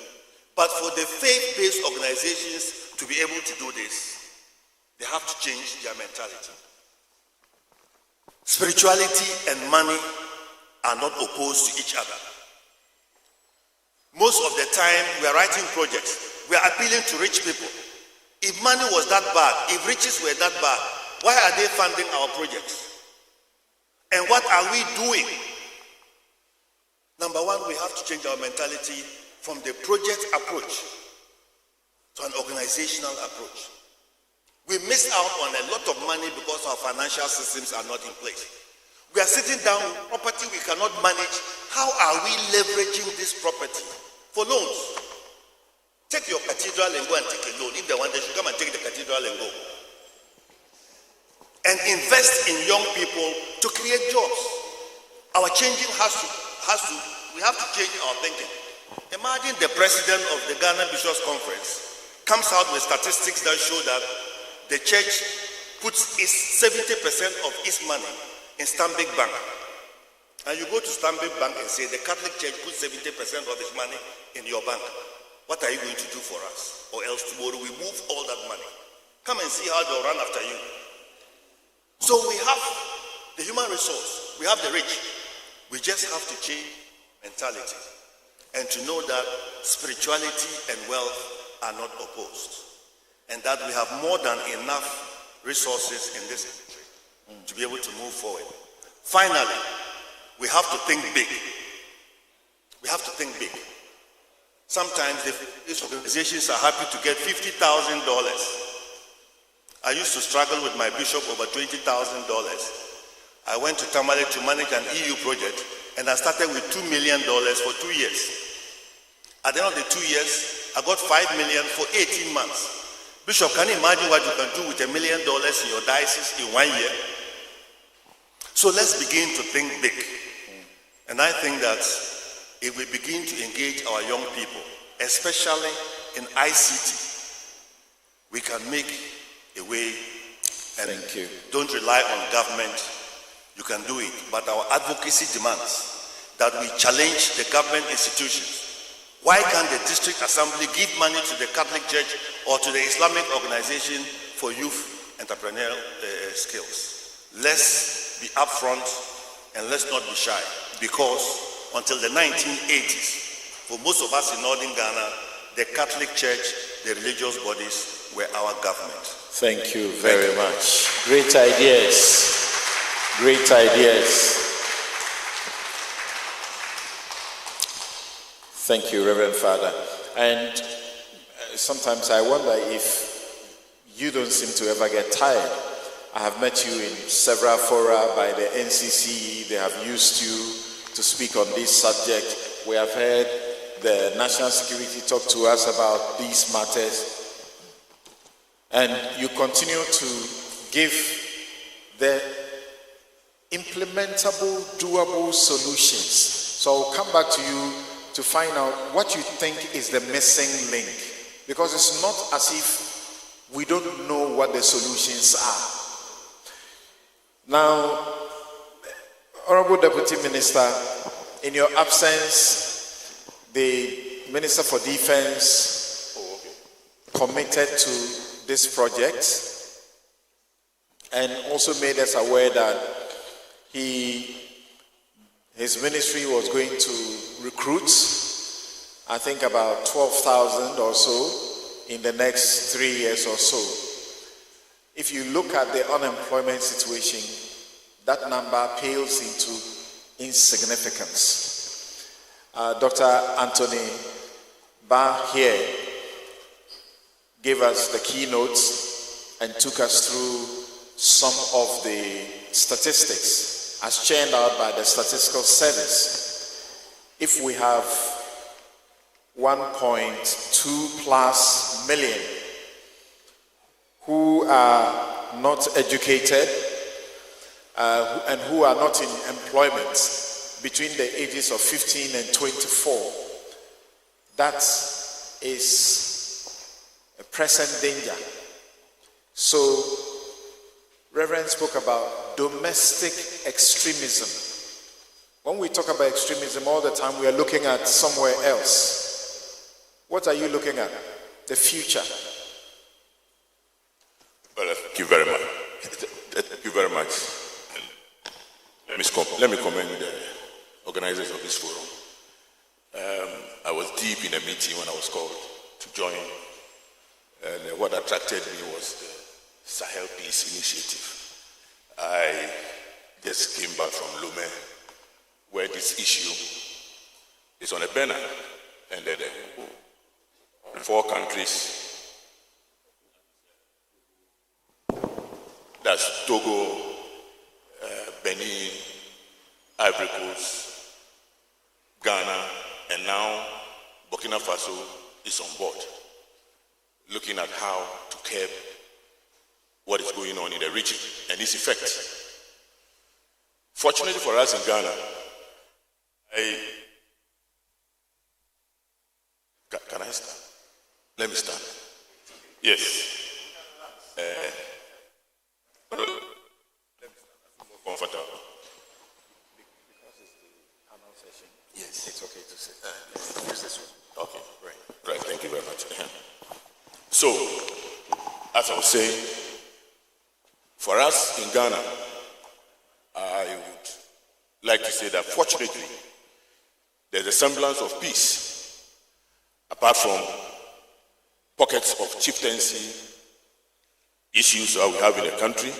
But for the faith-based organizations to be able to do this, they have to change their mentality. Spirituality and money are not opposed to each other. Most of the time, we are writing projects. We are appealing to rich people. If money was that bad, if riches were that bad, why are they funding our projects? And what are we doing? Number one, we have to change our mentality from the project approach to an organizational approach. We miss out on a lot of money because our financial systems are not in place. We are sitting down with property we cannot manage. How are we leveraging this property for loans? Take your cathedral and go and take a loan. If they want, they should come and take the cathedral and go. And invest in young people to create jobs. Our changing we have to change our thinking. Imagine the president of the Ghana Bishops Conference comes out with statistics that show that the church puts 70% of its money in Stanbic Bank. And you go to Stanbic Bank and say, the Catholic Church puts 70% of its money in your bank. What are you going to do for us? Or else tomorrow we move all that money. Come and see how they'll run after you. So we have the human resource. We have the rich. We just have to change mentality and to know that spirituality and wealth are not opposed, and that we have more than enough resources in this country to be able to move forward. Finally, we have to think big. We have to think big. Sometimes these organizations are happy to get $50,000. I used to struggle with my bishop over $20,000. I went to Tamale to manage an EU project, and I started with $2 million for 2 years. At the end of the 2 years, I got $5 million for 18 months. Bishop, can you imagine what you can do with $1 million in your diocese in 1 year? So let's begin to think big. And I think that if we begin to engage our young people, especially in ICT, we can make a way. And Thank you. don't rely on government. You can do it. But our advocacy demands that we challenge the government institutions. Why can't the district assembly give money to the Catholic Church or to the Islamic organization for youth entrepreneurial skills? Let's be upfront and let's not be shy, because until the 1980s, for most of us in northern Ghana, the Catholic Church, the religious bodies were our government. Thank you very much. Great ideas. Great ideas. Thank you, Reverend Father. And sometimes I wonder if you don't seem to ever get tired. I have met you in several fora by the NCC. They have used you to speak on this subject. We have heard the national security talk to us about these matters. And you continue to give the implementable, doable solutions. So I'll come back to you to find out what you think is the missing link. Because it's not as if we don't know what the solutions are. Now, Honorable Deputy Minister, in your absence, the Minister for Defense committed to this project and also made us aware that his ministry was going to recruit, I think about 12,000 or so in the next 3 years or so. If you look at the unemployment situation, that number pales into insignificance. Dr. Anthony Ba here gave us the keynotes and took us through some of the statistics as churned out by the Statistical Service. If we have 1.2 plus million who are not educated and who are not in employment between the ages of 15 and 24, that is a present danger. So, Reverend spoke about domestic extremism. When we talk about extremism all the time, we are looking at somewhere else. What are you looking at? The future. Well, thank you very much. Thank you very much. Let me commend the organizers of this forum. I was deep in a meeting when I was called to join, and what attracted me was the Sahel Peace Initiative. I just came back from Lomé, where this issue is on a banner, and there are 4 countries. That's Togo, Benin, Ivory Coast, Ghana, and now Burkina Faso is on board, looking at how to curb what is going on in the region and its effect. Fortunately for us in Ghana, can I start? Let me start. Yes. Let me start. More comfortable. Because it's the panel session. Yes. It's okay to say. Use this one. Okay, right. Thank you very much. So, as I was saying, for us in Ghana, I would like to say that fortunately, there's a semblance of peace, apart from pockets of chieftaincy issues that we have in the country,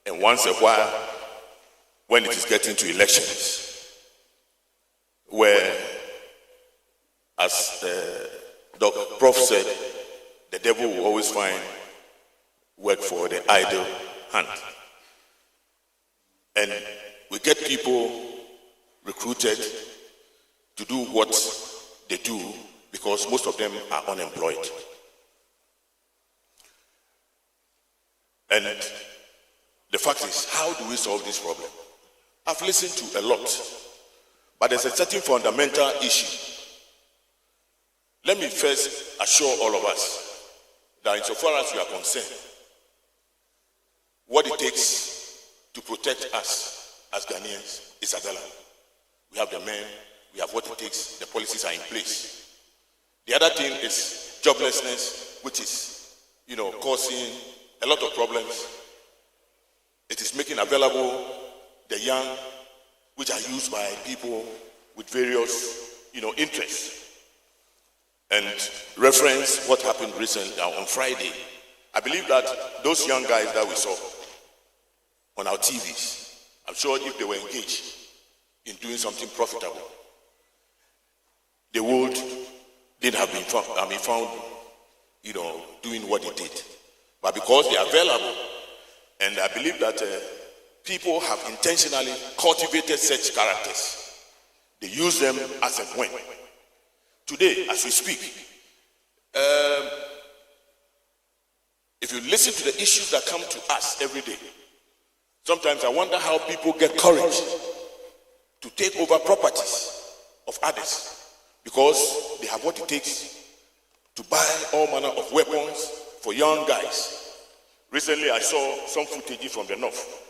and once a while, when it is getting to elections, where, as Dr. Prof said, the devil will always find work for the idle hand. And we get people recruited to do what they do because most of them are unemployed. And the fact is, how do we solve this problem? I've listened to a lot, but there's a certain fundamental issue. Let me first assure all of us that insofar as you are concerned, what it takes to protect us as Ghanaians is available. We have the men, we have what it takes, the policies are in place. The other thing is joblessness, which is, causing a lot of problems. It is making available the young, which are used by people with various, interests. And reference what happened recently on Friday. I believe that those young guys that we saw on our TVs, I'm sure if they were engaged in doing something profitable, the world didn't have been found, doing what they did. But because they are available, and I believe that people have intentionally cultivated such characters, they use them as a win. Today, as we speak, if you listen to the issues that come to us every day, sometimes I wonder how people get courage to take over properties of others because they have what it takes to buy all manner of weapons for young guys. Recently, I saw some footage from the north.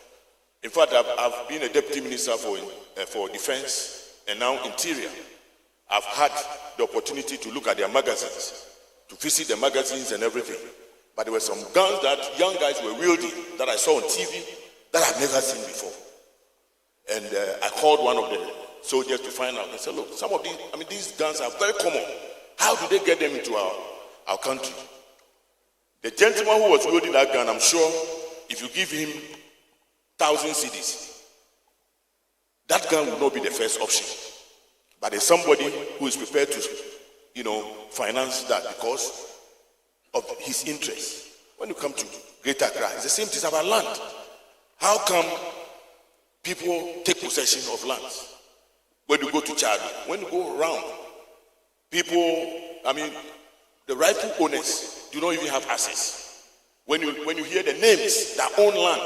In fact, I've been a deputy minister for defense and now interior. I've had the opportunity to look at their magazines, to visit the magazines and everything. But there were some guns that young guys were wielding that I saw on TV that I've never seen before. And I called one of the soldiers to find out. I said, look, some of these guns are very common. How do they get them into our country? The gentleman who was wielding that gun, I'm sure if you give him 1,000 cedis, that gun will not be the first option. But there's somebody who is prepared to, finance that because of his interest. When you come to Greater Accra, it's the same thing about land. How come people take possession of lands? When you go to Chad, when you go around, people, the rightful owners do not even have access. When you hear the names that own land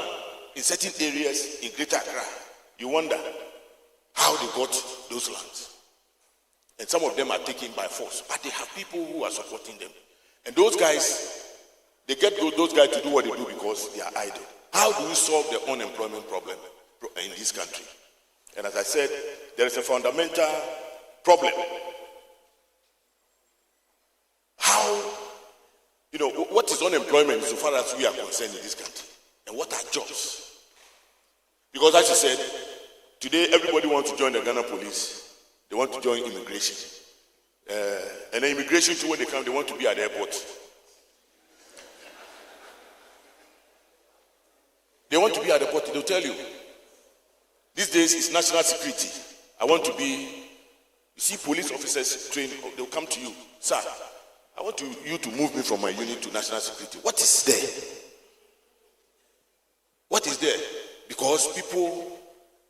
in certain areas in Greater Accra, you wonder how they got those lands. And some of them are taken by force, but they have people who are supporting them. And those guys, they get those guys to do what they do because they are idle. How do we solve the unemployment problem in this country? And as I said, there is a fundamental problem. How, what is unemployment so far as we are concerned in this country? And what are jobs? Because as you said, today everybody wants to join the Ghana police. They want to join immigration. And the immigration too, when they come, they want to be at the airport. They want to be at the airport, they'll tell you. These days, it's national security. I want to be, you see police officers trained, they'll come to you. Sir, I want you to move me from my unit to national security. What is there? What is there? Because people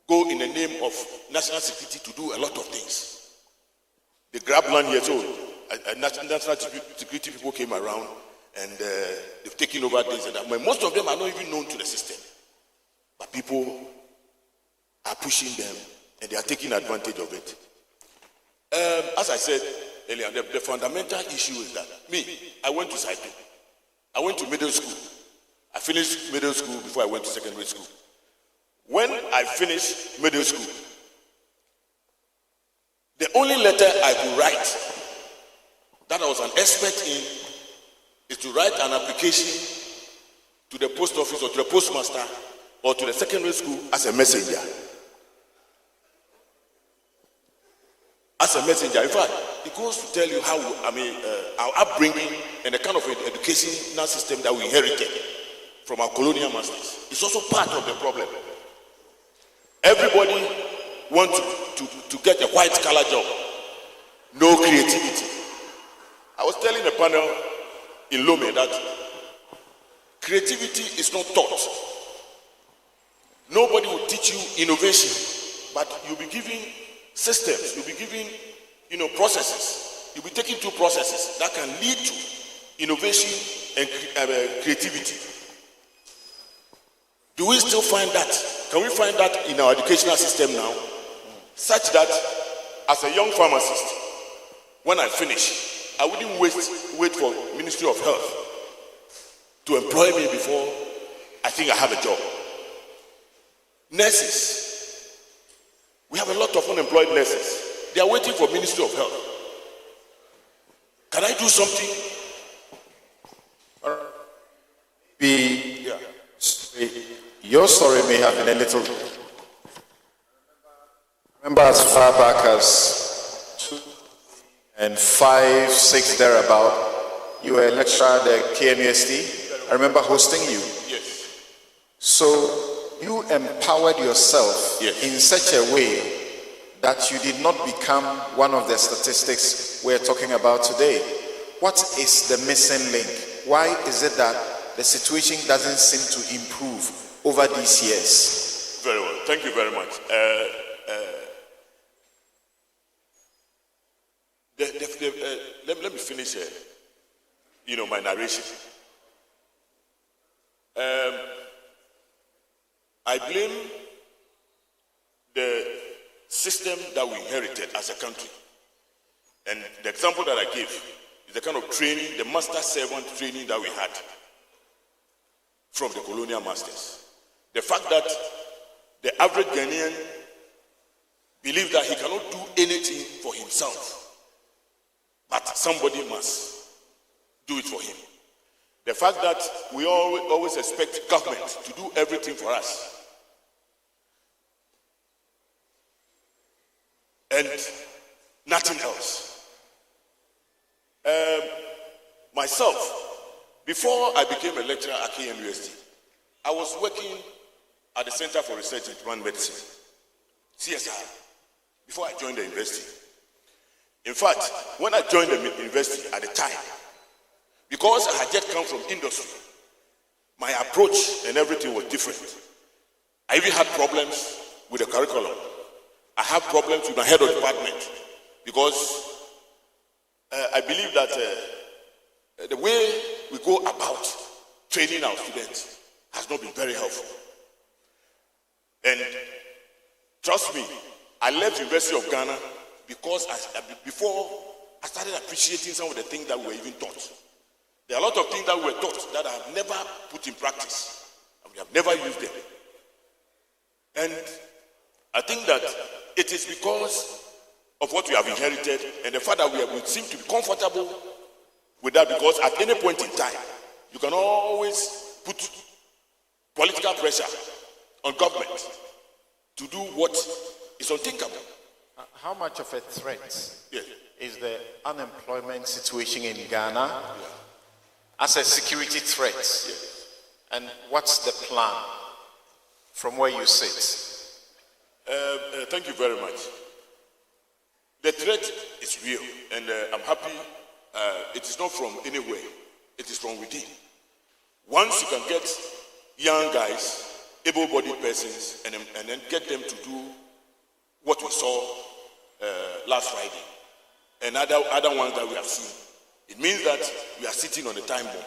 go in the name of national security to do a lot of things. They grab land here, so national security people came around and they've taken over this and that. But most of them are not even known to the system. But people are pushing them and they are taking advantage of it. As I said earlier, the fundamental issue is that I went to Sahel. I went to middle school. I finished middle school before I went to secondary school. When I finished middle school, the only letter I could write that I was an expert in is to write an application to the post office or to the postmaster or to the secondary school as a messenger. As a messenger. In fact, it goes to tell you how, our upbringing and the kind of educational system that we inherited from our colonial masters. It's also part of the problem. Everybody wants to get a white-collar job. No creativity. I was telling a panel in Lome that creativity is not taught. Nobody will teach you innovation, but you'll be given systems, you'll be given, processes. You'll be taking two processes that can lead to innovation and creativity. Do we still find that? Can we find that in our educational system now? Such that as a young pharmacist, when I finish, I wouldn't wait for Ministry of Health to employ me before I think I have a job. Nurses. We have a lot of unemployed nurses. They are waiting for Ministry of Health. Can I do something? Your story may have been a little. Remember, as far back as 2005, 6 thereabout, you were a lecturer at the KMUST. I remember hosting you. Yes. So you empowered yourself in such a way that you did not become one of the statistics we're talking about today. What is the missing link? Why is it that the situation doesn't seem to improve over these years? Very well. Thank you very much. Let me finish my narration. I blame the system that we inherited as a country. And the example that I gave is the kind of training, the master-servant training that we had from the colonial masters. The fact that the average Ghanaian believes that he cannot do anything for himself, but somebody must do it for him. The fact that we always expect government to do everything for us. And nothing else. Myself, before I became a lecturer at KMUST, I was working at the Center for Research in Human Medicine, CSI, before I joined the university. In fact, when I joined the university at the time, because I had just come from industry, my approach and everything was different. I even had problems with the curriculum. I have problems with my head of department because I believe that the way we go about training our students has not been very helpful. And trust me, I left the University of Ghana because before I started appreciating some of the things that we were even taught. There are a lot of things that we were taught that I have never put in practice, and we have never used them. And I think that it is because of what we have inherited and the fact that we seem to be comfortable with that, because at any point in time, you can always put political pressure on government to do what is unthinkable. How much of a threat is the unemployment situation in Ghana as a security threat? And what's the plan from where you sit? Thank you very much. The threat is real, and I'm happy it is not from anywhere, it is from within. Once you can get young guys, able-bodied persons, and then get them to do what we saw last Friday, and other ones that we have seen, it means that we are sitting on a time bomb.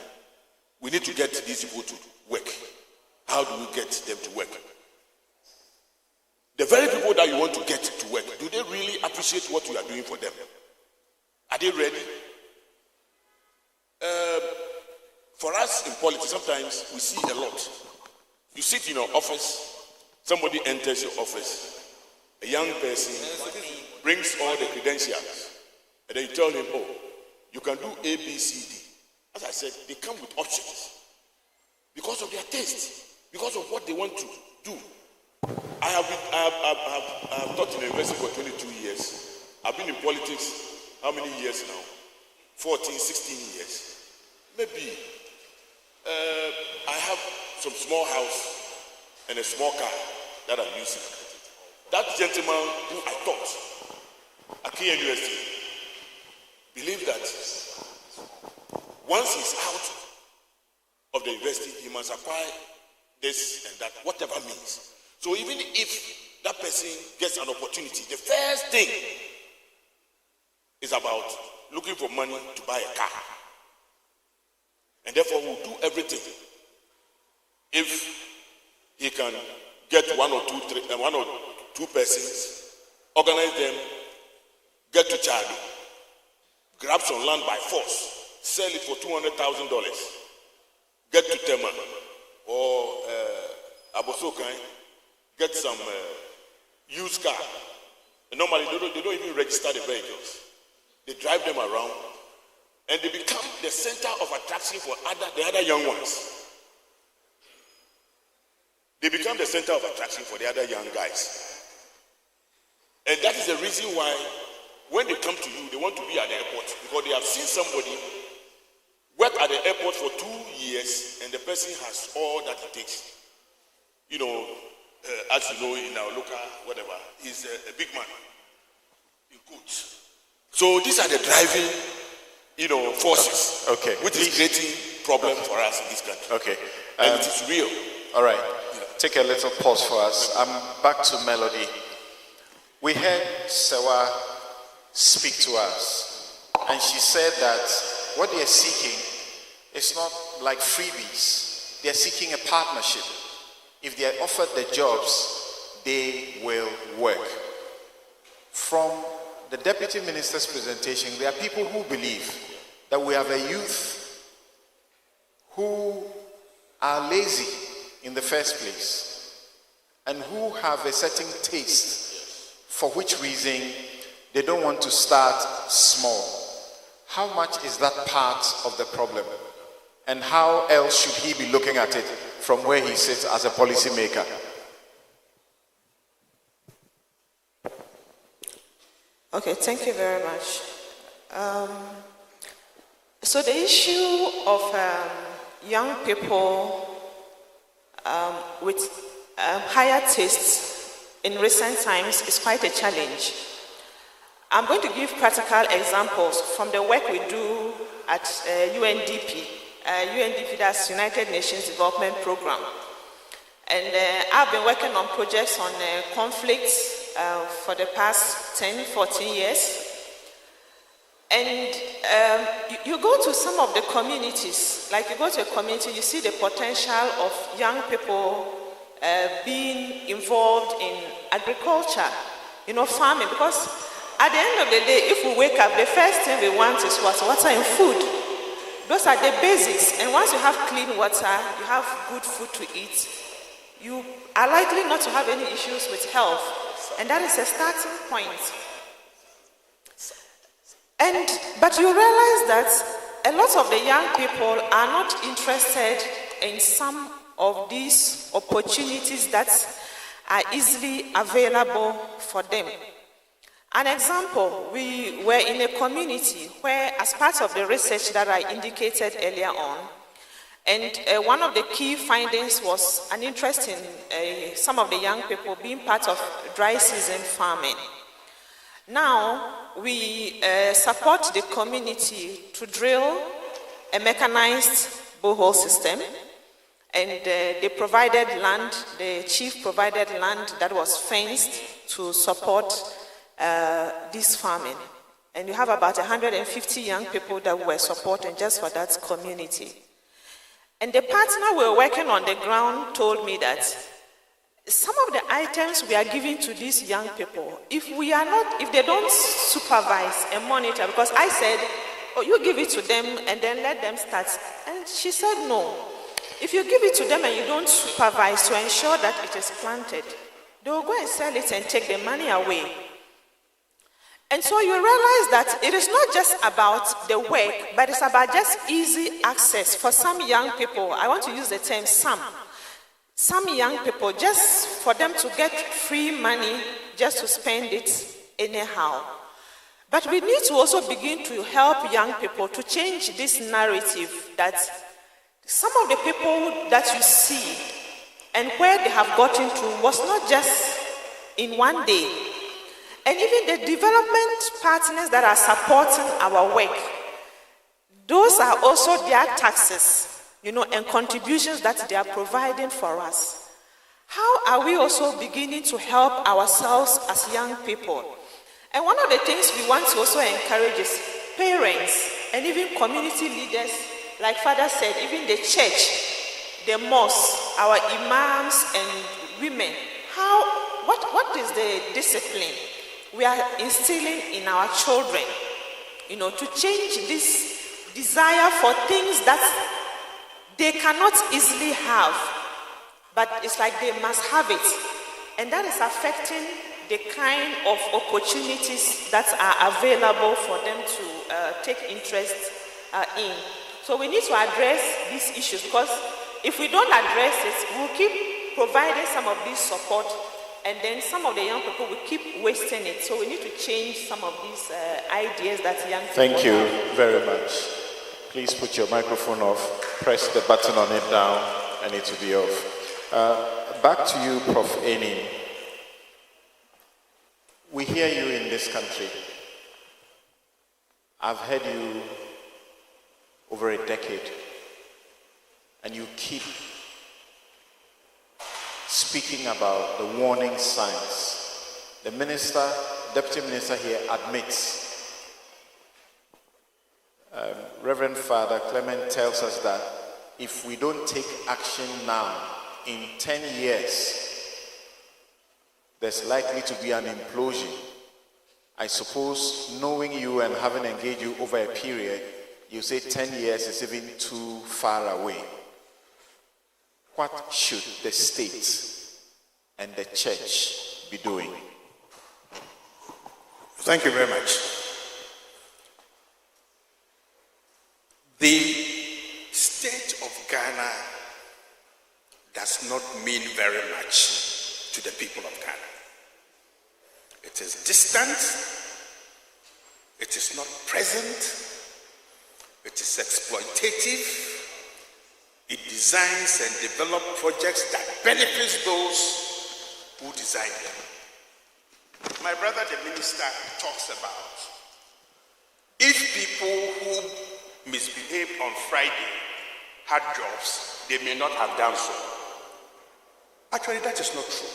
We need to get these people to work. How do we get them to work? The very people that you want to get to work, do they really appreciate what you are doing for them? Are they ready? For us in politics, sometimes we see a lot. You sit in your office, somebody enters your office, a young person brings all the credentials, and then you tell him, oh, you can do A, B, C, D. As I said, they come with options because of their taste, because of what they want to do. I have taught in the university for 22 years. I've been in politics, how many years now? 14, 16 years. Maybe I have some small house and a small car that I'm using. That gentleman who I taught at KNUST believed that once he's out of the university, he must acquire this and that, whatever means. So even if that person gets an opportunity, the first thing is about looking for money to buy a car. And therefore we'll do everything. If he can get one or two persons, organize them, get to Charlie, grab some land by force, sell it for $200,000. get to Tema or Abosokai, get some used car. And normally they don't even register the vehicles. They drive them around and they become the center of attraction for the other young ones. They become the center of attraction for the other young guys. And that is the reason why when they come to you, they want to be at the airport because they have seen somebody work at the airport for 2 years and the person has all that it takes. You know, as you know in our local, whatever, he's a big man in quotes. So these are the driving, forces, which is creating problems for us in this country. Okay. And it is real. All right. Take a little pause for us. I'm back to Melody. We heard Sewa speak to us, and she said that what they are seeking is not like freebies. They are seeking a partnership. If they are offered the jobs, they will work. From the Deputy Minister's presentation, there are people who believe that we have a youth who are lazy in the first place and who have a certain taste, for which reason they don't want to start small. How much is that part of the problem? And how else should he be looking at it from where he sits as a policy maker? Okay, thank you very much. So the issue of young people with higher tastes in recent times is quite a challenge. I'm going to give practical examples from the work we do at UNDP. UNDP, that's United Nations Development Program. And I've been working on projects on conflicts for the past 10, 14 years. And you go to some of the communities, like you go to a community, you see the potential of young people being involved in agriculture, farming, because at the end of the day, if we wake up, the first thing we want is water and food. Those are the basics. And once you have clean water, you have good food to eat, you are likely not to have any issues with health. And that is a starting point. But you realize that a lot of the young people are not interested in some of these opportunities that are easily available for them. An example, we were in a community where, as part of the research that I indicated earlier on, and one of the key findings was an interest in some of the young people being part of dry season farming. Now, we support the community to drill a mechanized borehole system, and they provided land, the chief provided land that was fenced to support this farming. And you have about 150 young people that were supporting just for that community. And the partner we were working on the ground told me that some of the items we are giving to these young people, if they don't supervise and monitor, because I said, oh, you give it to them and then let them start. And she said, no. If you give it to them and you don't supervise to ensure that it is planted, they will go and sell it and take the money away. And so you realize that it is not just about the work, but it's about just easy access for some young people. I want to use the term some young people, just for them to get free money just to spend it anyhow. But we need to also begin to help young people to change this narrative that some of the people that you see and where they have gotten to was not just in one day. And even the development partners that are supporting our work, those are also their taxes, and contributions that they are providing for us. How are we also beginning to help ourselves as young people? And one of the things we want to also encourage is parents and even community leaders, like Father said, even the church, the mosque, our imams and women. What is the discipline we are instilling in our children, to change this desire for things that they cannot easily have, but it's like they must have it. And that is affecting the kind of opportunities that are available for them to take interest in. So we need to address these issues, because if we don't address it, we'll keep providing some of this support, and then some of the young people will keep wasting it. So we need to change some of these ideas that young people Thank you have. very much. Please put your microphone off, press the button on it down, and it will be off. Back to you, Prof. Enin. We hear you in this country. I've heard you over a decade, and you keep speaking about the warning signs. The minister, deputy minister here admits, Reverend Father Clement tells us that if we don't take action now, in 10 years, there's likely to be an implosion. I suppose, knowing you and having engaged you over a period, you say 10 years is even too far away. What should the state and the church be doing? Thank you very much. The state of Ghana does not mean very much to the people of Ghana. It is distant, it is not present, it is exploitative, it designs and develops projects that benefit those who design them. My brother, the minister, talks about if people who misbehaved on Friday had jobs, they may not have done so. Actually, that is not true.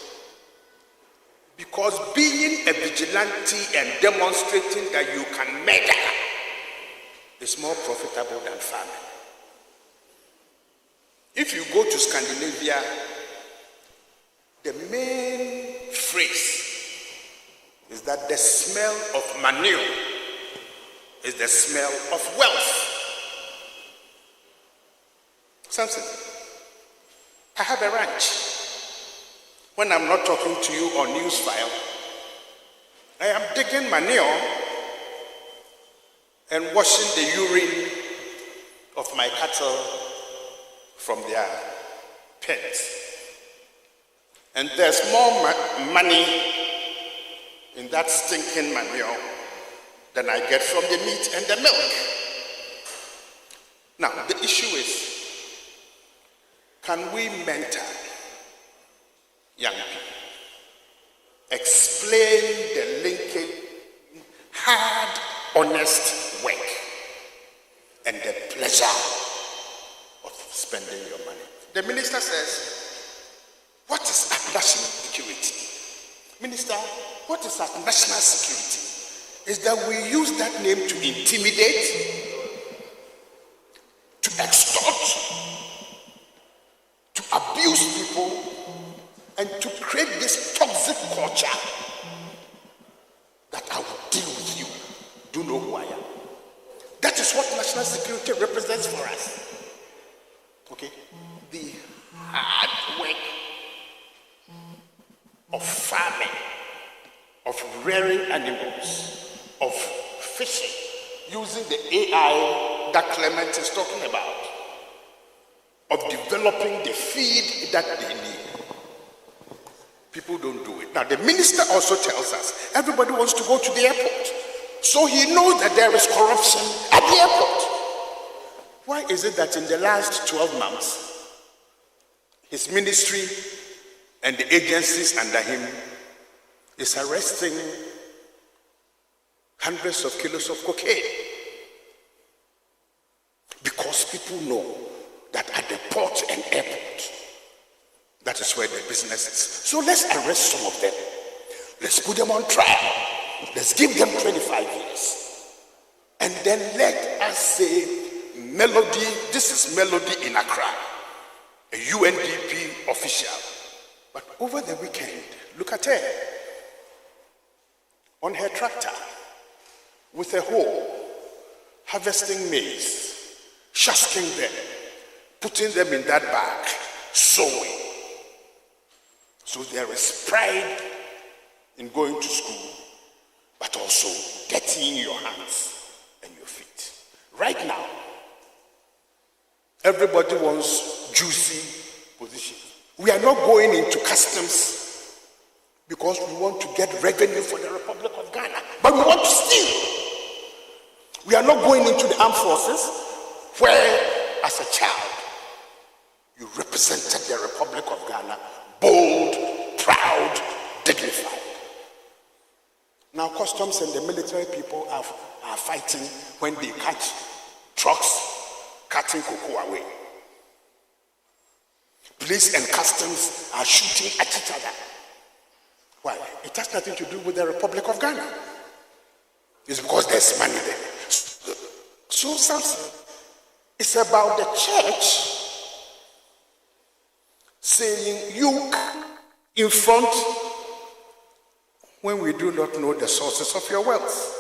Because being a vigilante and demonstrating that you can murder is more profitable than farming. If you go to Scandinavia, the main phrase is that the smell of manure is the smell of wealth. Samson, I have a ranch. When I'm not talking to you on Newsfile, I am digging manure and washing the urine of my cattle from their pens. And there's more money in that stinking manure than I get from the meat and the milk. Now, the issue is, can we mentor young people? Explain the linkage, hard, honest work, and the pleasure of spending your money. The minister says, what is at national security? Minister, what is at national security? Is that we use that name to intimidate, to extort, to abuse people, and to create this toxic culture that I will deal with you. Do you know who I am? That is what national security represents for us. Okay? The hard work of farming, of rearing animals, of fishing, using the AI that Clement is talking about, of developing the feed that they need. People don't do it. Now, the minister also tells us everybody wants to go to the airport. So he knows that there is corruption at the airport. Why is it that in the last 12 months, his ministry and the agencies under him is arresting hundreds of kilos of cocaine? Because people know that at the port and airport, that is where the business is. So let's arrest some of them. Let's put them on trial. Let's give them 25 years. And then let us say, Melody, this is Melody in Accra, a UNDP official. But over the weekend, look at her. On her tractor, with a hoe, harvesting maize, shusking them, putting them in that bag, sewing. So there is pride in going to school, but also dirtying your hands and your feet. Right now, everybody wants juicy position. We are not going into customs because we want to get revenue for the Republic of Ghana, but we want to steal. We are not going into the armed forces where, as a child, you represented the Republic of Ghana, bold, proud, dignified. Now customs and the military people are fighting when they catch trucks cutting cocoa away. Police and customs are shooting at each other. Why? It has nothing to do with the Republic of Ghana. It's because there's money there. So Samson, it's about the church saying you in front when we do not know the sources of your wealth.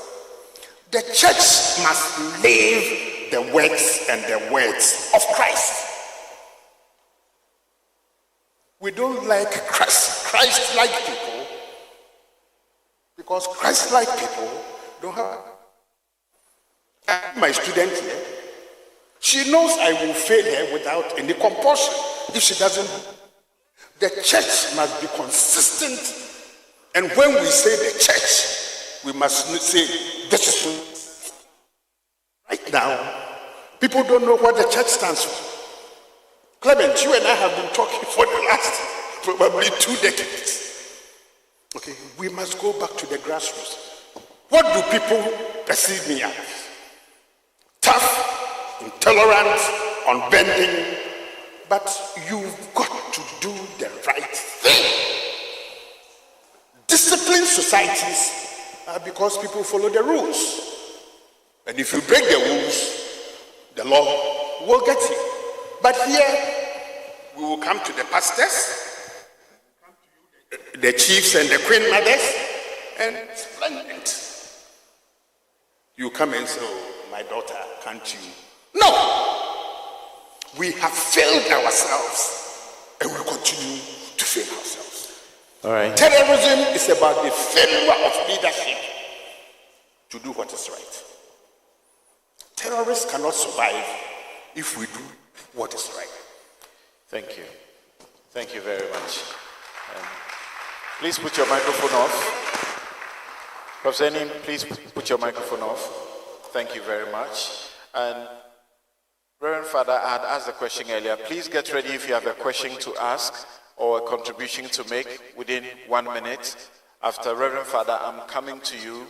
The church must live the works and the words of Christ. We don't like Christ-like people because Christ-like people don't have. My student here, she knows I will fail her without any compulsion if she doesn't. The church must be consistent, and when we say the church, we must say this is. Right now, people don't know what the church stands for. Clement, you and I have been talking for the last probably 2 decades. Okay, we must go back to the grassroots. What do people perceive me as? Tough, intolerant, unbending, but you've got to do the right thing. Disciplined societies are because people follow the rules. And if you break the rules, the law will get you. But here, we will come to the pastors, the chiefs and the queen mothers, and splendid. You come and say, oh, my daughter, can't you? No! We have failed ourselves, and we continue to fail ourselves. All right. Terrorism is about the failure of leadership to do what is right. Terrorists cannot survive if we do what is right. Thank you. Thank you very much. Please put your microphone off. Professor Enim, please put your microphone off. Thank you very much. And Reverend Father, I had asked the question earlier. Please get ready if you have a question to ask or a contribution to make within 1 minute. After Reverend Father, I'm coming to you.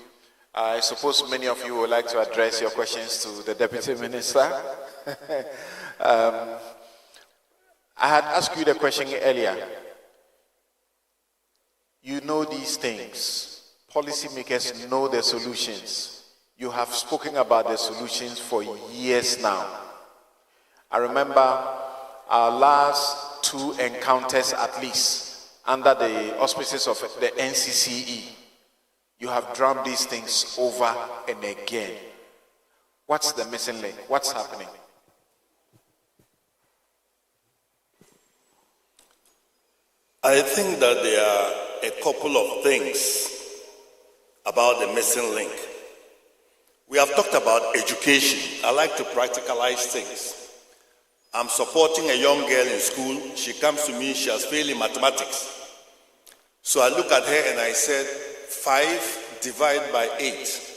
I suppose many of you would like to address your questions to the Deputy Minister. I had asked you the question earlier. You know these things. Policymakers know the solutions. You have spoken about the solutions for years now. I remember our last 2 encounters at least under the auspices of the NCCE. You have drummed these things over and again. What's the missing link? What's happening? I think that there are a couple of things about the missing link. We have talked about education. I like to practicalize things. I'm supporting a young girl in school. She comes to me, she has failed in mathematics. So I look at her and I said, 5 divided by 8.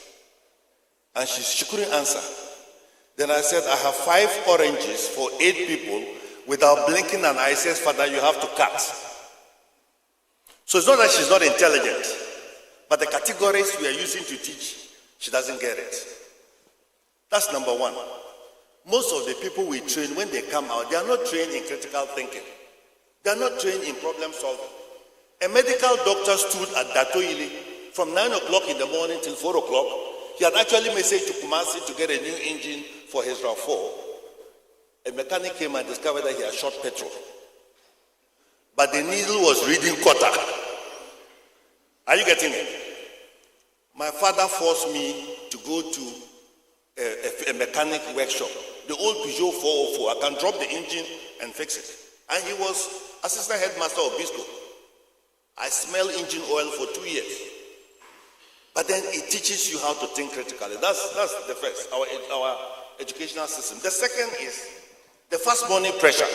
And she couldn't answer. Then I said, I have 5 oranges for 8 people. Without blinking an eye, says, Father, you have to cut. So it's not that she's not intelligent, but the categories we are using to teach, she doesn't get it. That's number one. Most of the people we train, when they come out, they are not trained in critical thinking. They are not trained in problem solving. A medical doctor stood at Datoili from 9 o'clock in the morning till 4 o'clock. He had actually messaged to Kumasi to get a new engine for his RAV4. A mechanic came and discovered that he had short petrol. But the needle was reading quarter. Are you getting it? My father forced me to go to a mechanic workshop. The old Peugeot 404, I can drop the engine and fix it. And he was assistant headmaster of Bisco. I smell engine oil for 2 years. But then it teaches you how to think critically. That's the first, our educational system. The second is the fast money pressure.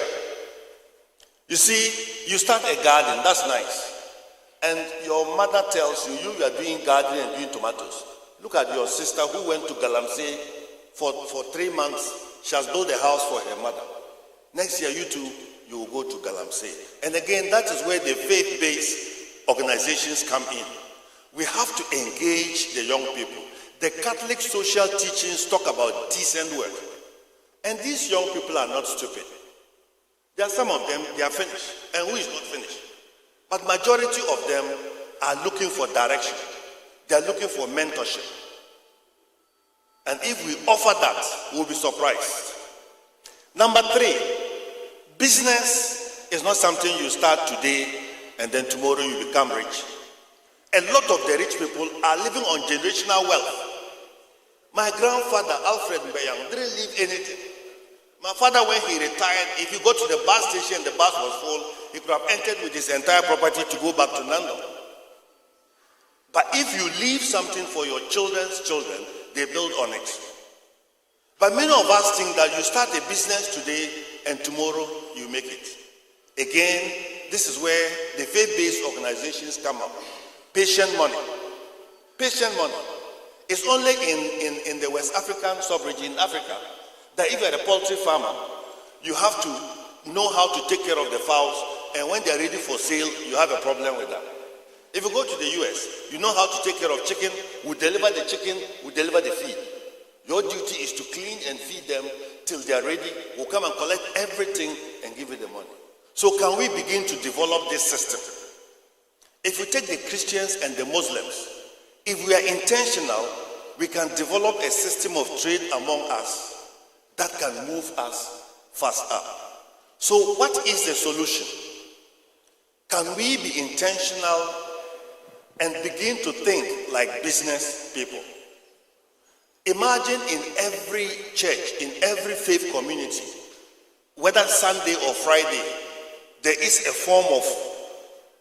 You see, you start a garden, that's nice. And your mother tells you, you are doing gardening and doing tomatoes. Look at your sister who went to Galamsey for 3 months. She has built a house for her mother. Next year, you too, you will go to Galamsey. And again, that is where the faith-based organizations come in. We have to engage the young people. The Catholic social teachings talk about decent work. And these young people are not stupid. There are some of them, they are finished. And who is not finished? But majority of them are looking for direction. They are looking for mentorship. And if we offer that, we'll be surprised. Number 3, business is not something you start today and then tomorrow you become rich. A lot of the rich people are living on generational wealth. My grandfather, Alfred Mbayang, didn't leave anything. My father, when he retired, if you go to the bus station and the bus was full, he could have entered with his entire property to go back to Nando. But if you leave something for your children's children, they build on it. But many of us think that you start a business today and tomorrow you make it. Again, this is where the faith-based organizations come up. Patient money. Patient money. It's only in the West African sub-region in Africa that if you're a poultry farmer, you have to know how to take care of the fowls, and when they're ready for sale, you have a problem with that. If you go to the US, you know how to take care of chicken, we deliver the chicken, we deliver the feed. Your duty is to clean and feed them till they are ready. We'll come and collect everything and give you the money. So can we begin to develop this system? If we take the Christians and the Muslims, if we are intentional, we can develop a system of trade among us that can move us fast up. So what is the solution? Can we be intentional and begin to think like business people? Imagine in every church, in every faith community, whether Sunday or Friday, there is a form of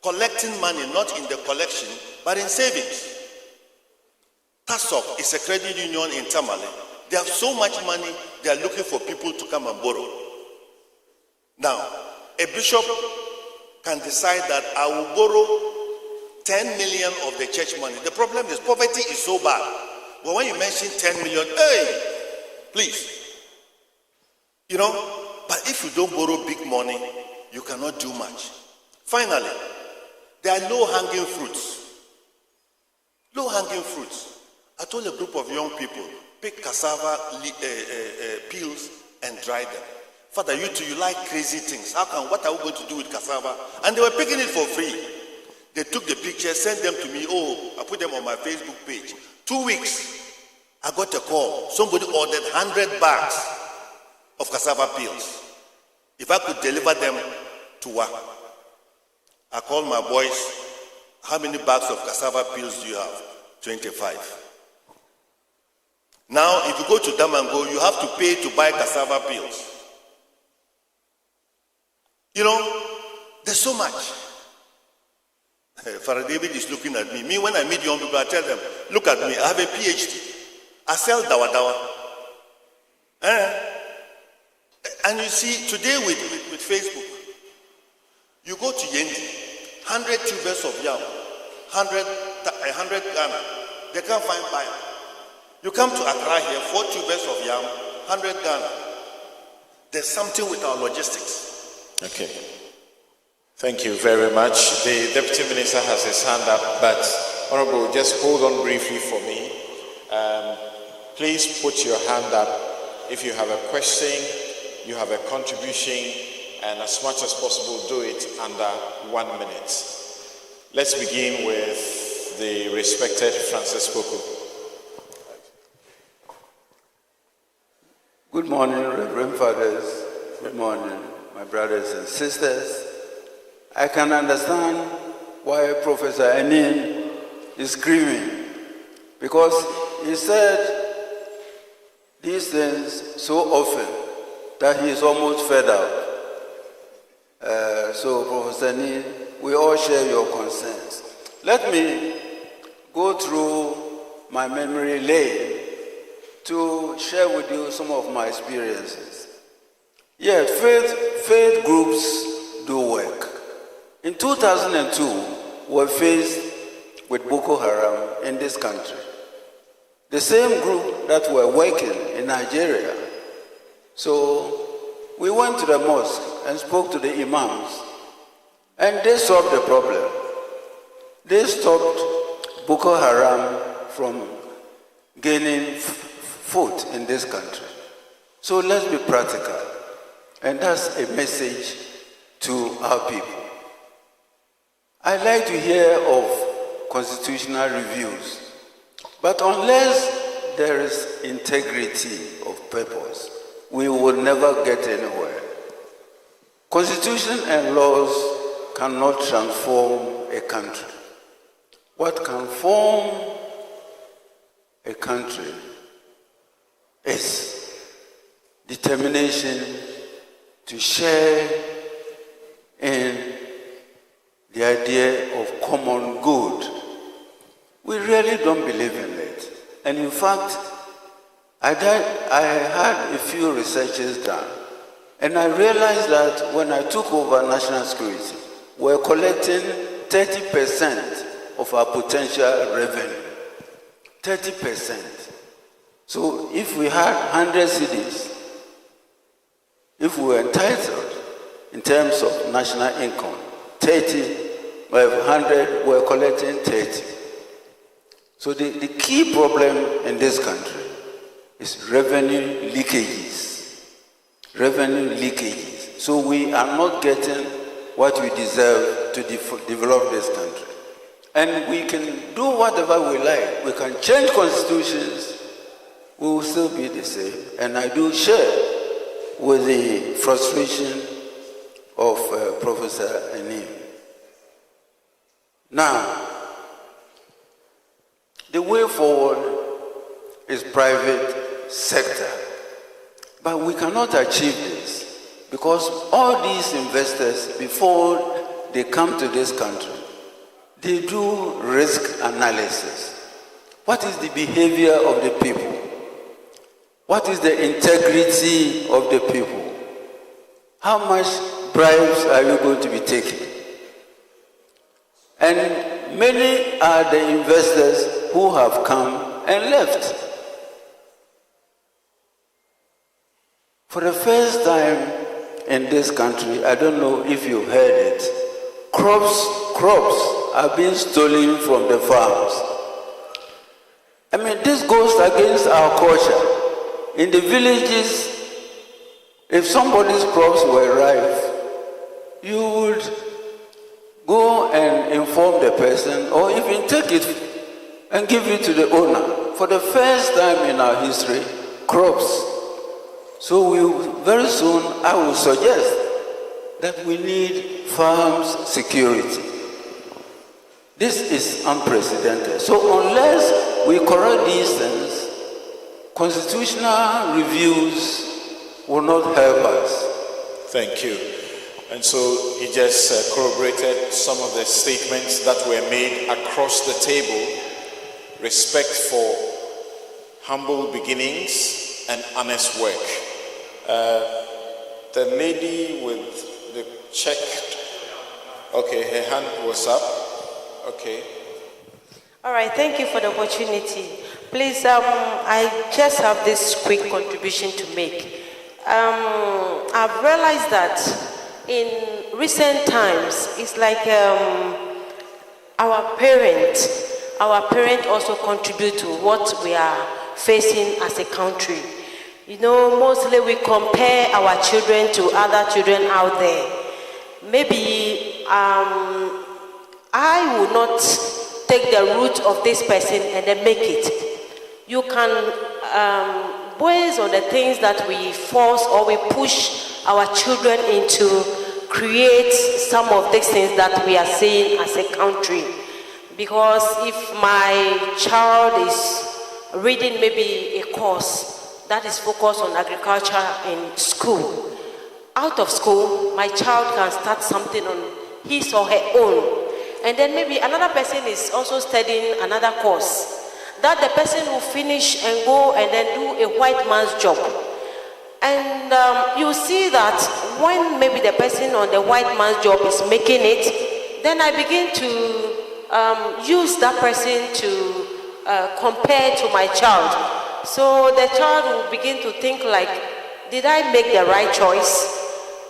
collecting money, not in the collection, but in savings. TASOC is a credit union in Tamale. They have so much money, they are looking for people to come and borrow. Now, a bishop can decide that I will borrow 10 million of the church money. The problem is poverty is so bad. But when you mention 10 million, hey, please. You know, but if you don't borrow big money, you cannot do much. Finally, there are low-hanging fruits. Low-hanging fruits. I told a group of young people, pick cassava peels and dry them. Father, you two, you like crazy things. What are we going to do with cassava? And they were picking it for free. They took the pictures, sent them to me. Oh, I put them on my Facebook page. 2 weeks, I got a call. Somebody ordered 100 bags of cassava peels. If I could deliver them to work. I called my boys, how many bags of cassava peels do you have? 25. Now, if you go to Damango, you have to pay to buy cassava peels. You know, there's so much. Father David is looking at me. Me, when I meet young people, I tell them, look at me, I have a PhD. I sell dawa dawa. And you see, today with Facebook, you go to Yendi, 100 tubers of yam, 100 Ghana. They can't find buyer. You come to Accra here, 4 tubers of yam, 100 Ghana. There's something with our logistics. Okay. Thank you very much. The Deputy Minister has his hand up, but Honorable, just hold on briefly for me. Please put your hand up if you have a question, you have a contribution, and as much as possible, do it under 1 minute. Let's begin with the respected Francis Poku. Good morning, Reverend Fathers. Good morning, my brothers and sisters. I can understand why Professor Enin is screaming, because he said these things so often that he is almost fed up. So, Professor Ni, we all share your concerns. Let me go through my memory lane to share with you some of my experiences. Yes, faith groups do work. In 2002, we were faced with Boko Haram in this country. The same group that were working in Nigeria. So we went to the mosque and spoke to the imams, and they solved the problem. They stopped Boko Haram from gaining foot in this country. So let's be practical. And that's a message to our people. I like to hear of constitutional reviews, but unless there is integrity of purpose, we will never get anywhere. Constitution and laws cannot transform a country. What can form a country is determination to share in the idea of common good. We really don't believe in it. And in fact, I had a few researches done, and I realized that when I took over national security, we're collecting 30% of our potential revenue. 30%. So if we had 100 cities, if we were entitled in terms of national income, 30, we have 100, we're collecting 30. So the key problem in this country is revenue leakages. Revenue leakages. So we are not getting what we deserve to develop this country. And we can do whatever we like. We can change constitutions. We will still be the same. And I do share with the frustration of Professor Anim. Now, the way forward is private sector. But we cannot achieve this because all these investors, before they come to this country, they do risk analysis. What is the behavior of the people? What is the integrity of the people? How much bribes are you going to be taking? And many are the investors who have come and left. For the first time in this country, I don't know if you heard it, crops are being stolen from the farms. I mean, this goes against our culture. In the villages, if somebody's crops were ripe, you would go and inform the person or even take it and give it to the owner. For the first time in our history, crops. So very soon I will suggest that we need farms security. This is unprecedented. So unless we correct these things, constitutional reviews will not help us. Thank you. And so he just corroborated some of the statements that were made across the table. Respect for humble beginnings and honest work. The lady with the check, okay, her hand was up. Okay. All right, thank you for the opportunity. Please, I just have this quick contribution to make. I've realized that in recent times, it's like our parents also contribute to what we are facing as a country. You know, mostly we compare our children to other children out there. Maybe I will not take the route of this person and then make it. You can, based on the things that we force or we push our children into, create some of these things that we are seeing as a country. Because if my child is reading maybe a course, that is focused on agriculture in school. Out of school, my child can start something on his or her own. And then maybe another person is also studying another course. That the person will finish and go and then do a white man's job. And you see that when maybe the person on the white man's job is making it, then I begin to use that person to compare to my child. So the child will begin to think like, did I make the right choice?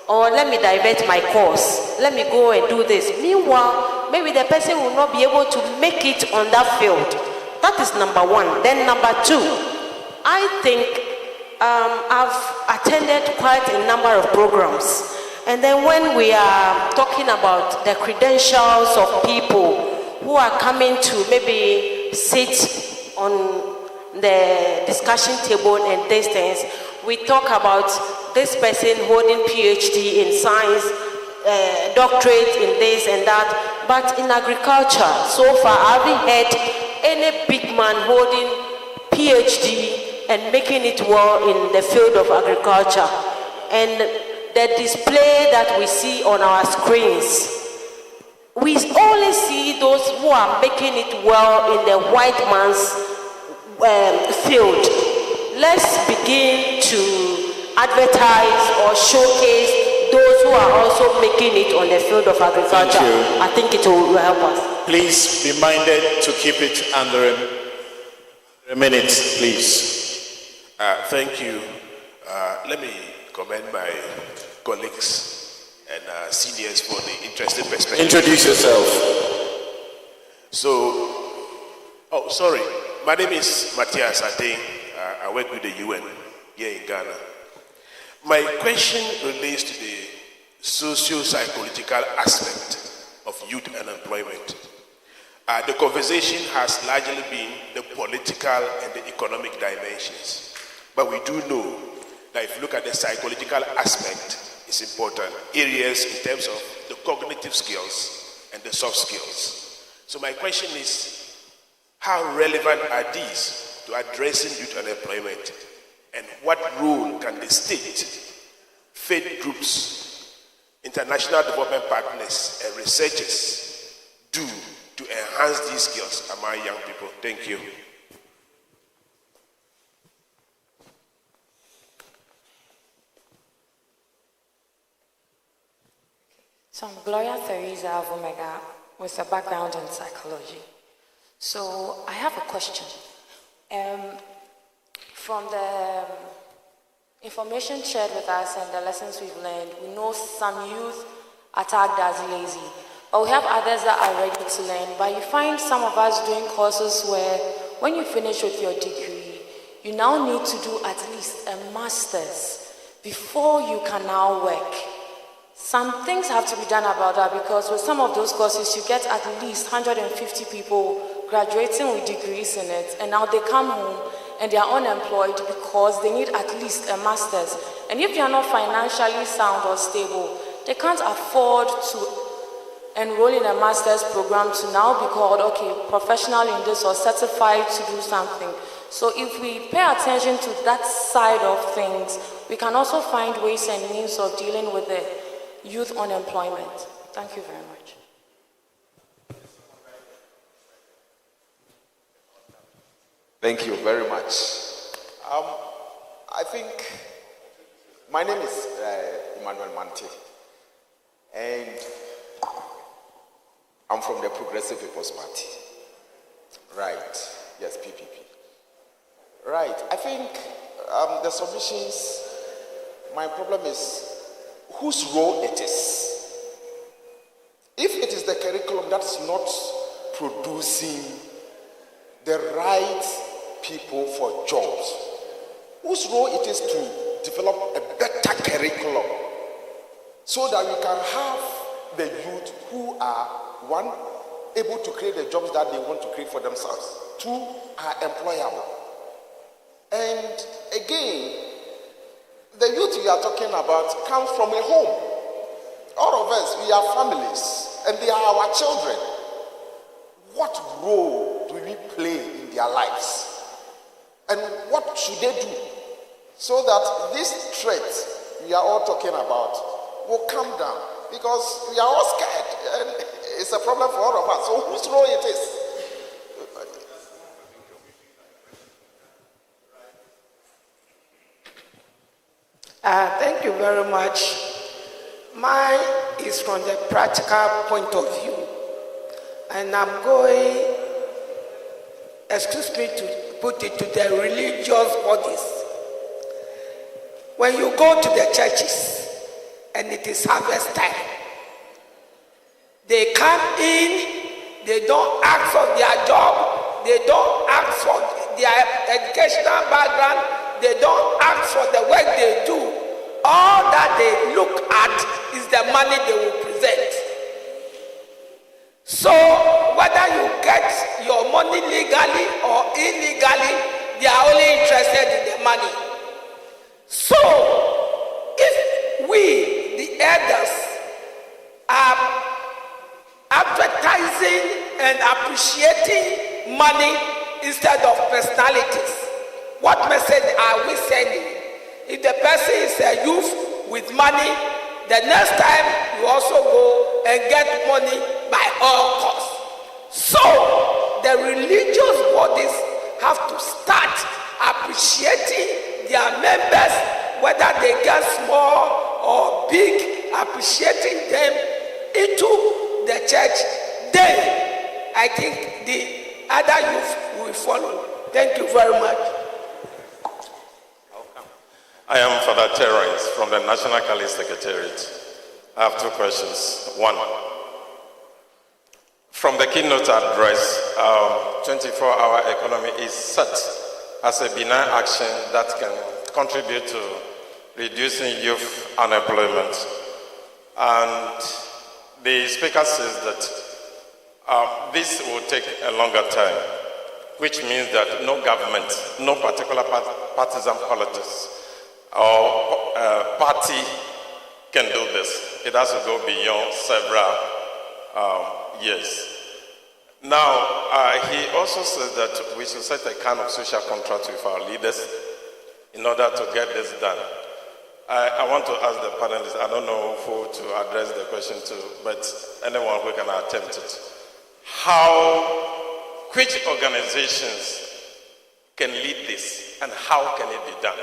Or let me divert my course. Let me go and do this. Meanwhile, maybe the person will not be able to make it on that field. That is number one. Then number two, I think I've attended quite a number of programs. And then when we are talking about the credentials of people who are coming to maybe sit on the discussion table and these things, we talk about this person holding PhD in science, doctorate in this and that. But in agriculture, so far I haven't heard any big man holding PhD and making it well in the field of agriculture. And the display that we see on our screens, we only see those who are making it well in the white man's field. Let's begin to advertise or showcase those who are also making it on the field of agriculture. I think it will help us. Please be minded to keep it under a minute, please. Thank you. Let me commend my colleagues and seniors for the interesting perspective. Introduce yourself. Sorry. My name is Matthias Ade. I work with the UN here in Ghana. My question relates to the socio-psychological aspect of youth unemployment. The conversation has largely been the political and the economic dimensions. But we do know that if you look at the psychological aspect, it's important. Areas in terms of the cognitive skills and the soft skills. So my question is, how relevant are these to addressing youth unemployment? And what role can the state, faith groups, international development partners, and researchers do to enhance these skills among young people? Thank you. So I'm Gloria Theresa Vomega with a background in psychology. So I have a question. From the information shared with us and the lessons we've learned, we know some youth are tagged as lazy, but we have others that are ready to learn. But you find some of us doing courses where when you finish with your degree, you now need to do at least a master's before you can now work. Some things have to be done about that, because with some of those courses, you get at least 150 people graduating with degrees in it, and now they come home and they are unemployed because they need at least a master's. And if they are not financially sound or stable, they can't afford to enroll in a master's program to now be called, okay, professional in this or certified to do something. So if we pay attention to that side of things, we can also find ways and means of dealing with the youth unemployment. Thank you very much. Thank you very much. I think my name is Emmanuel Mante, and I'm from the Progressive People's Party. Right, yes, PPP. Right, I think the submissions, my problem is whose role it is. If it is the curriculum that is not producing the right people for jobs, whose role it is to develop a better curriculum so that we can have the youth who are, one, able to create the jobs that they want to create for themselves, two, are employable. And again, the youth we are talking about comes from a home. All of us, we are families, and they are our children. What role do we play in their lives? And what should they do so that this threat we are all talking about will come down, because we are all scared and it's a problem for all of us. So whose role it is? Thank you very much. Mine is from the practical point of view, and I'm going, excuse me to put it, to the religious bodies. When you go to the churches and it is harvest time, they come in, they don't ask for their job, they don't ask for their educational background, they don't ask for the work they do. All that they look at is the money they will present. So whether you get your money legally or illegally, they are only interested in the money. So if we, the elders, are advertising and appreciating money instead of personalities, what message are we sending? If the person is a youth with money, the next time you also go and get money by all costs. So the religious bodies have to start appreciating their members, whether they get small or big, appreciating them into the church. Then I think the other youth will follow. Thank you very much. I am Father Terence from the National Catholic Secretariat. I have two questions. One, from the keynote address, our 24-hour economy is set as a benign action that can contribute to reducing youth unemployment. And the speaker says that this will take a longer time, which means that no government, no particular partisan politics or party can do this. It has to go beyond several years. Now, he also says that we should set a kind of social contract with our leaders in order to get this done. I want to ask the panelists, I don't know who to address the question to, but anyone who can attempt it. Which organizations can lead this, and how can it be done?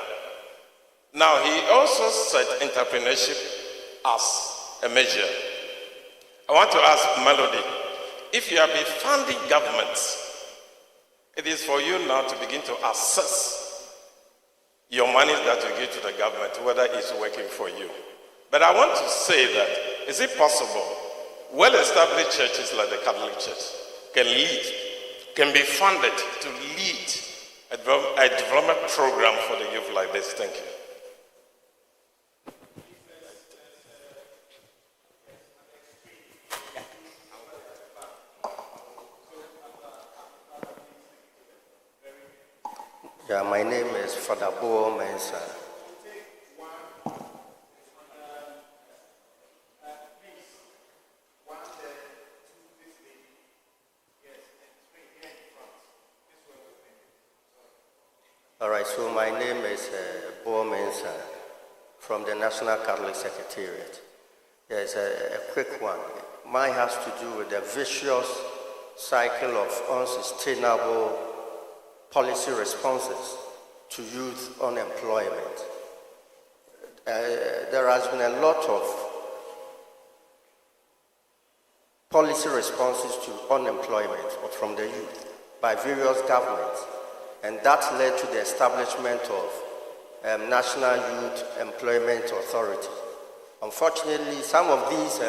Now, he also said entrepreneurship as a measure. I want to ask Melody, if you have been funding governments, it is for you now to begin to assess your money that you give to the government, whether it's working for you. But I want to say that, is it possible well-established churches like the Catholic Church can be funded to lead a development program for the youth like this? Thank you. Yeah, my name is Father Bo Mensa. All right, so my name is Bo Mensa from the National Catholic Secretariat. There's a quick one. Mine has to do with the vicious cycle of unsustainable policy responses to youth unemployment. There has been a lot of policy responses to unemployment from the youth by various governments, and that led to the establishment of National Youth Employment Authority. Unfortunately, some of these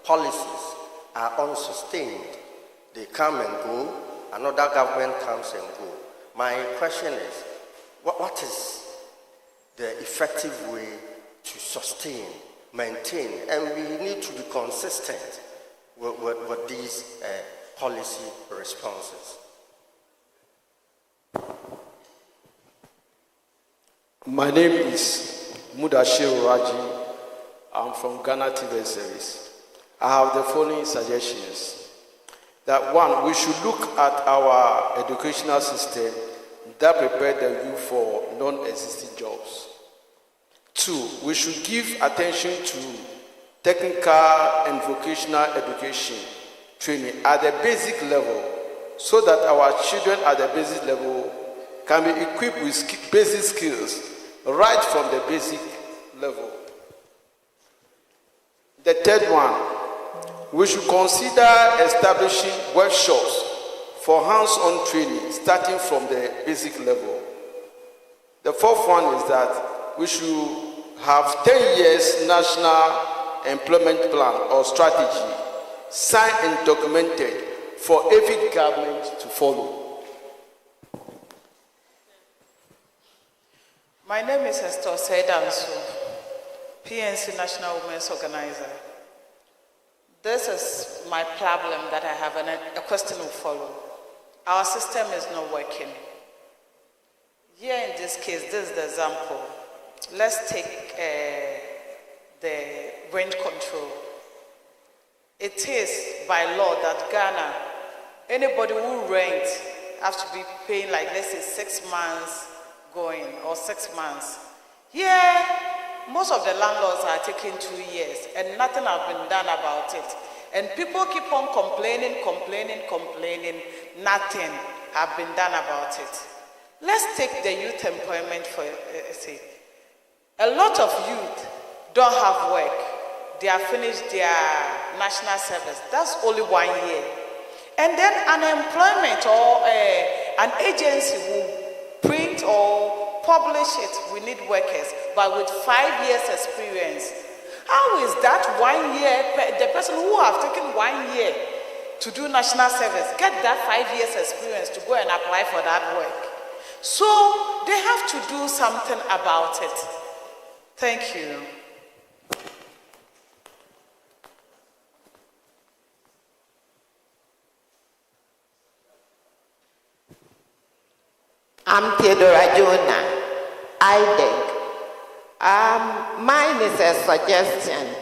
policies are unsustained. They come and go, another government comes and goes. My question is, what is the effective way to sustain, maintain, and we need to be consistent with these policy responses? My name is Mudashir Raji. I'm from Ghana TV Service. I have the following suggestions. That one, we should look at our educational system that prepare the youth for non-existing jobs. 2, we should give attention to technical and vocational education training at the basic level so that our children at the basic level can be equipped with basic skills right from the basic level. The 3rd one, we should consider establishing workshops for hands-on training starting from the basic level. The 4th one is that we should have 10 years national employment plan or strategy signed and documented for every government to follow. My name is Esther Seidansu, PNC National Women's Organizer. This is my problem that I have, and a question will follow. Our system is not working. Here in this case, this is the example. Let's take the rent control. It is by law that Ghana, anybody who rents has to be paying, like, let's say 6 months going or 6 months. Here, most of the landlords are taking 2 years and nothing has been done about it. And people keep on complaining, nothing has been done about it. Let's take the youth employment for say. A lot of youth don't have work. They have finished their national service. That's only 1 year. And then unemployment or an agency will print or publish it. We need workers, but with 5 years experience. How is that 1 year, the person who have taken 1 year to do national service, get that 5 years experience to go and apply for that work? So they have to do something about it. Thank you. I'm Theodora Jonah, IDEG. Mine is a suggestion.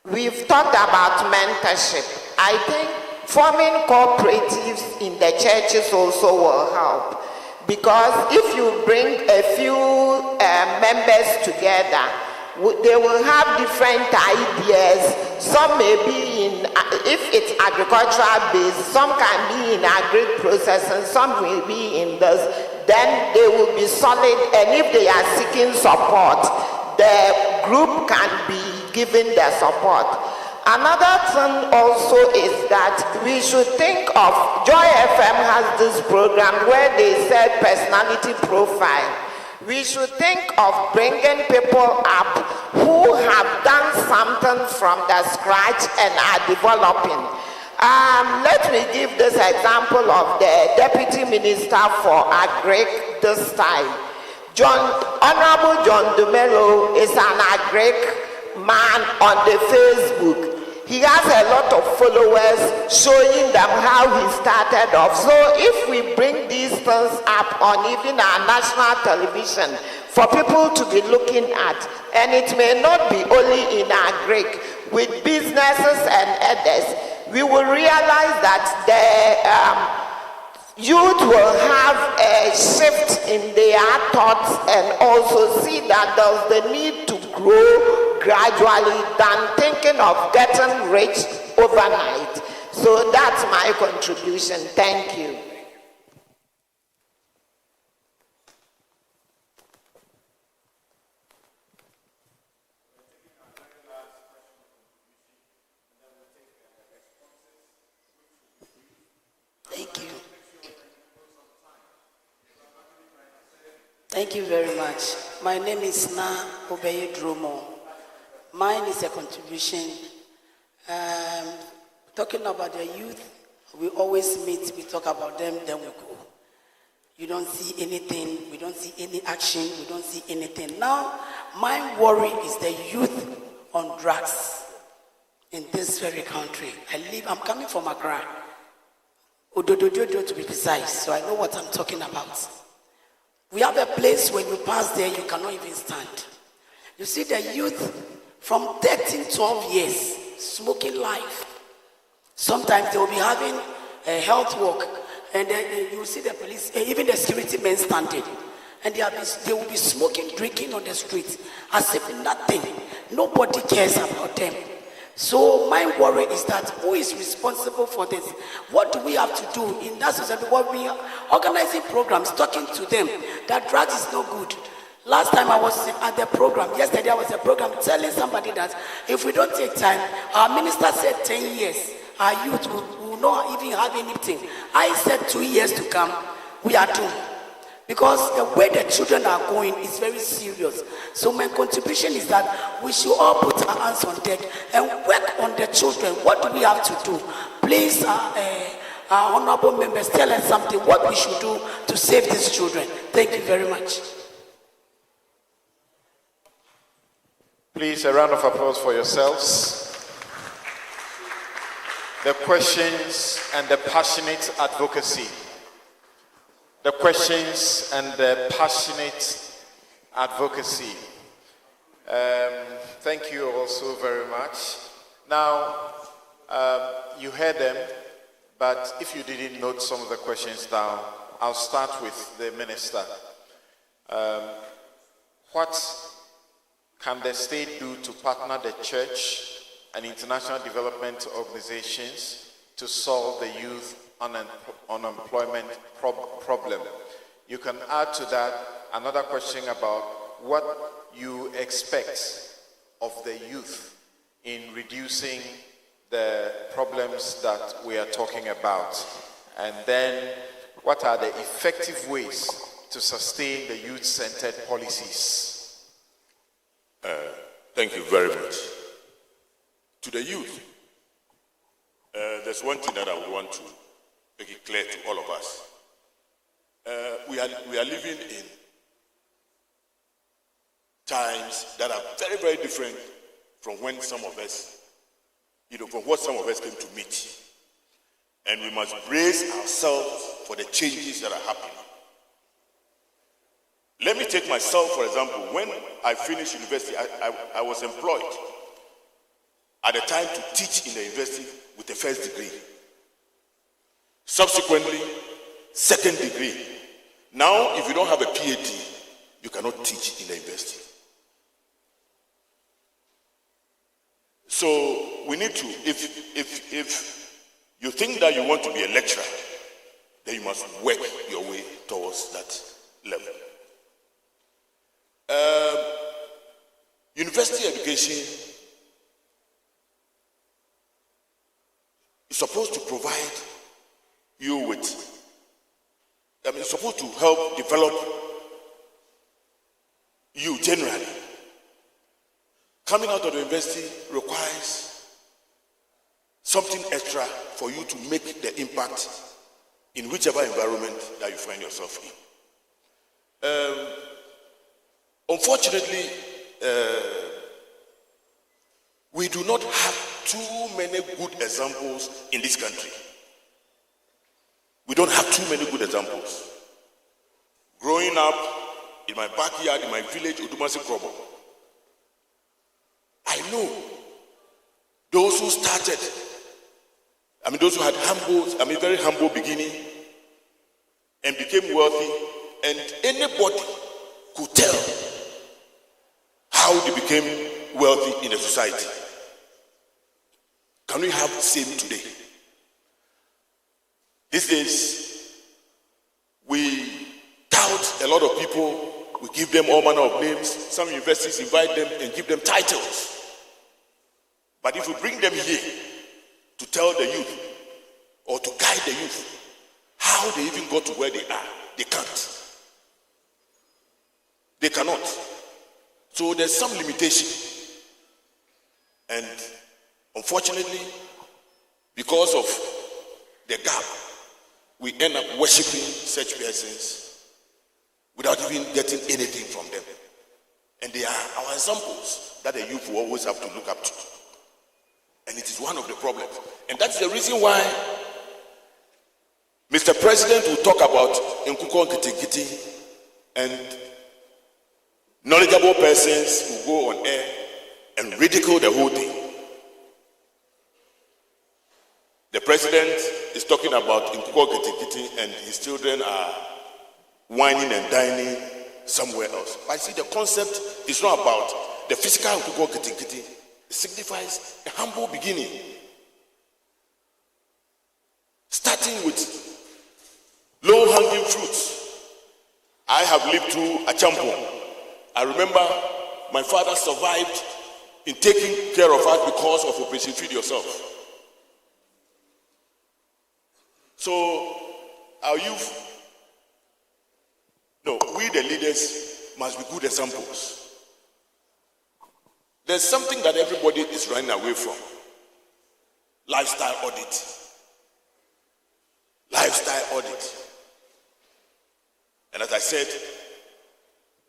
We've talked about mentorship. I think forming cooperatives in the churches also will help. Because if you bring a few members together, they will have different ideas. Some may be in, if it's agricultural based, some can be in agri-processing, some will be in this. Then they will be solid, and if they are seeking support, the group can be given the support. Another thing also is that we should think of, Joy FM has this program where they said personality profile. We should think of bringing people up who have done something from the scratch and are developing. Let me give this example of the Deputy Minister for Agric this time. Honorable John Dumelo is an agric man on the Facebook. He has a lot of followers showing them how he started off. So if we bring these things up on even our national television for people to be looking at, and it may not be only in agric, with businesses and others, we will realize that the youth will have a shift in their thoughts and also see that there's the need to grow gradually than thinking of getting rich overnight. So that's my contribution. Thank you. Thank you. Thank you very much. My name is Na Obeye Dromo. Mine is a contribution. Talking about the youth, we always meet, we talk about them, then we go. You don't see anything, we don't see any action, we don't see anything. Now, my worry is the youth on drugs in this very country. I'm coming from Accra, Ododododo to be precise, so I know what I'm talking about. We have a place when you pass there, you cannot even stand. You see the youth from 13, 12 years, smoking life. Sometimes they will be having a health walk, and then you see the police, even the security men standing, and they will be smoking, drinking on the streets as if nothing. Nobody cares about them. So my worry is that who is responsible for this? What do we have to do in that society? What we are organizing programs, talking to them that drugs is no good. Last time I was at the program, yesterday I was at the program telling somebody that if we don't take time, our minister said 10 years, our youth will not even have anything. I said 2 years to come, we are doomed. Because the way the children are going is very serious. So my contribution is that we should all put our hands on deck and work on the children. What do we have to do? Please, our honorable members, tell us something, what we should do to save these children. Thank you very much. Please, a round of applause for yourselves. The questions and the passionate advocacy. The questions and the passionate advocacy. Thank you also very much. Now, you heard them, but if you didn't note some of the questions down, I'll start with the minister. What can the state do to partner the church and international development organizations to solve the youth unemployment problem? You can add to that another question about what you expect of the youth in reducing the problems that we are talking about, and then what are the effective ways to sustain the youth-centered policies? Thank you very much. To the youth, there's one thing that I would want to make it clear to all of us. We are living in times that are very, very different from when some of us, from what some of us came to meet. And we must brace ourselves for the changes that are happening. Let me take myself, for example. When I finished university, I was employed at the time to teach in the university with a first degree. Subsequently, second degree. Now, if you don't have a PhD, you cannot teach in the university. So we need to, if you think that you want to be a lecturer, then you must work your way towards that level. University education is supposed to provide you with, it's supposed to help develop you generally. Coming out of the university requires something extra for you to make the impact in whichever environment that you find yourself in. Unfortunately, we do not have too many good examples in this country. We don't have too many good examples. Growing up in my backyard, in my village, Udumasi Krobo, I know those who started, those who had very humble beginning and became wealthy, and anybody could tell how they became wealthy in the society. Can we have the same today? These days, we tout a lot of people, we give them all manner of names. Some universities invite them and give them titles. But if we bring them here to tell the youth or to guide the youth how they even got to where they are, they can't. They cannot. So there's some limitation. And unfortunately, because of the gap, we end up worshiping such persons without even getting anything from them. And they are our examples that the youth will always have to look up to. And it is one of the problems. And that's the reason why Mr. President will talk about Nkuko Nkitikiti, and knowledgeable persons will go on air and ridicule the whole thing. The president is talking about Nkuko Kitikiti and his children are whining and dining somewhere else. But I see the concept is not about the physical Nkuko Kitikiti. It signifies a humble beginning. Starting with low-hanging fruits. I have lived through a champion. I remember my father survived in taking care of us because of Operation Feed Yourself. So, our youth, no, we the leaders must be good examples. There's something that everybody is running away from. Lifestyle audit. Lifestyle audit. And as I said,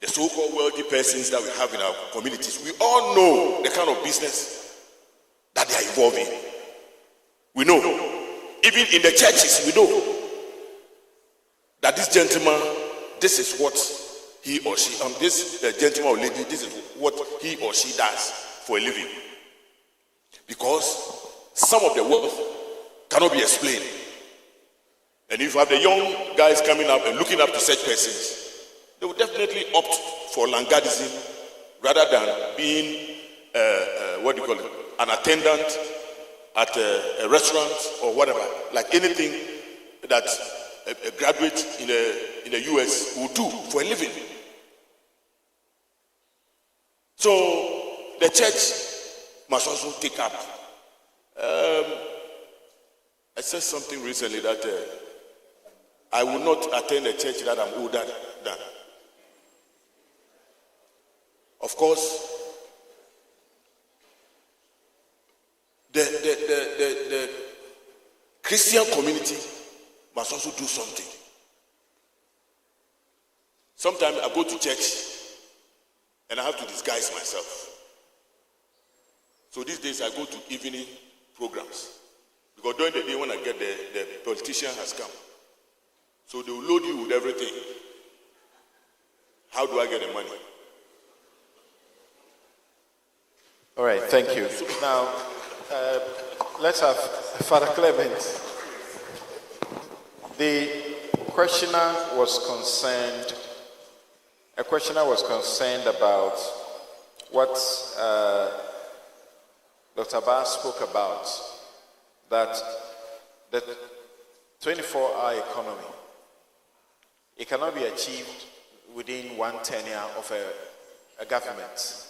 the so-called wealthy persons that we have in our communities, we all know the kind of business that they are involved in. We know. Even in the churches, we know that this gentleman, this is what he or she, this gentleman or lady, this is what he or she does for a living. Because some of the wealth cannot be explained. And if you have the young guys coming up and looking up to such persons, they will definitely opt for langardism rather than being, an attendant at a restaurant or whatever, like anything that a graduate in the US will do for a living. So the church must also take up. I said something recently that I will not attend a church that I'm older than. Of course, the Christian community must also do something. Sometimes I go to church and I have to disguise myself. So these days I go to evening programs. Because during the day when I get there, the politician has come. So they will load you with everything. How do I get the money? All right, thank you. Now, let's have Father Clement. A questioner was concerned about what Dr. Barr spoke about, that the 24-hour economy, it cannot be achieved within one tenure of a government.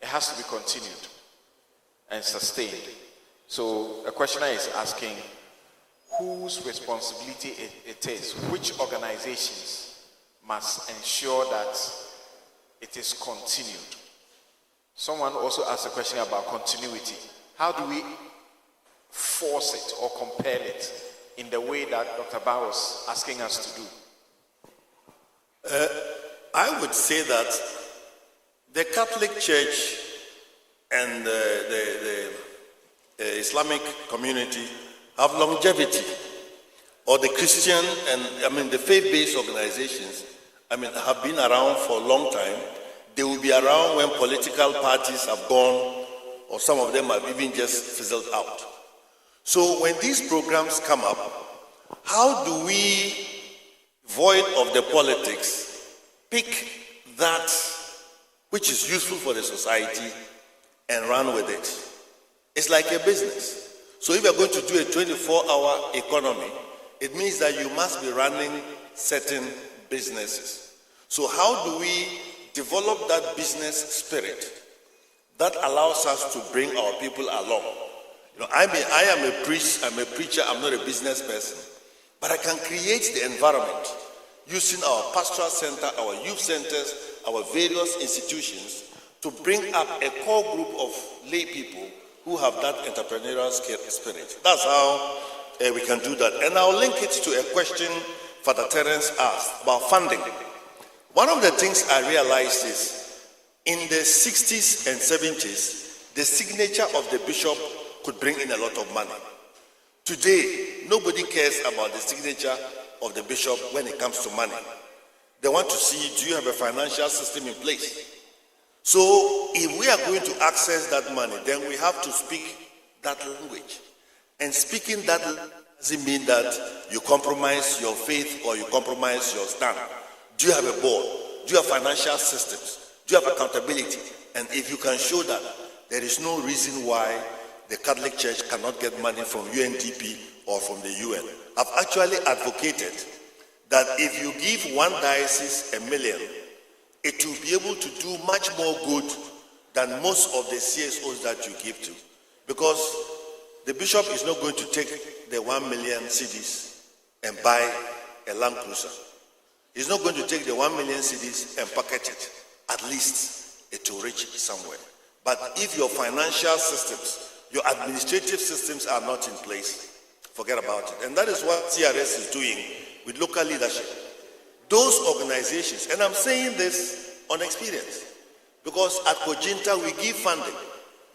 It has to be continued and sustained. So a questioner is asking whose responsibility it is, which organizations must ensure that it is continued. Someone also asked a question about continuity. How do we force it or compel it in the way that Dr. Barr was asking us to do? I would say that the Catholic Church and the Islamic community have longevity, or the Christian and the faith-based organizations, have been around for a long time. They will be around when political parties have gone, or some of them have even just fizzled out. So when these programs come up, how do we, void of the politics, pick that which is useful for the society and run with it? It's like a business. So if you're going to do a 24-hour economy, it means that you must be running certain businesses. So how do we develop that business spirit that allows us to bring our people along? I am a priest, I'm a preacher, I'm not a business person, but I can create the environment using our pastoral center, our youth centers, our various institutions to bring up a core group of lay people who have that entrepreneurial spirit. That's how we can do that. And I'll link it to a question Father Terence asked about funding. One of the things I realized is in the 60s and 70s, the signature of the bishop could bring in a lot of money. Today, nobody cares about the signature of the bishop when it comes to money. They want to see, do you have a financial system in place? So if we are going to access that money, then we have to speak that language. And speaking that doesn't mean that you compromise your faith or you compromise your stand. Do you have a board? Do you have financial systems? Do you have accountability? And if you can show that, there is no reason why the Catholic Church cannot get money from UNDP or from the UN. I've actually advocated that if you give one diocese $1 million, it will be able to do much more good than most of the CSOs that you give to. Because the bishop is not going to take the 1 million cedis and buy a Land Cruiser. He's not going to take the 1 million cedis and packet it. At least it will reach somewhere. But if your financial systems, your administrative systems are not in place, forget about it. And that is what CRS is doing with local leadership. Those organizations, and I'm saying this on experience, because at Kojinta we give funding.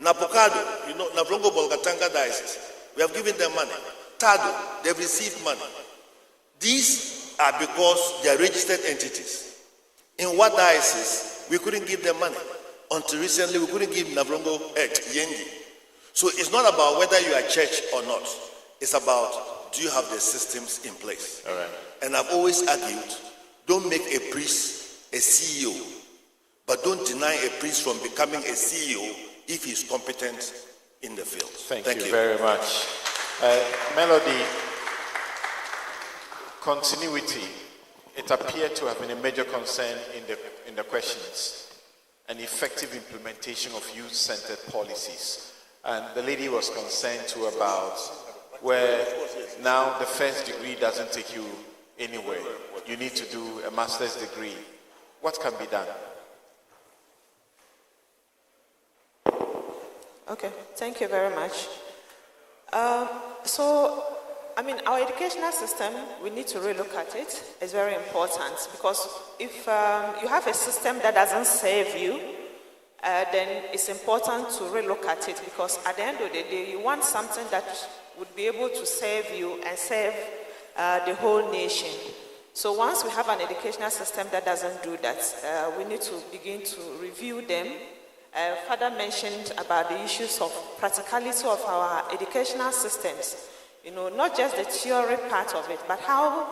Napokado, Navrongo Bolgatanga Diocese, we have given them money. Tado, they've received money. These are because they are registered entities. In what diocese, we couldn't give them money. Until recently, we couldn't give Navrongo Yengi. So it's not about whether you are church or not. It's about, do you have the systems in place? All right. And I've always argued, don't make a priest a CEO, but don't deny a priest from becoming a CEO if he's competent in the field. Thank you very much. Melody, continuity. It appeared to have been a major concern in the questions. An effective implementation of youth-centered policies. And the lady was concerned too about where now the first degree doesn't take you anywhere. You need to do a master's degree. What can be done? Okay, thank you very much. Our educational system, we need to relook at it. It's very important because if you have a system that doesn't serve you, then it's important to relook at it because at the end of the day, you want something that would be able to serve you and serve the whole nation. So once we have an educational system that doesn't do that, we need to begin to review them. Father mentioned about the issues of practicality of our educational systems. Not just the theory part of it, but how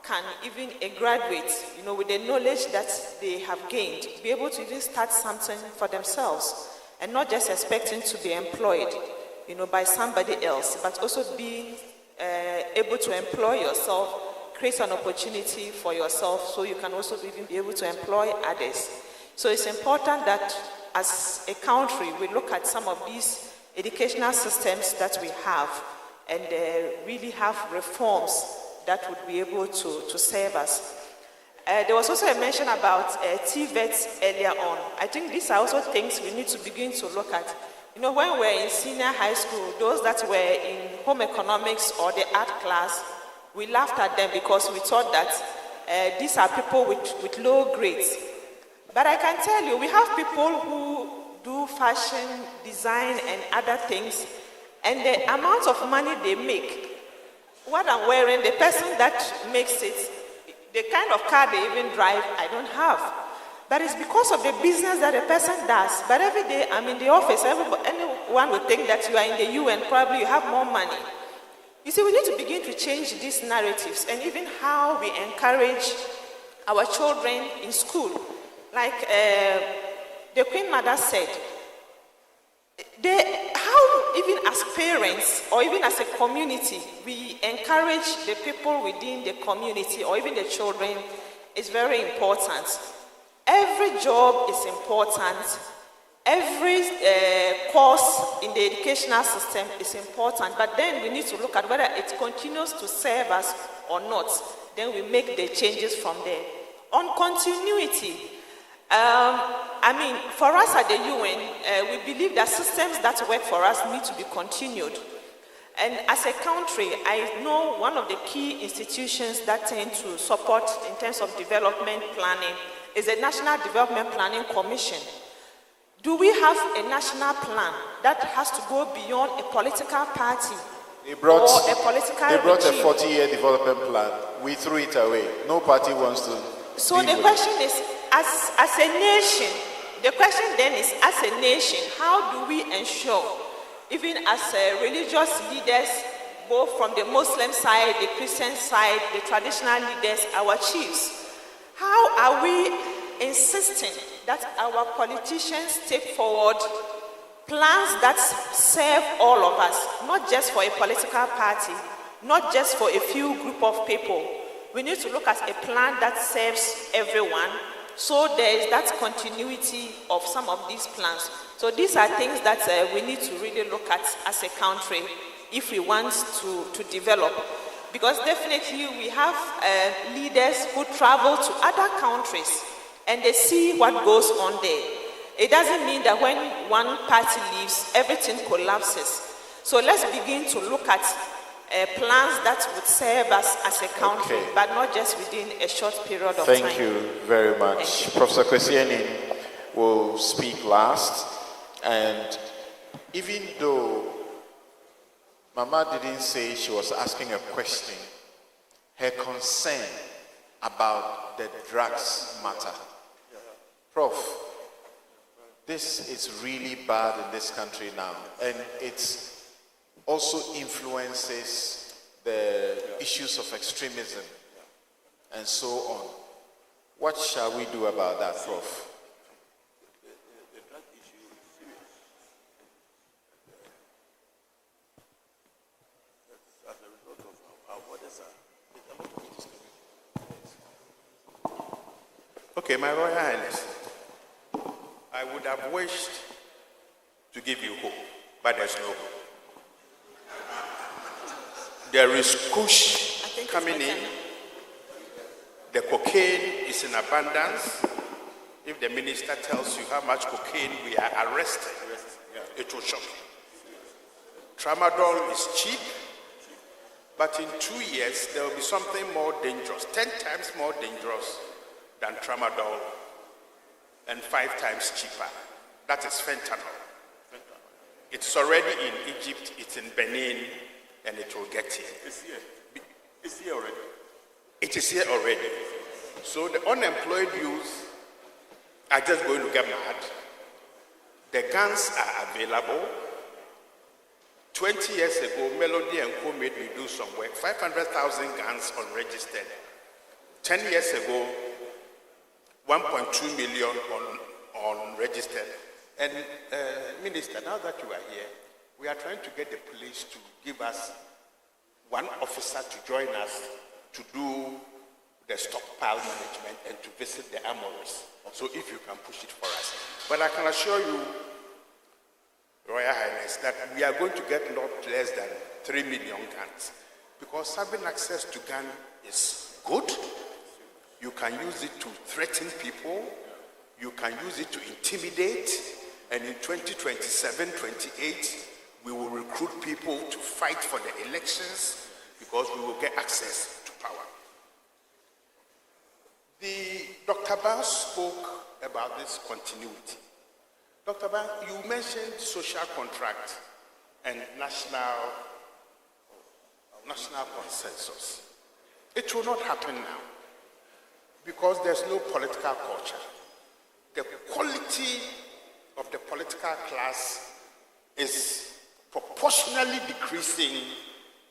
can even a graduate, with the knowledge that they have gained, be able to even start something for themselves and not just expecting to be employed, by somebody else, but also being able to employ yourself, create an opportunity for yourself so you can also even be able to employ others. So it's important that as a country, we look at some of these educational systems that we have and really have reforms that would be able to serve us. There was also a mention about TVET earlier on. I think these are also things we need to begin to look at. When we're in senior high school, those that were in home economics or the art class, we laughed at them because we thought that these are people with low grades. But I can tell you, we have people who do fashion, design, and other things, and the amount of money they make, what I'm wearing, the person that makes it, the kind of car they even drive, I don't have. But it's because of the business that a person does. But every day I'm in the office, anyone would think that you are in the UN, probably you have more money. You see, we need to begin to change these narratives and even how we encourage our children in school. Like the Queen Mother said, how even as parents or even as a community, we encourage the people within the community or even the children is very important. Every job is important. Every course in the educational system is important, but then we need to look at whether it continues to serve us or not. Then we make the changes from there. On continuity, for us at the UN, we believe that systems that work for us need to be continued. And as a country, I know one of the key institutions that tend to support in terms of development planning is the National Development Planning Commission. Do we have a national plan that has to go beyond a political party They brought or a political a regime? 40-year development plan. We threw it away. No party wants to. So the question is, as a nation, the question then is, as a nation, how do we ensure, even as religious leaders, both from the Muslim side, the Christian side, the traditional leaders, our chiefs. How are we insisting that our politicians take forward plans that serve all of us, not just for a political party, not just for a few group of people? We need to look at a plan that serves everyone, so there is that continuity of some of these plans. So these are things that we need to really look at as a country if we want to develop. Because definitely we have leaders who travel to other countries and they see what goes on there. It doesn't mean that when one party leaves, everything collapses. So let's begin to look at plans that would serve us as a country, but not just within a short period of time. Thank you very much. Professor Kwesieni will speak last. And even though Mama didn't say she was asking a question, her concern about the drugs matter. Prof, this is really bad in this country now, and it also influences the issues of extremism and so on. What shall we do about that, Prof? Okay, my Royal Highness, I would have wished to give you hope, but there's no hope. There is kush coming in. The cocaine is in abundance. If the minister tells you how much cocaine we are arrested, it will shock you. Tramadol is cheap, but in 2 years there will be something more dangerous, 10 times more dangerous than tramadol, and 5 times cheaper. That is fentanyl. It's already in Egypt, it's in Benin, and it will get here. It's here. It's here already. It is here already. So the unemployed youth are just going to get mad. The guns are available. 20 years ago, Melody and Co made me do some work. 500,000 guns unregistered. 10 years ago, 1.2 million unregistered. And Minister, now that you are here, we are trying to get the police to give us one officer to join us to do the stockpile management and to visit the armories. So if you can push it for us. But I can assure you, Royal Highness, that we are going to get not less than 3 million guns. Because having access to gun is good. You can use it to threaten people. You can use it to intimidate. And in 2027, 28, we will recruit people to fight for the elections because we will get access to power. Dr. Bao spoke about this continuity. Dr. Bao, you mentioned social contract and national consensus. It will not happen now because there's no political culture. The quality of the political class is proportionally decreasing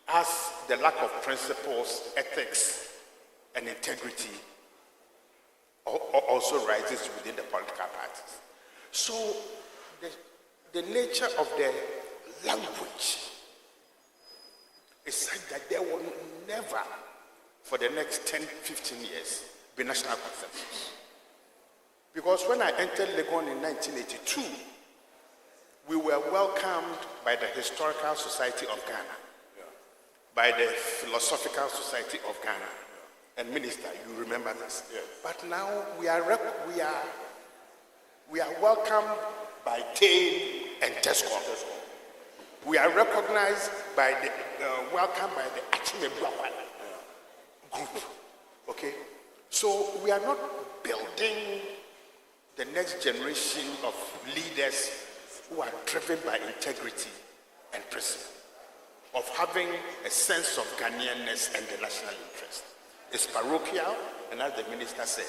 as the lack of principles, ethics, and integrity also rises within the political parties. So the nature of the language is such that there will never, for the next 10, 15 years, be national consensus. Because when I entered Legon in 1982, we were welcomed by the Historical Society of Ghana, by the Philosophical Society of Ghana. And Minister, you remember this. But now we are welcomed by TAIN and TESCOM. We are recognized by the welcomed by the Achime group. Okay, so we are not building the next generation of leaders who are driven by integrity and principle, of having a sense of Ghanaianness and the national interest. It's parochial, and as the minister said,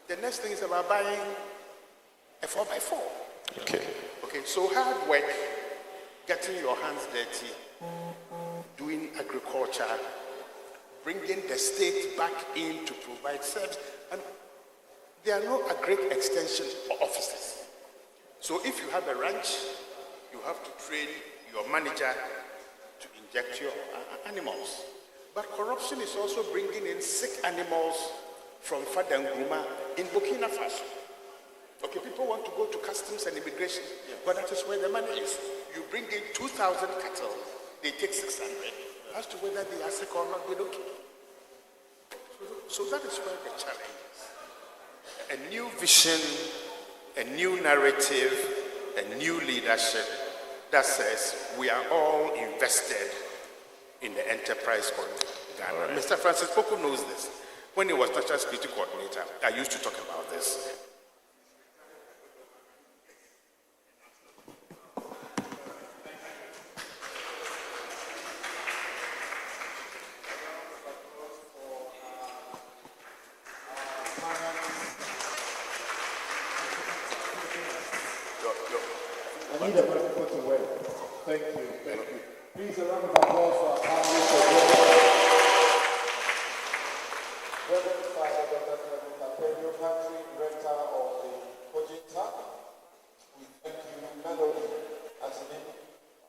the next thing is about buying a 4x4. Okay, so hard work, getting your hands dirty, agriculture, bringing the state back in to provide service. And there are no agri extension officers. So if you have a ranch, you have to train your manager to inject your animals. But corruption is also bringing in sick animals from Fadanguma in Burkina Faso. Okay, people want to go to customs and immigration, but that is where the money is. You bring in 2,000 cattle, they take 600. As to whether they are sick or not, they don't care. So that is where the challenge is. A new vision, a new narrative, a new leadership that says we are all invested in the enterprise called Ghana. Right. Mr. Francis Poku knows this. When he was National Security Coordinator, I used to talk about this. I need a person to put away. Thank you. Thank you. Please, a round of applause for our panelists for Reverend Father Dr. Capello, Country Director of the Projecta. We thank you, Melody, as the name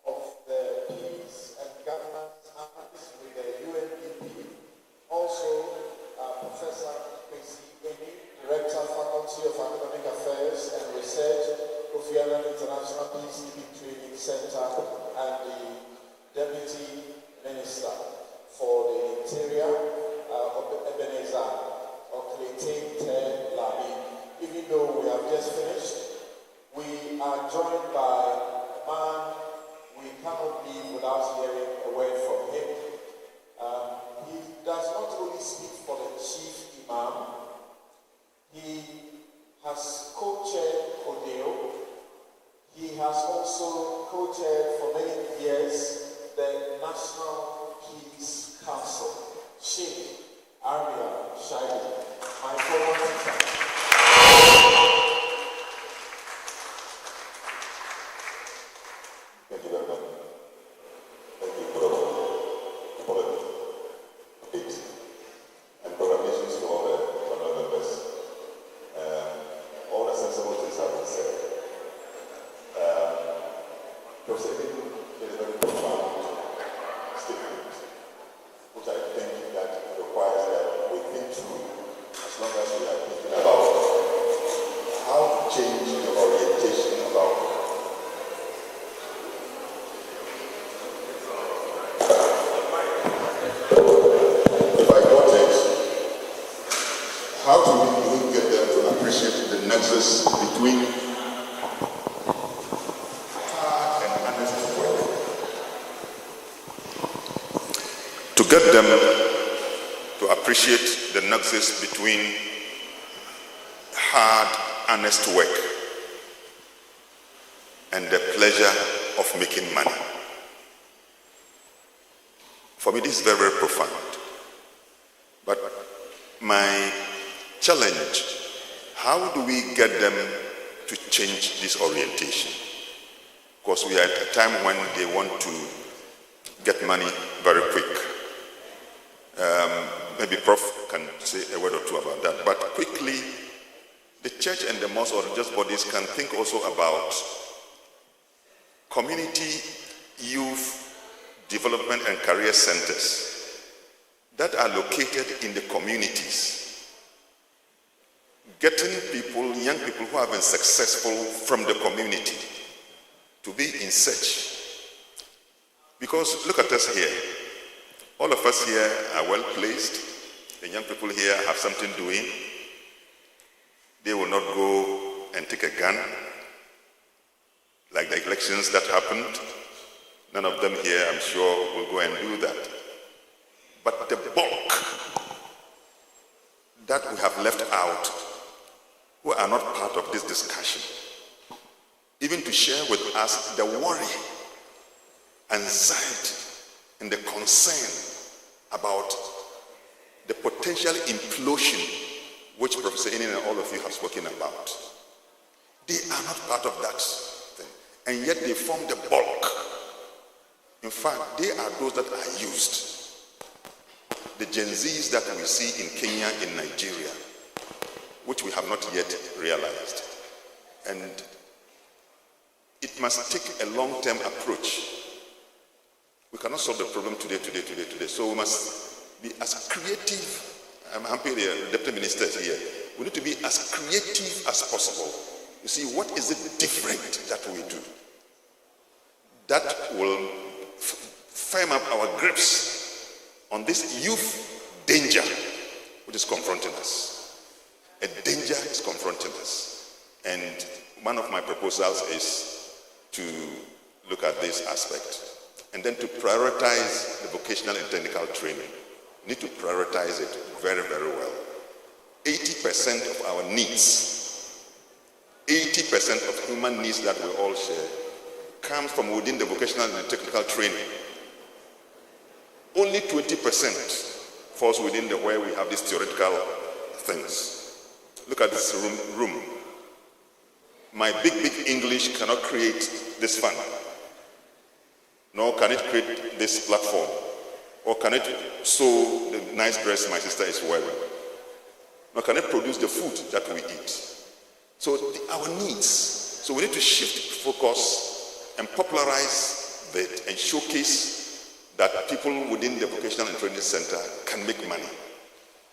of the Peace and Governance Analyst with the UNDP. Also, Professor Kwesi Eni, Director, Faculty of Academic Affairs and Research, Kofi Annan International Peacekeeping Training Center, and the Deputy Minister for the Interior, Ebenezer Okletin Te Lami. Even though we have just finished, we are joined by a man we cannot be without hearing a word from him. He does not only speak for the Chief Imam, he has co-chaired Kodeo. He has also co-chaired for many years the National Peace Council. Sheikh Arya Shaidi, my former teacher. Thank you very much. Thank you for the update and congratulations to all the panel members. All the sensible things have been said. Professor King made a very profound statement, which I think that requires that we think through, as long as we are thinking about how to change the orientation about if I got it, how do we get them to appreciate the nexus between get them to appreciate the nexus between hard, honest work and the pleasure of making money. For me, this is very, very profound. But my challenge, how do we get them to change this orientation? Because we are at a time when they want to get money very quick. Maybe Prof can say a word or two about that. But quickly, the church and the mosque or religious bodies can think also about community, youth, development and career centers that are located in the communities. Getting people, young people who have been successful from the community to be in search. Because look at us here. All of us here are well placed. The young people here have something doing. They will not go and take a gun like the elections that happened. None of them here, I'm sure, will go and do that. But the bulk that we have left out, who are not part of this discussion, even to share with us the worry, anxiety, and the concern about the potential implosion which Professor Inin and all of you have spoken about. They are not part of that thing. And yet they form the bulk In fact, they are those that are used. The Gen Zs that we see in Kenya, in Nigeria, which we have not yet realized. And it must take a long-term approach. We cannot solve the problem today. So we must be as creative. I'm happy the Deputy Minister is here. We need to be as creative as possible. You see, what is it different that we do that will firm up our grips on this youth danger which is confronting us? A danger is confronting us. And one of my proposals is to look at this aspect and then to prioritize the vocational and technical training. We need to prioritize it very, very well. 80% of our needs, 80% of human needs that we all share comes from within the vocational and technical training. Only 20% falls within the where we have these theoretical things. Look at this room. My big English cannot create this fund, nor can it create this platform, or can it sew the nice dress my sister is wearing, nor can it produce the food that we eat. So our needs. So we need to shift focus and popularize it and showcase that people within the vocational and training center can make money.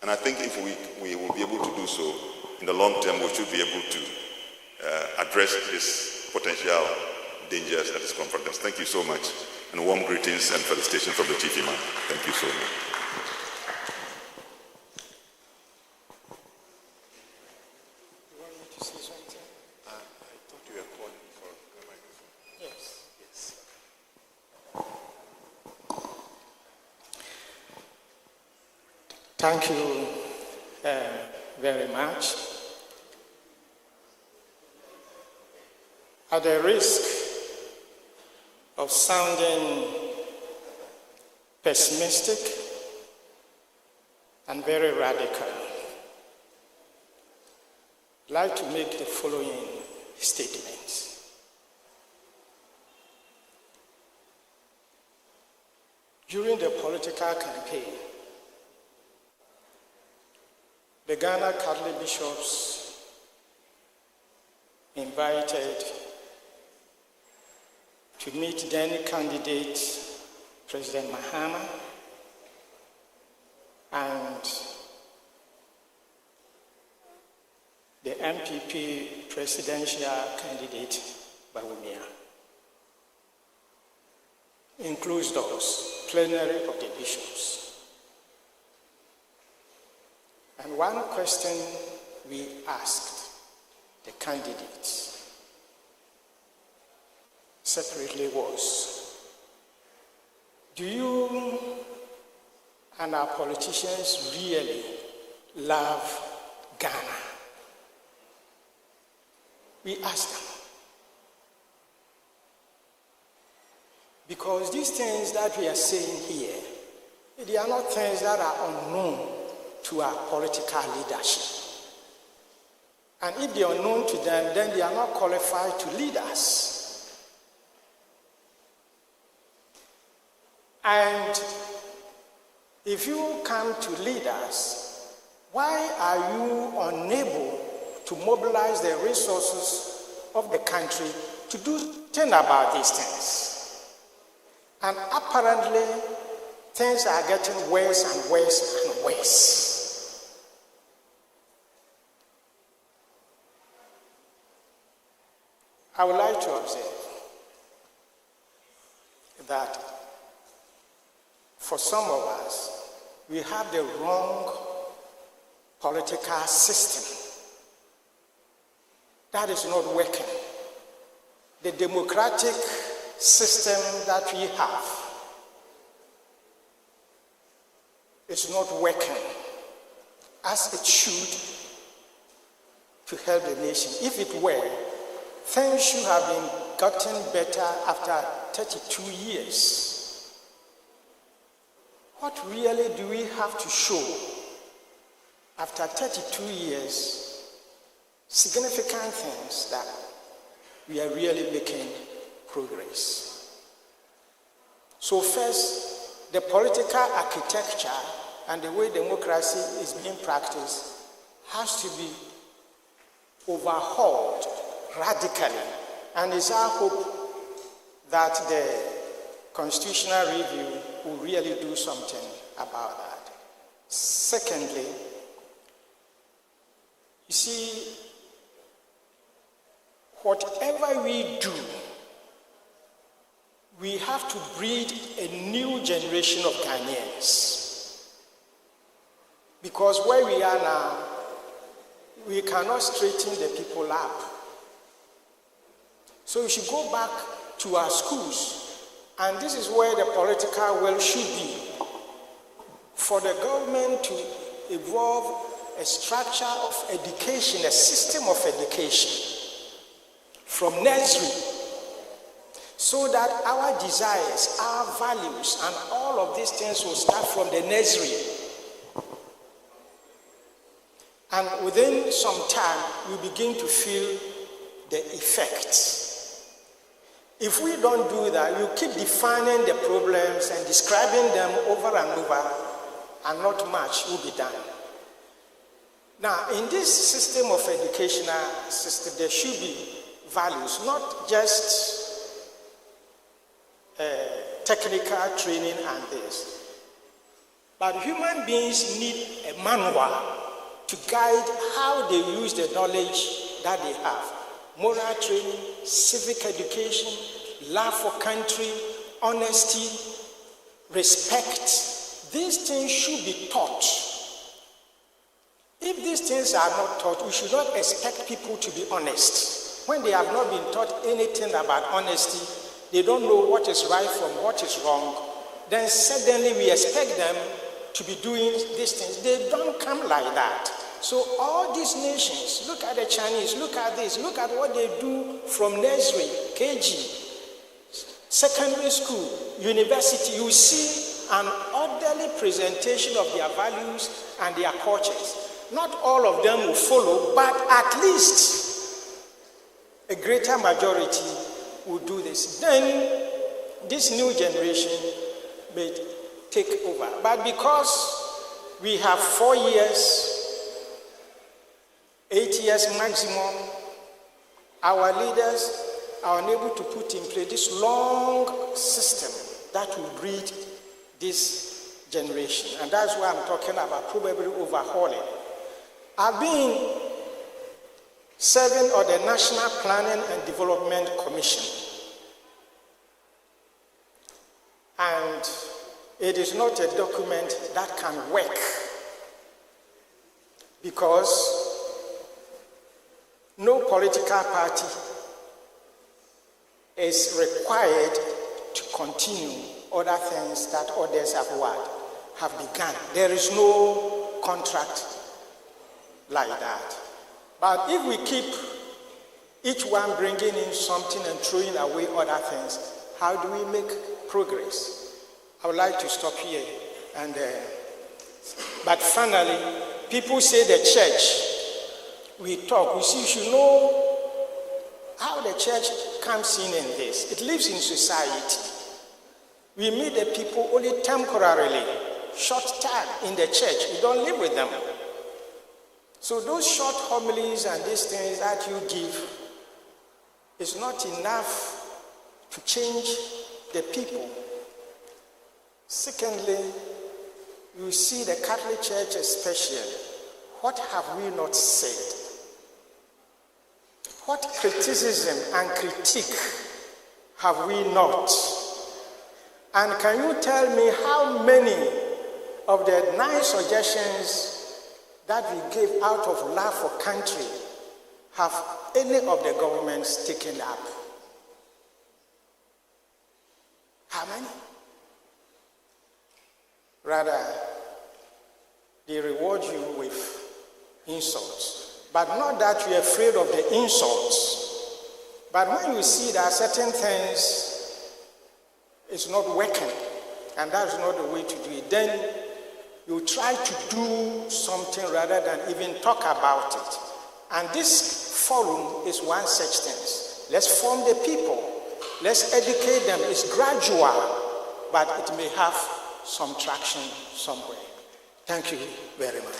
And I think if we will be able to do so, in the long term, we should be able to address this potential dangers that is confronting us. Thank you so much, and warm greetings and felicitations from the TV man. Thank you so much. You want me to say something? I thought you were calling for a microphone. Yes. Thank you very much. At the risk of sounding pessimistic and very radical, I'd like to make the following statements. During the political campaign, the Ghana Catholic bishops invited to meet then candidate President Mahama and the MPP presidential candidate Bawumia. Includes those, plenary of the bishops. And one question we asked the candidates separately was, do you and our politicians really love Ghana? We asked them. Because these things that we are saying here, they are not things that are unknown to our political leadership. And if they are known to them, then they are not qualified to lead us. And if you come to lead us, why are you unable to mobilize the resources of the country to do something about these things? And apparently, things are getting worse and worse and worse. I would like to observe that for some of us, we have the wrong political system that is not working. The democratic system that we have is not working as it should to help the nation. If it were, things should have been gotten better after 32 years. What really do we have to show after 32 years? Significant things that we are really making progress. So first, the political architecture and the way democracy is being practiced has to be overhauled radically. And it's our hope that the constitutional review will really do something about that. Secondly, you see, whatever we do, we have to breed a new generation of Ghanaians. Because where we are now, we cannot straighten the people up. So we should go back to our schools. And this is where the political will should be. For the government to evolve a structure of education, a system of education from nursery, so that our desires, our values, and all of these things will start from the nursery. And within some time, we begin to feel the effects. If we don't do that, you keep defining the problems and describing them over and over, and not much will be done. Now, in this system of educational system, there should be values, not just technical training and this. But human beings need a manual to guide how they use the knowledge that they have. Moral training, civic education, love for country, honesty, respect. These things should be taught. If these things are not taught, we should not expect people to be honest. When they have not been taught anything about honesty, they don't know what is right from what is wrong, then suddenly we expect them to be doing these things. They don't come like that. So all these nations, look at the Chinese, look at this, look at what they do from nursery, KG, secondary school, university. You see an orderly presentation of their values and their cultures. Not all of them will follow, but at least a greater majority will do this. Then this new generation may take over. But because we have 4 years, 8 years maximum, our leaders are unable to put in place this long system that will breed this generation. And that's why I'm talking about probably overhauling. I've been serving on the National Planning and Development Commission. And it is not a document that can work because no political party is required to continue other things that others have begun. There is no contract like that. But if we keep each one bringing in something and throwing away other things, how do we make progress? I would like to stop here. But finally, people say the church, we talk, we see, you should know how the church comes in this. It lives in society. We meet the people only temporarily, short time in the church. We don't live with them. So those short homilies and these things that you give is not enough to change the people. Secondly, you see the Catholic Church especially. What have we not said? What criticism and critique have we not? And can you tell me how many of the 9 suggestions that we gave out of love for country have any of the governments taken up? How many? Rather, they reward you with insults. But not that you're afraid of the insults. But when you see that certain things is not working, and that's not the way to do it, then you try to do something rather than even talk about it. And this forum is one such thing. Let's form the people. Let's educate them. It's gradual. but it may have some traction somewhere. Thank you very much.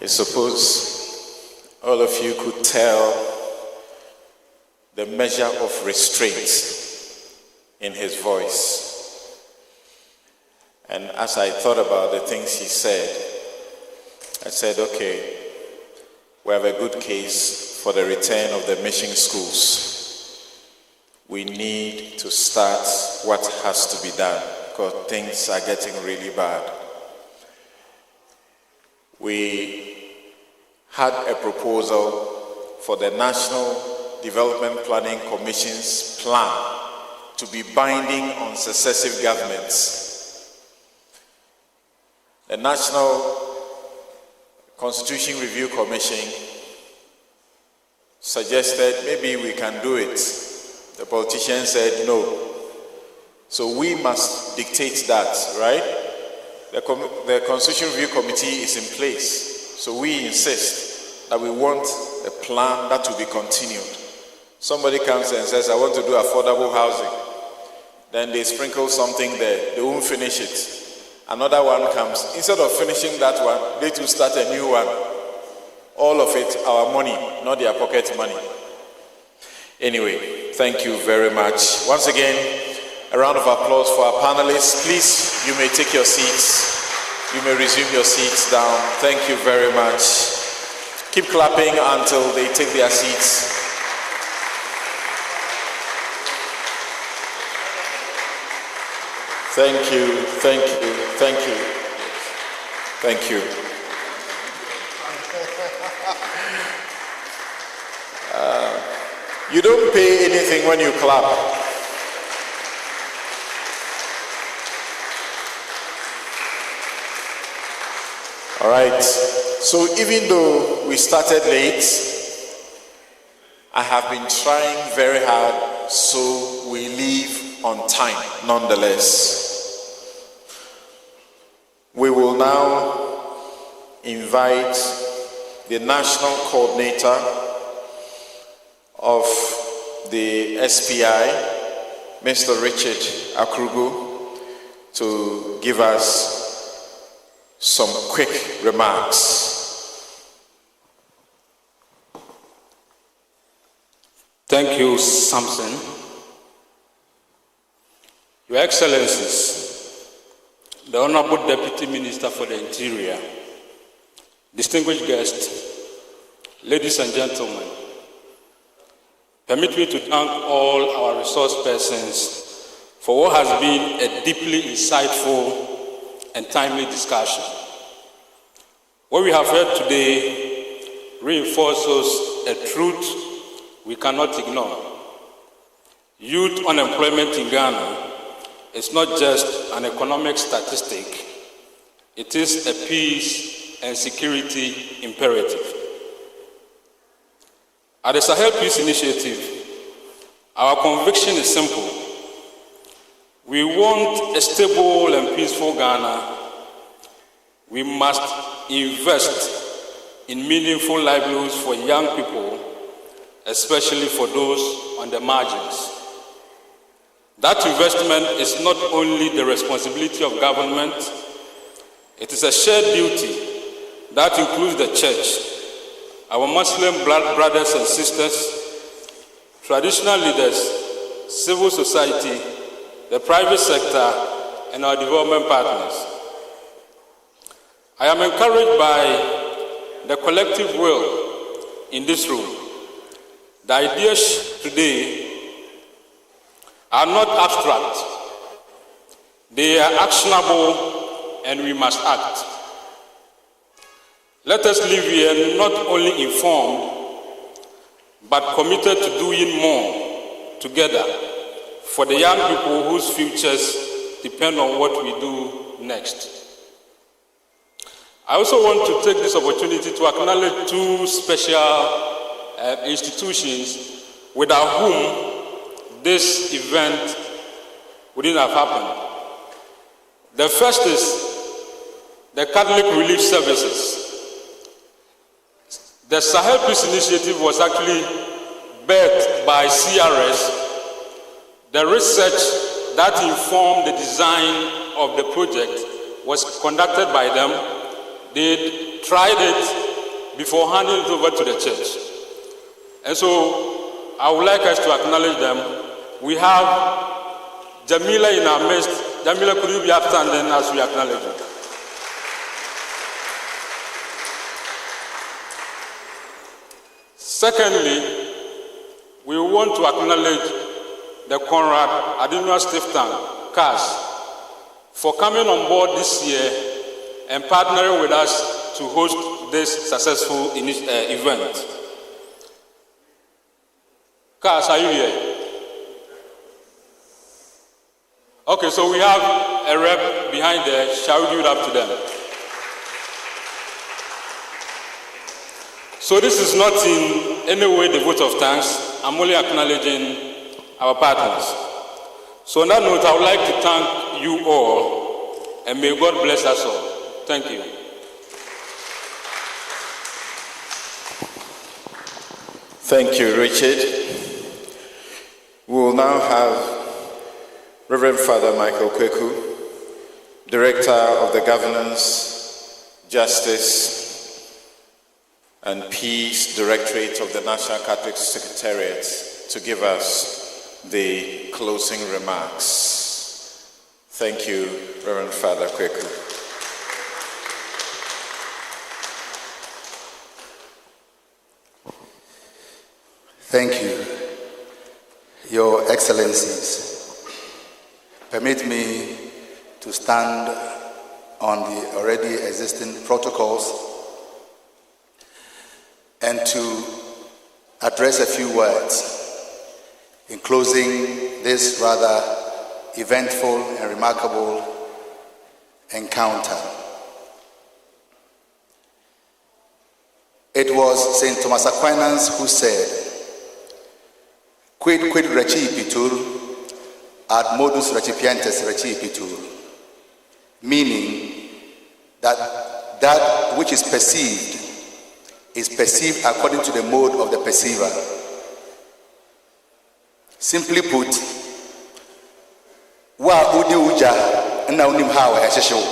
I suppose all of you could tell the measure of restraint in his voice. And as I thought about the things he said, I said, okay, we have a good case for the return of the mission schools. We need to start what has to be done because things are getting really bad. We had a proposal for the National Development Planning Commission's plan to be binding on successive governments. The National Constitution Review Commission suggested maybe we can do it. The politicians said no. So we must dictate that, right? The Constitution Review Committee is in place. So we insist that we want a plan that will be continued. Somebody comes and says, I want to do affordable housing. Then they sprinkle something there. They won't finish it. Another one comes. Instead of finishing that one, they too start a new one. All of it, our money, not their pocket money. Anyway, thank you very much. Once again, a round of applause for our panelists. Please, you may take your seats. You may resume your seats down. Thank you very much. Keep clapping until they take their seats. Thank you, thank you, thank you, thank you. You don't pay anything when you clap. All right, so even though we started late, I have been trying very hard so we leave on time nonetheless. We will now invite the national coordinator of the SPI, Mr. Richard Akrugu, to give us some quick remarks. Thank you, Samson. Your Excellencies, the Honorable Deputy Minister for the Interior, distinguished guests, ladies and gentlemen, permit me to thank all our resource persons for what has been a deeply insightful and timely discussion. What we have heard today reinforces a truth we cannot ignore. Youth unemployment in Ghana is not just an economic statistic, it is a peace and security imperative. At the Sahel Peace Initiative, our conviction is simple. We want a stable and peaceful Ghana. We must invest in meaningful livelihoods for young people, especially for those on the margins. That investment is not only the responsibility of government, it is a shared duty that includes the church, our Muslim brothers and sisters, traditional leaders, civil society, the private sector, and our development partners. I am encouraged by the collective will in this room. The ideas today are not abstract. They are actionable, and we must act. Let us live here not only informed, but committed to doing more together for the young people whose futures depend on what we do next. I also want to take this opportunity to acknowledge two special institutions without whom this event wouldn't have happened. The first is the Catholic Relief Services. The Sahel Peace Initiative was actually birthed by CRS. The research that informed the design of the project was conducted by them. They tried it before handing it over to the church. And so I would like us to acknowledge them. We have Jamila in our midst. Jamila, could you be upstanding as we acknowledge you? Secondly, we want to acknowledge the Conrad Adinua Stiftung, CAS, for coming on board this year and partnering with us to host this successful event. CAS, are you here? Okay, so we have a rep behind there. Shall we give it up to them? So this is not in any way the vote of thanks. I'm only acknowledging our partners. So on that note, I would like to thank you all, and may God bless us all. Thank you. Thank you, Richard. We will now have Reverend Father Michael Kweku, Director of the Governance, Justice, and Peace Directorate of the National Catholic Secretariat, to give us the closing remarks. Thank you, Reverend Father Kweku. Thank you, Your Excellencies. Permit me to stand on the already existing protocols and to address a few words in closing this rather eventful and remarkable encounter. It was St. Thomas Aquinas who said, "Quid recipitur, ad modus recipientes recipitur," meaning that that which is perceived according to the mode of the perceiver. Simply put, wa udi uja na unim hawe esheshewo.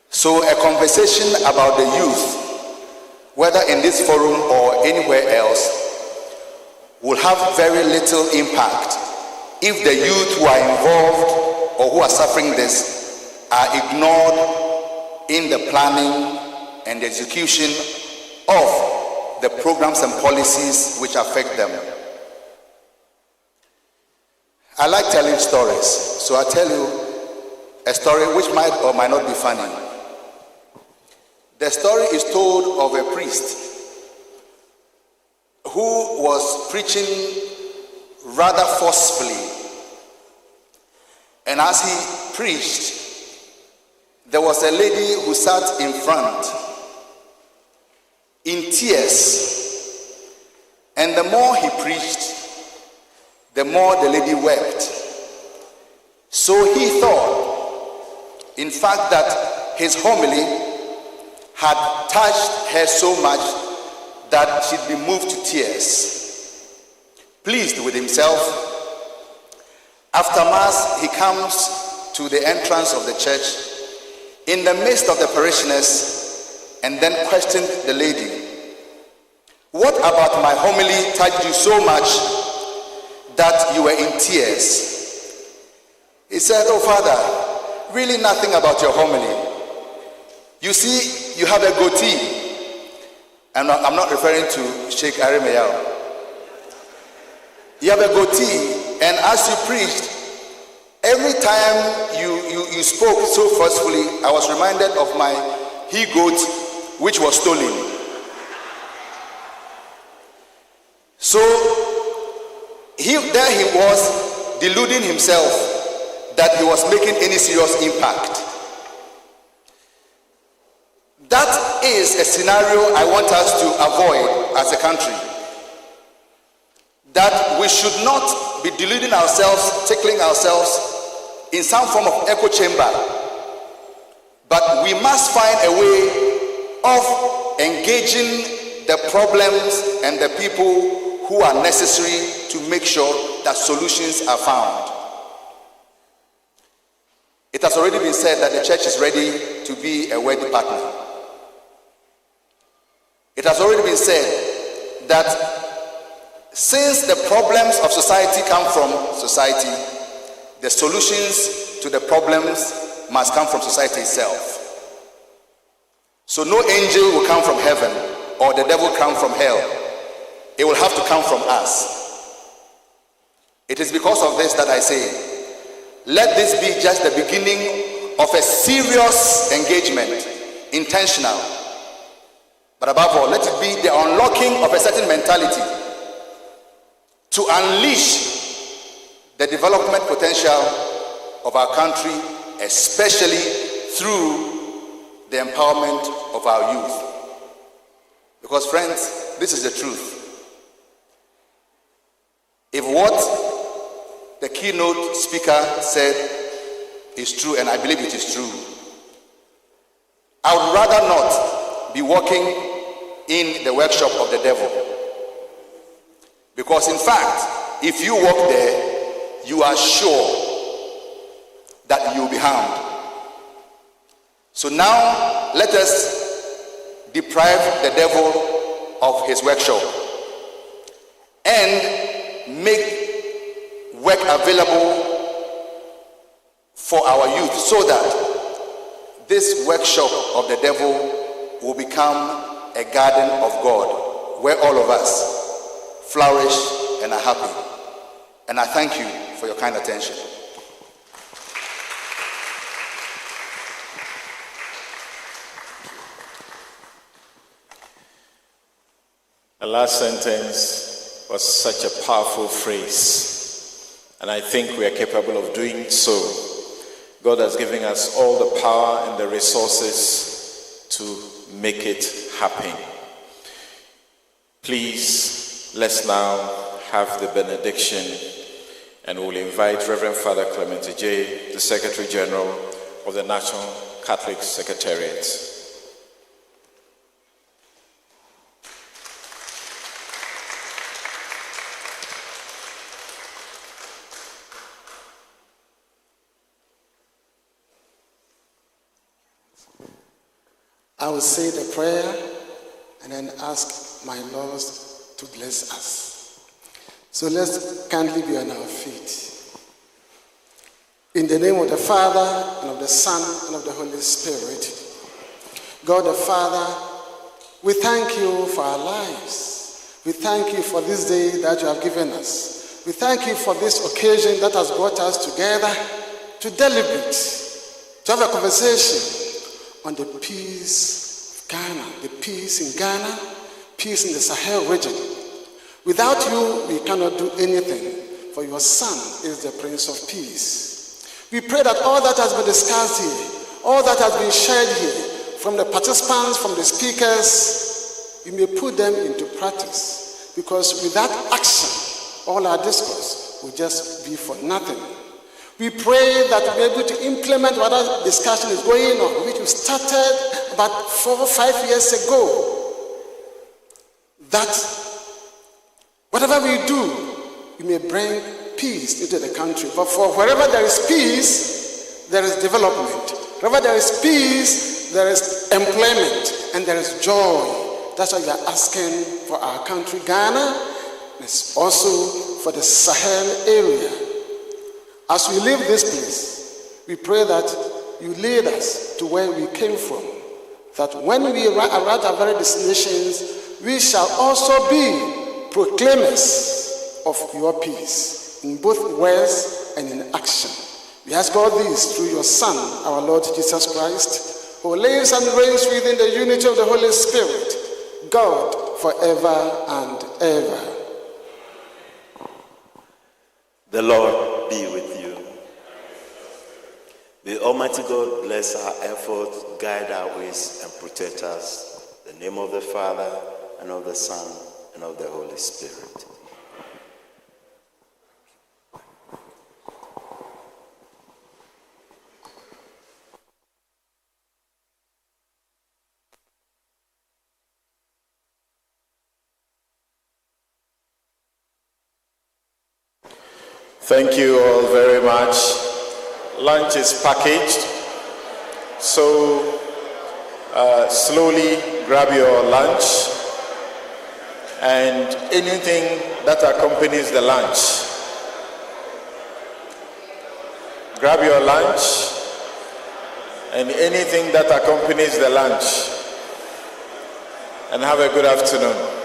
So a conversation about the youth, whether in this forum or anywhere else, will have very little impact if the youth who are involved or who are suffering this are ignored in the planning and the execution of the programs and policies which affect them. I like telling stories, so I'll tell you a story which might or might not be funny. The story is told of a priest who was preaching rather forcefully. And as he preached, there was a lady who sat in front in tears. And the more he preached, the more the lady wept. So he thought, in fact, that his homily had touched her so much that she'd be moved to tears. Pleased with himself, after Mass, he comes to the entrance of the church in the midst of the parishioners and then questioned the lady. "What about my homily touched you so much that you were in tears?" He said, "Oh, Father, really nothing about your homily. You see, you have a goatee." And I'm not referring to Sheikh Arimeyao. You have a goatee, and as you preached, every time you spoke so forcefully, I was reminded of my he-goat, which was stolen. So there he was, deluding himself that he was making any serious impact. That is a scenario I want us to avoid as a country. That we should not be deluding ourselves, tickling ourselves in some form of echo chamber. But we must find a way of engaging the problems and the people who are necessary to make sure that solutions are found. It has already been said that the church is ready to be a worthy partner. It has already been said that since the problems of society come from society, the solutions to the problems must come from society itself. So no angel will come from heaven or the devil come from hell. It will have to come from us. It is because of this that I say, let this be just the beginning of a serious engagement, intentional. But above all, let it be the unlocking of a certain mentality to unleash the development potential of our country, especially through the empowerment of our youth. Because friends, this is the truth. If what the keynote speaker said is true, and I believe it is true, I would rather not be walking in the workshop of the devil. Because in fact, if you walk there, you are sure that you will be harmed. So now, let us deprive the devil of his workshop and make work available for our youth so that this workshop of the devil will become a garden of God where all of us flourish and are happy. And I thank you for your kind attention. The last sentence was such a powerful phrase, and I think we are capable of doing so. God has given us all the power and the resources to make it happen. Please, let's now have the benediction, and we'll invite Reverend Father Clement J., the Secretary General of the National Catholic Secretariat. I will say the prayer and then ask my Lord to bless us. So let's kindly be on our feet. In the name of the Father, and of the Son, and of the Holy Spirit. God the Father, we thank you for our lives. We thank you for this day that you have given us. We thank you for this occasion that has brought us together to deliberate, to have a conversation on the peace of Ghana, the peace in Ghana, peace in the Sahel region. Without you, we cannot do anything, for your Son is the Prince of Peace. We pray that all that has been discussed here, all that has been shared here, from the participants, from the speakers, we may put them into practice, because without action, all our discourse will just be for nothing. We pray that we'll be able to implement whatever discussion is going on, which we started about 4 or 5 years ago. That whatever we do, we may bring peace into the country. But for wherever there is peace, there is development. Wherever there is peace, there is employment and there is joy. That's why we are asking for our country, Ghana, and it's also for the Sahel area. As we leave this place, we pray that you lead us to where we came from, that when we arrive at our very destinations, we shall also be proclaimers of your peace, in both words and in action. We ask all this through your Son, our Lord Jesus Christ, who lives and reigns within the unity of the Holy Spirit, God, forever and ever. The Lord be with you. May Almighty God bless our efforts, guide our ways, and protect us. In the name of the Father, and of the Son, and of the Holy Spirit. Thank you all very much. Lunch is packaged, so slowly grab your lunch and anything that accompanies the lunch. Grab your lunch and anything that accompanies the lunch, and have a good afternoon.